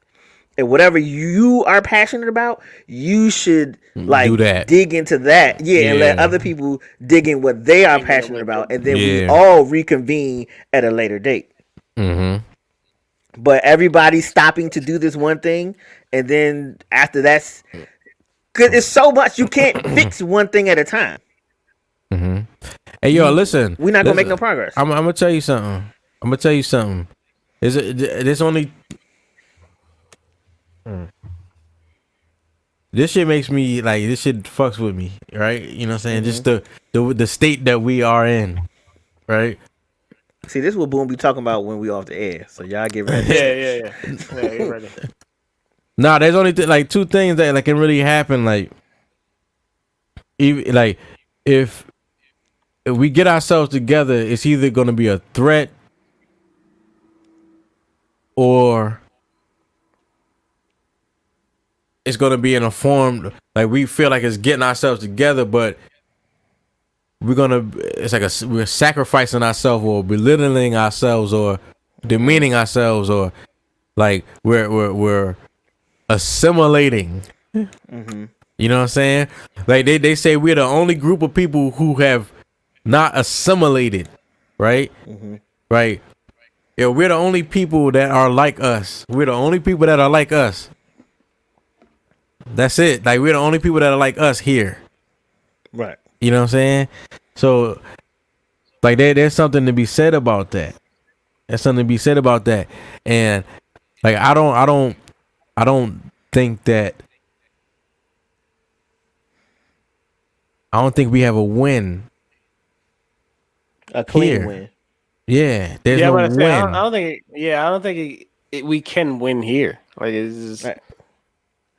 And whatever you are passionate about, you should dig into that. Yeah, and let other people dig in what they are passionate about. And then we all reconvene at a later date. Mm-hmm. But everybody's stopping to do this one thing. And then after that's... Because it's so much, you can't fix one thing at a time. Mm-hmm. Hey, yo, listen. We're not going to make no progress. I'm going to tell you something. There's only... This shit makes me like this shit fucks with me, right? You know what I'm saying? Just the state that we are in, right? See, this is what Boone be talking about when we off the air. So y'all get ready. Yeah, get ready. Nah, there's only like two things that can really happen. Like, if we get ourselves together, it's either gonna be a threat or it's gonna be in a form like we feel like it's getting ourselves together, but we're sacrificing ourselves or belittling ourselves or demeaning ourselves or like we're assimilating. Mm-hmm. You know what I'm saying? Like they say we're the only group of people who have not assimilated, right? Mm-hmm. Right. Yeah, we're the only people that are like us. We're the only people that are like us. That's it. Like we're the only people that are like us here. Right. You know what I'm saying? So like there's something to be said about that. There's something to be said about that. And like I don't think that I don't think we have a win. A clean here. win. Yeah, there's no win. I don't think we can win here. Like it's just, right.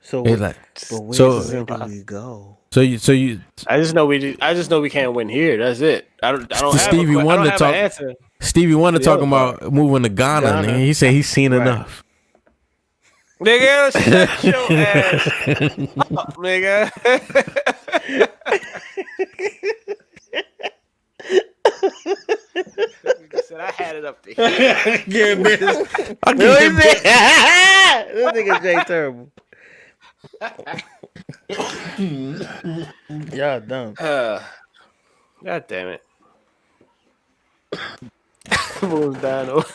So it's like, but where do we go? So you I just know we can't win here. That's it. I don't have Stevie I Wonder don't have an answer. Stevie Wonder talking about moving to Ghana. Nigga. He said he's seen enough. Nigga, shut your ass up, nigga. Said I had it up there. Yeah, man. This nigga Jay terrible. Y'all dumb. God damn it. Boom's dying over.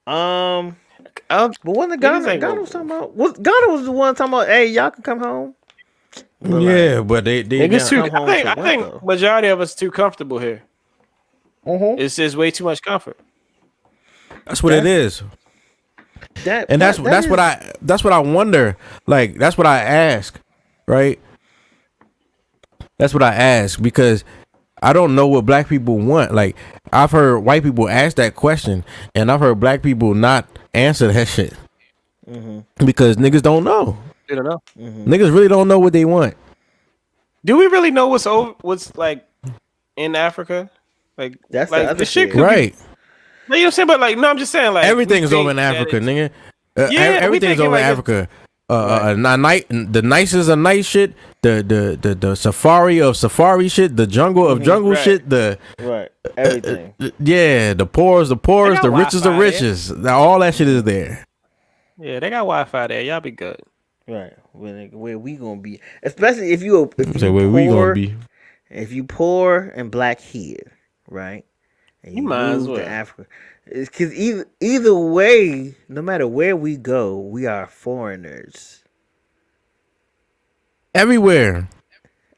But when the Ghana was talking about, Ghana was the one talking about, hey, y'all can come home. But yeah, but they I think majority of us too comfortable here. It's just way too much comfort. That's what it is. That's what I wonder. Like that's what I ask, right? That's what I ask because I don't know what black people want. Like I've heard white people ask that question, and I've heard black people not answer that shit because niggas don't know. They don't know. Niggas really don't know what they want. Do we really know what's like in Africa? Like that's like the shit shit. Right. No, you know what I'm saying? But like, no, I'm just saying like Everything's over in Africa, nigga. Everything's over in Africa. The nice is a nice shit. The safari of safari shit. The jungle of jungle shit. The everything. The poor is the poorest. The rich is the richest. All that shit is there. Yeah, they got Wi-Fi there. Y'all be good. Right. Where we gonna be? Especially if you where we gonna be? If you poor and black here, right? And you might as well to Africa. It's because either way, no matter where we go, we are foreigners. Everywhere.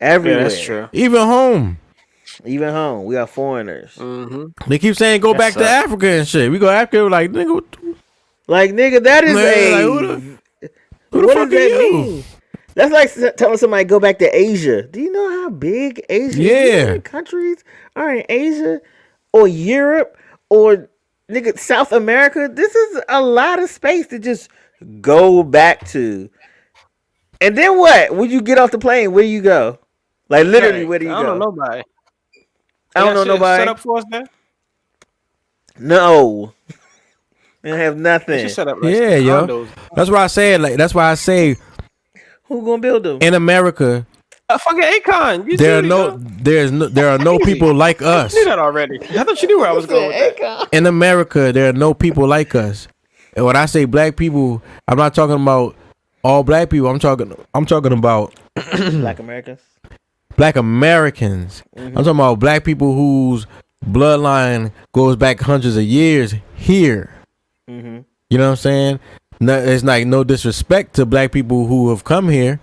Yeah, that's true. Even home. Even home, we are foreigners. They keep saying go back to sucks. Africa and shit. We go to Africa, we're like, nigga, Like, nigga, that is Man, a. like, who the what fuck does are that you? mean? That's like telling somebody go back to Asia. Do you know how big Asia is? Yeah. You know how many countries are in Asia or Europe or nigga South America? This is a lot of space to just go back to. And then what? When you get off the plane, where you go? Like literally, where do you I don't go? know nobody. I don't know nobody. Set up for us there. No. They don't have They nothing. should set up like Yeah, yo. condos. That's why I said, like, that's why I say Who gonna build them? in America, Fucking Akon. You there are no Crazy. people like us. knew that already. I thought you knew where I was going with that. In America, there are no people like us. And when I say black people, I'm not talking about all black people. I'm talking about Black Americans. black Americans. I'm talking about black people whose bloodline goes back hundreds of years here. Mm-hmm. You know what I'm saying? No, it's like no disrespect to black people who have come here,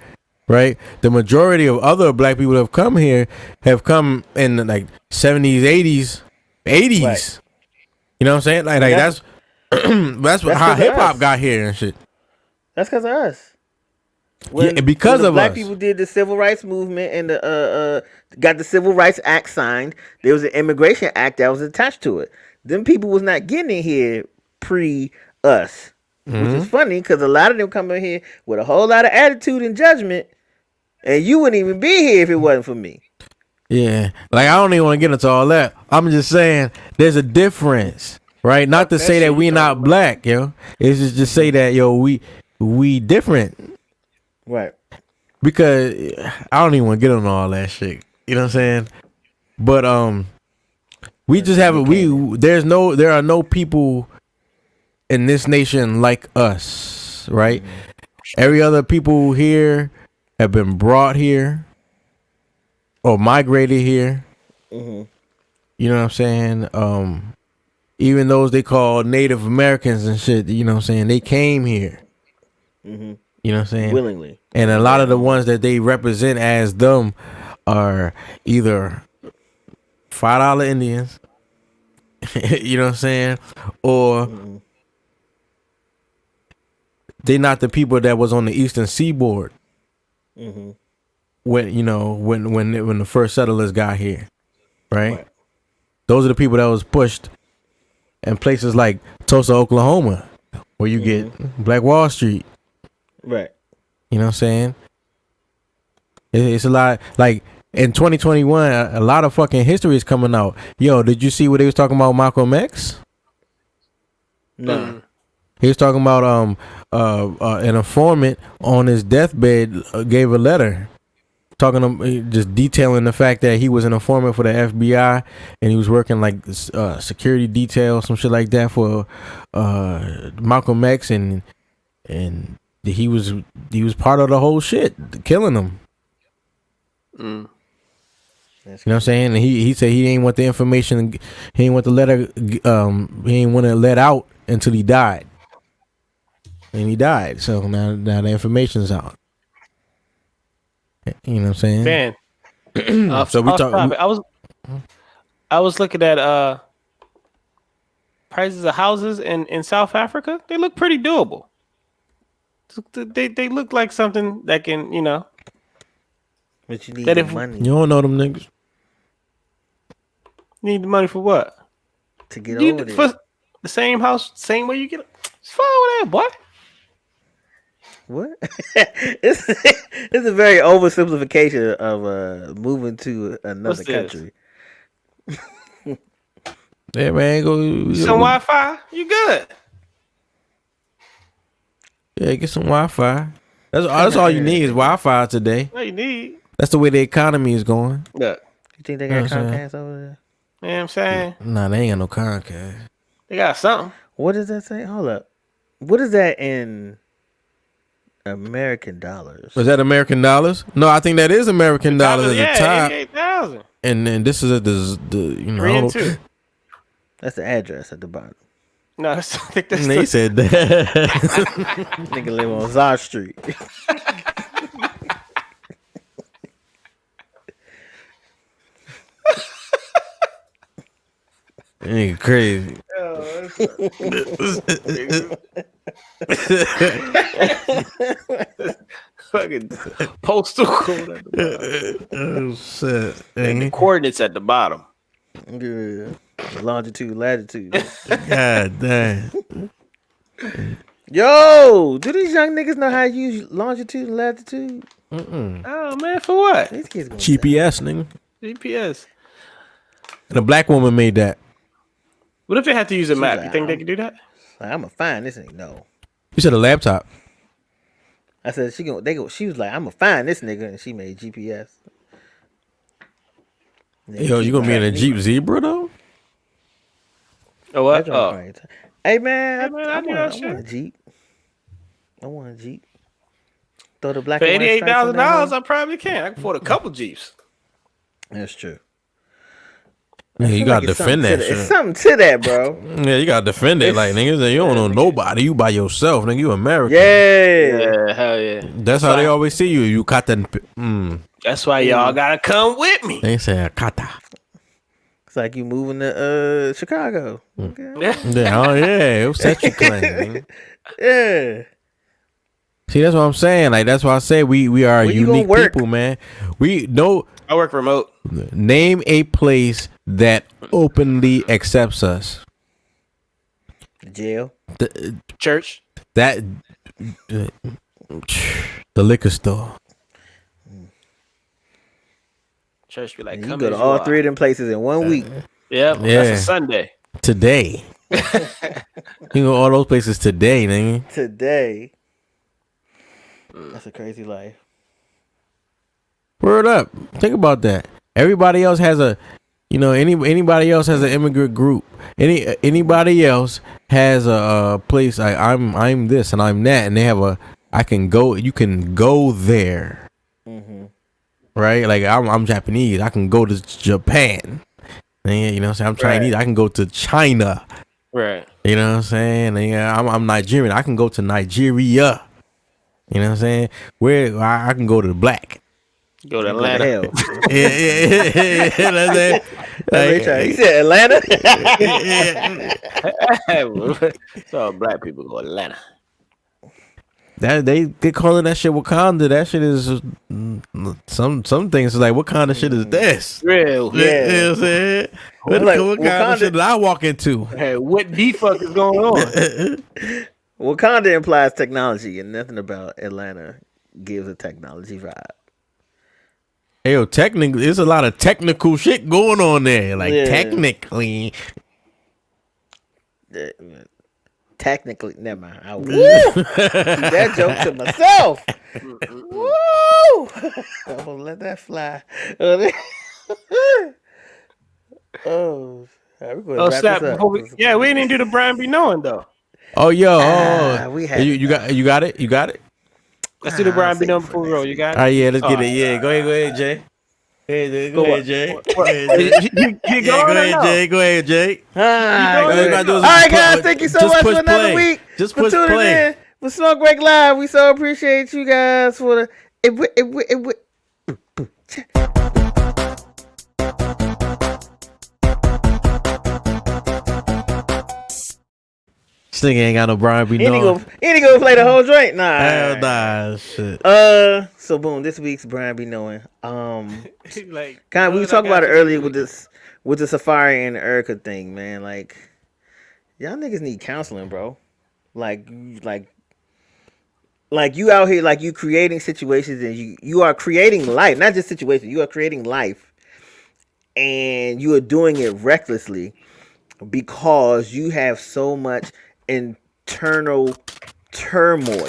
right? The majority of other black people that have come here have come in the, like 70s, 80s. Right. You know what I'm saying? Like that's that's how 'cause of hip hop us. got here and shit. That's because of us. Yeah, because when the of black us. people did the civil rights movement and the got the Civil Rights Act signed, there was an Immigration Act that was attached to it. Them people was not getting in here pre us, which is funny because a lot of them come in here with a whole lot of attitude and judgment, and you wouldn't even be here if it wasn't for me. Yeah, like I don't even want to get into all that. I'm just saying there's a difference, right? Not to say that we not black, yo. It's just say that yo we different. Right. Because I don't even want to get on all that shit. You know what I'm saying? But we just have there are no people in this nation like us, right? Every other people here have been brought here or migrated here. You know what I'm saying? Even those they call Native Americans and shit, you know what I'm saying? They came here. You know what I'm saying? Willingly. And a lot of the ones that they represent as them are either $5 Indians, you know what I'm saying? Or they not the people that was on the Eastern Seaboard when the first settlers got here, right? Those are the people that was pushed in places like Tulsa, Oklahoma, where you get Black Wall Street. Right. You know what I'm saying? It's a lot. Like in 2021, a lot of fucking history is coming out. Yo, did you see what they was talking about Malcolm X? No. He was talking about an informant on his deathbed gave a letter just detailing the fact that he was an informant for the FBI and he was working like security detail, some shit like that for Malcolm X and he was part of the whole shit, killing him. You know what I'm saying? And he said he ain't want the information, he ain't want the letter, he ain't want to let out until he died. And he died. So now the information's out. You know what I'm saying? Man. So we talk. I was looking at prices of houses in South Africa. They look pretty doable. They look like something that can, But you need That the if- money You don't know them niggas. need the money for what? to get You, over there. for the same house, same way you get it. It's fine with that, boy. What? it's a very oversimplification of moving to another What's this? country. Yeah, man. Go. Some Wi-Fi, you good. Yeah, get some Wi-Fi. That's all you need is Wi-Fi today. What you need. That's the way the economy is going. Look, You think they You know got what I'm saying? Comcast over there? you know what I'm saying? Nah, they ain't got no Comcast. They got something. What does that say? Hold up. What is that in American dollars? Was that American dollars? No, I think that is American dollars at the top. 88,000. And then this is at the 3 and 2. That's the address at the bottom. No, I think that's They the, said that. Nigga live on Zar Street. Nigga crazy. Fucking postal code at the bottom. Oh shit. And the coordinates at the bottom. Yeah. Longitude, latitude. God damn. Yo, do these young niggas know how to use longitude and latitude? Oh man, for what? These kids gonna GPS, nigga. GPS. The black woman made that. What if they had to use a map? like, You think they could do that? Like, I'm gonna find this nigga. No. You said a laptop. I said she was like, I'm gonna find this nigga, and she made GPS. Yo, you gonna be in a Jeep Zebra though? Oh what? Oh. Hey man, I do that shit. want a Jeep. I want a Jeep. Throw the black For and white stripes on that $88,000, hoe. I probably can. I can afford a couple Jeeps. That's true. Yeah, you feel gotta like it's defend something that to It's shit. something to that, bro. Yeah, you gotta defend it. Like niggas, you don't know nobody. You by yourself, nigga. You American. Yeah. Hell yeah. That's how they always see you. You caught that. That's why y'all gotta come with me. They say kata. It's like you moving to Chicago. Okay. Yeah, oh yeah. It set you claim. nigga. Yeah. See, that's what I'm saying. Like that's why I say we are Where you gonna unique work? people, man. We know. I work remote. Name a place that openly accepts us. Jail. Church. The liquor store. Church be like, You come go to as all you are. three of them places in 1 week. Yep, Yeah. that's a Sunday. Today. You go all those places today, nigga. Today. That's a crazy life. Word up. Think about that. Everybody else has a, anybody else has an immigrant group. Anybody else has a place. Like I'm this and I'm that, and they have a. I can go. You can go there. Right? Like I'm Japanese. I can go to Japan. And, you know what I'm saying? I'm Chinese. Right. I can go to China. Right. You know what I'm saying? And, I'm Nigerian. I can go to Nigeria. You know what I'm saying? Where I can go to the black. Go to Go to Atlanta. hell. Yeah. That's it. He said Atlanta. So black people go to Atlanta. That they calling that shit Wakanda. That shit is some things is like what kind of shit is this? Real. You know what I'm saying? What Like, kind Wakanda- of shit did I walk into? Hey, what the fuck is going on? Wakanda implies technology, and nothing about Atlanta gives a technology vibe. Hey, yo, technically, there's a lot of technical shit going on there. Like Yeah. technically, Technically, never mind. Woo! Keep that joke to myself. Woo! I'm gonna let that fly. Oh, we're gonna Oh wrap snap! this up. Before we didn't do the Brian be knowing though. oh yo, we had you got it. Let's do the Brian be save knowing it for before we next roll. You got All right, it. yeah, let's get Oh, it. Yeah, go ahead, Jay. Go ahead, Jay. You Go going or no? Go ahead, Jay. All right, All you gotta do is all right, just guys. push- Thank you so just much push for another play. week. Just for push tuning play. in for Smoke Break Live. We so appreciate you guys for the. This nigga ain't got no Brian B. He ain't knowing. gonna play the whole joint. Nah. Hell nah, shit. So boom, this week's Brian be knowing. Like, Kind of, we what talked I got about it for earlier this with the Safari and the Erica thing, man. Like, y'all niggas need counseling, bro. Like you out here, like you creating situations, and you are creating life, not just situations. You are creating life, and you are doing it recklessly because you have so much internal turmoil,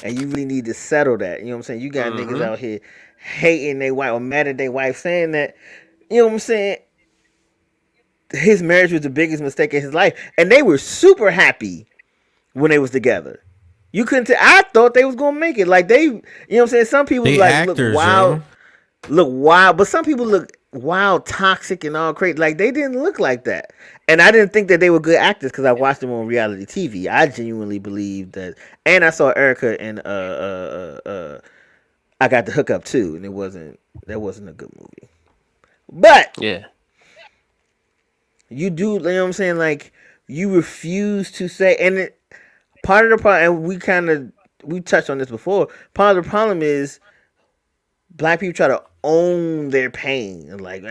and you really need to settle that. You know what I'm saying? You got niggas out here hating their wife or mad at their wife, saying that, you know what I'm saying, his marriage was the biggest mistake in his life, and they were super happy when they was together. You couldn't I thought they was gonna make it. Like, they, you know what I'm saying? Some people They like actors, look wild, but some people look wild, toxic, and all crazy. Like, they didn't look like that. And I didn't think that they were good actors because I watched them on reality TV. I genuinely believed that, and I saw Erica and I Got the Hookup too, and that wasn't a good movie. But Yeah. You do, you know what I'm saying? Like, you refuse to say, and part of the problem, and we touched on this before. Part of the problem is black people try to own their pain. Like,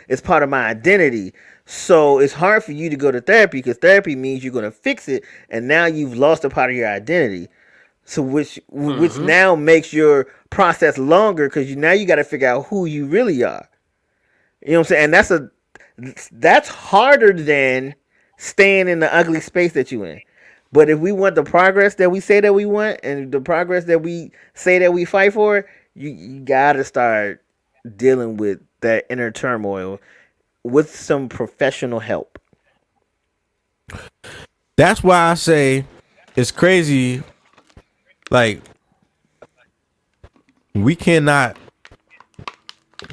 it's part of my identity. So it's hard for you to go to therapy because therapy means you're going to fix it, and now you've lost a part of your identity. So which now makes your process longer because now you got to figure out who you really are. You know what I'm saying? And that's harder than staying in the ugly space that you in. But if we want the progress that we say that we want and the progress that we say that we fight for, you gotta start dealing with that inner turmoil with some professional help. That's why I say it's crazy. Like, we cannot,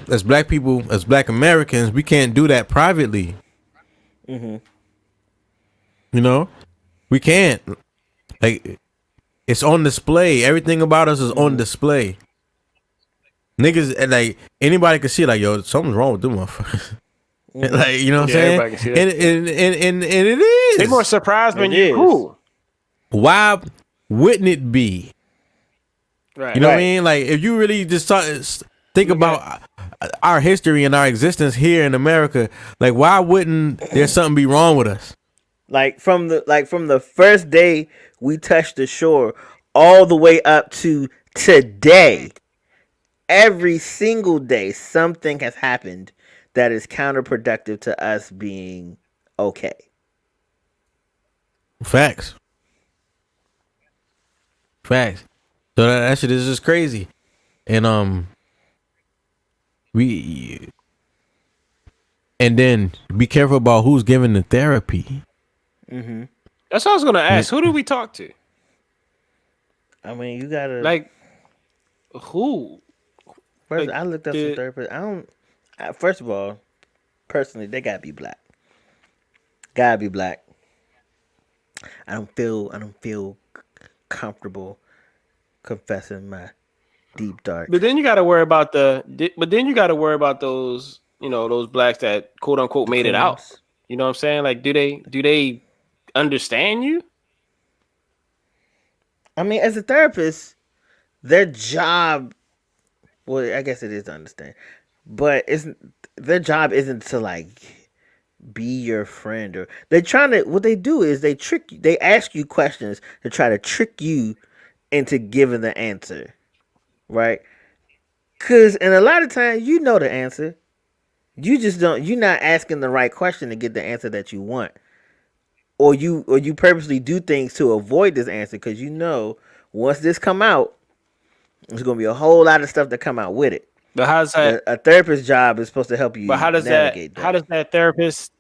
as black people, as black Americans, we can't do that privately. You know, we can't. Like, it's on display. Everything about us is on display. Niggas, like, anybody can see, like, yo, something's wrong with them motherfuckers. Like, you know what I'm saying? Everybody can see that. And it is. They more surprised when It you is. cool. Why wouldn't it be? Right. You know what I mean? Like, if you really just think about our history and our existence here in America, like, why wouldn't there something be wrong with us? Like from the first day we touched the shore all the way up to today, every single day something has happened that is counterproductive to us being okay. Facts. So that shit is just crazy. And and then be careful about who's giving the therapy. That's what I was gonna ask. Who do we talk to? I mean, you gotta Like, who? first. like, I looked up some therapists. First of all, personally, they gotta be black. Gotta be black. I don't feel comfortable confessing my deep dark. But then you got to worry about those, you know, those blacks that quote unquote made it out. You know what I'm saying? Like, do they understand you? I mean, as a therapist, their job. Well, I guess it is to understand, but their job isn't to like be your friend, or they're trying to. What they do is they trick you. They ask you questions to try to trick you into giving the answer, right? And a lot of times you know the answer, you just don't. You're not asking the right question to get the answer that you want, or you purposely do things to avoid this answer because you know once this come out, there's gonna be a whole lot of stuff that come out with it. But how's that? A therapist's job is supposed to help you. But how does navigate that? How does that therapist?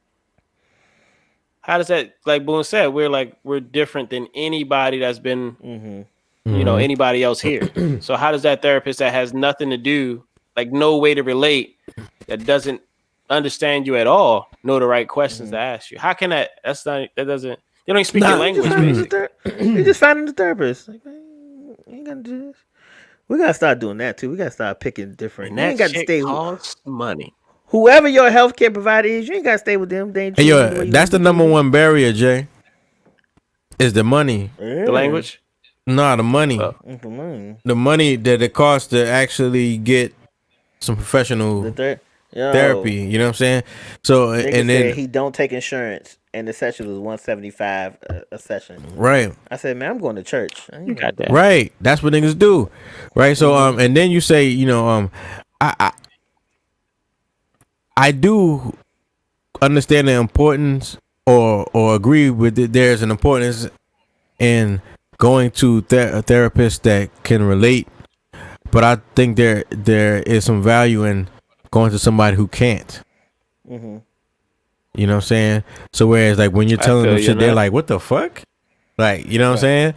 How does that? Like Boone said, we're different than anybody that's been, you know, anybody else here. So how does that therapist that has nothing to do, like no way to relate, that doesn't understand you at all, know the right questions to ask you? How can that? That's not. That doesn't. They don't even speak your language. You just finding the therapist. Like, man, you ain't gonna do this. We gotta start doing that too. We gotta start picking different. And You ain't that got to shit stay. costs money. Whoever your healthcare provider is, you ain't gotta stay with them. They ain't Hey, treating you the way yo, you that's the want number to. one barrier, Jay. Is the money. The language. Nah, the money. The money that it costs to actually get some professional therapy. You know what I'm saying? So and then he don't take insurance, and the session was $175 a session. right. I said, man, I'm going to church. You got that. Right. That's what niggas do. Right. So and then you say, you know, I do understand the importance or agree with it. There's an importance in going to a therapist that can relate, but I think there is some value in going to somebody who can't. You know what I'm saying? So whereas like when you're telling them shit, they're like, "What the fuck?" Like, you know what I'm saying?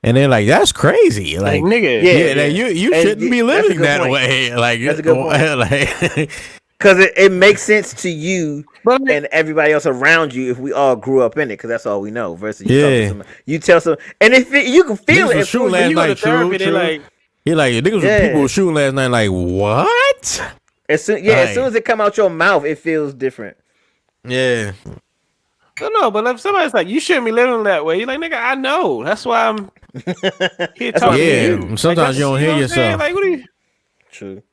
And they're like, "That's crazy." Like, nigga, yeah. Like, you shouldn't be living that way. Like, that's a good point. Like, because it makes sense to you and everybody else around you if we all grew up in it, because that's all we know. Versus you tell some, and if you can feel niggas it. was shooting last night. True. He like niggas was people shooting last night. Like, what? As soon as it come out your mouth, it feels different. Yeah. No, but if somebody's like, you shouldn't be living that way, you're like, nigga, I know. That's why I'm here talking to you. Yeah, sometimes you don't hear yourself. Like, what are you? True.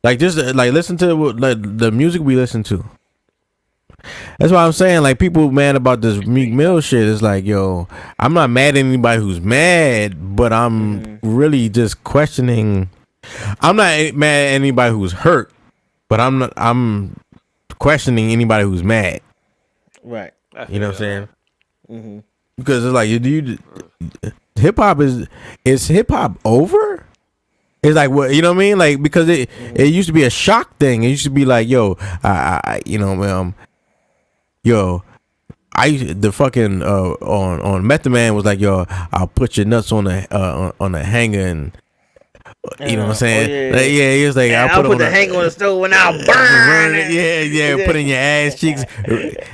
Like just like listen to like the music we listen to. That's why I'm saying like people mad about this Meek Mill shit. It's like, yo, I'm not mad at anybody who's mad, but I'm really just questioning. I'm not mad at anybody who's hurt, but I'm questioning anybody who's mad. Right. You know what I'm saying? Because it's like hip hop is hip hop over? It's like what, you know what I mean? Like because it used to be a shock thing. It used to be like, yo, the fucking on Method Man was like, yo, I'll put your nuts on a hanger and you know what I'm saying? He was like, I'll put the hanger on the stove and I'll burn it. Yeah, put in your ass cheeks,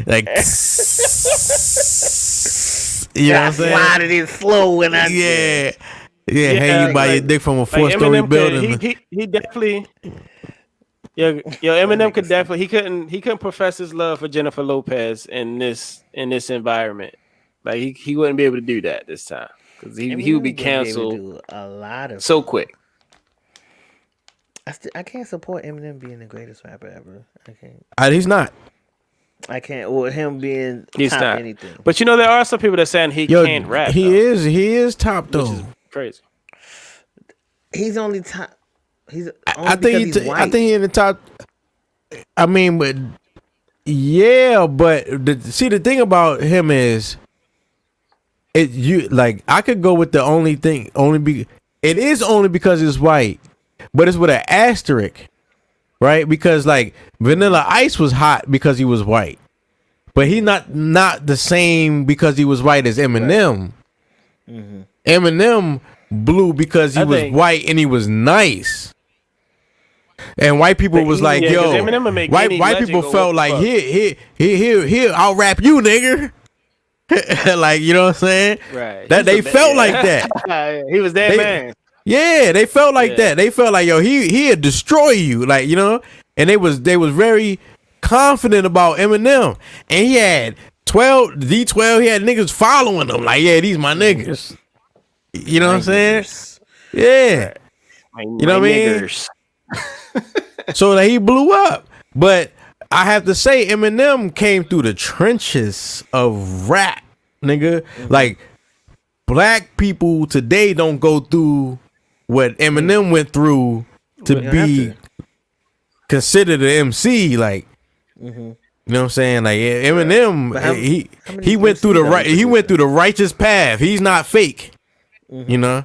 like, you know what I'm saying? Slide it in slow when I hang you by your dick from a 4-story building. He definitely. Eminem could definitely he couldn't profess his love for Jennifer Lopez in this environment. Like he wouldn't be able to do that this time because he would be canceled so quick. I can't support Eminem being the greatest rapper ever. I can't. He's not. I can't. Or him being he's top not anything. But there are some people that saying he can't rap. He is top though. Which is crazy. He's only top. I think he in the top. I mean, but yeah, but the thing about him is, I could go with the it is only because he's white, but it's with an asterisk, right? Because like Vanilla Ice was hot because he was white, but he's not the same because he was white as Eminem. Right. Eminem blew because he was white and he was nice. And white people was like, yo, white people felt like, here, I'll rap you, nigga. Like, you know what I'm saying? Right. That they felt like that. He was that man. Yeah, they felt like that. They felt like, yo, he'd destroy you. Like, you know? And they was very confident about Eminem. And he had D12, he had niggas following him. Like, yeah, these my niggas. You know what I'm saying? Yeah. You know what I mean? So that he blew up. But I have to say, Eminem came through the trenches of rap, nigga. Like, black people today don't go through what Eminem went through to be considered an MC. Like, you know what I'm saying? Like, Eminem, he went through the righteous path. He's not fake, you know.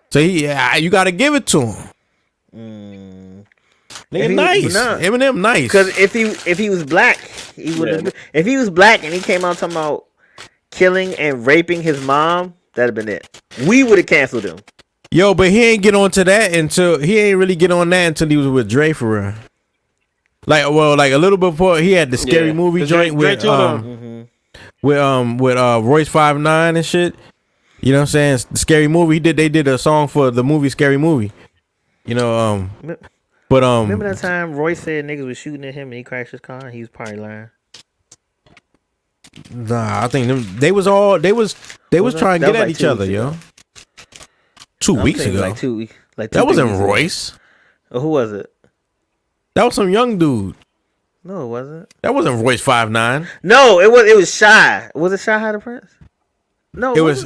So you got to give it to him. Nigga, nice. Eminem, nice. Because if he was black, he would have. If he was black and he came out talking about killing and raping his mom, that'd have been it. We would have canceled him. Yo, but he ain't get on to that until he was with Dre for real. Like, well, like a little before he had the Scary Movie joint with Royce 5'9" and shit. You know what I'm saying? The Scary Movie. They did a song for the movie Scary Movie. You know, but remember that time Royce said niggas was shooting at him and he crashed his car and he was probably lying. Nah, I think they was trying to get at each other, yo. 2 weeks ago. Like 2 weeks. That wasn't Royce. Oh, who was it? That was some young dude. No, it wasn't. That wasn't Royce 5'9". No, it was Shy. Was it Shy High the Prince? No, it was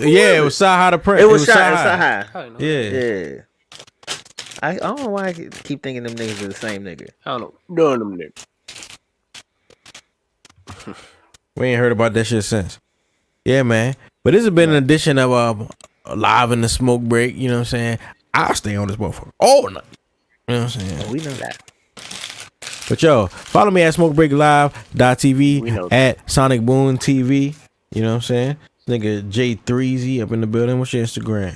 Shy High the Prince. It was Shy High. Yeah. I don't know why I keep thinking them niggas are the same nigga. I don't know. None of them niggas. We ain't heard about that shit since. Yeah, man. But this has been an edition of Live in the Smoke Break. You know what I'm saying? I'll stay on this motherfucker all night. You know what I'm saying? Oh, we know that. But yo, follow me at SmokeBreakLive.tv, at SONICBOONETV. You know what I'm saying? Nigga J3Z up in the building. What's your Instagram?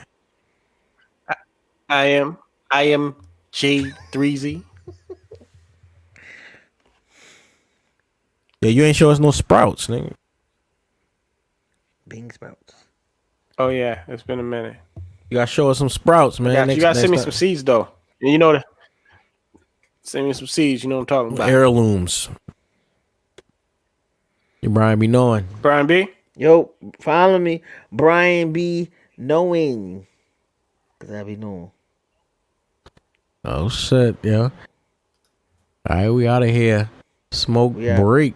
I am J3Z. Yeah, you ain't show us no sprouts, nigga. Bean sprouts. Oh yeah, it's been a minute. You gotta show us some sprouts, man. You gotta send me some seeds though. And you know that. Send me some seeds. You know what I'm talking about. Heirlooms. You Brian be knowing. Brian B. Yo, follow me, Brian B. Knowing, cause I be knowing. Oh shit, yeah. All right, we out of here. Smoke break.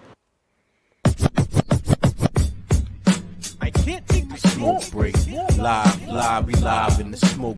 I can't take the smoke. Smoke break. Live, we live in the smoke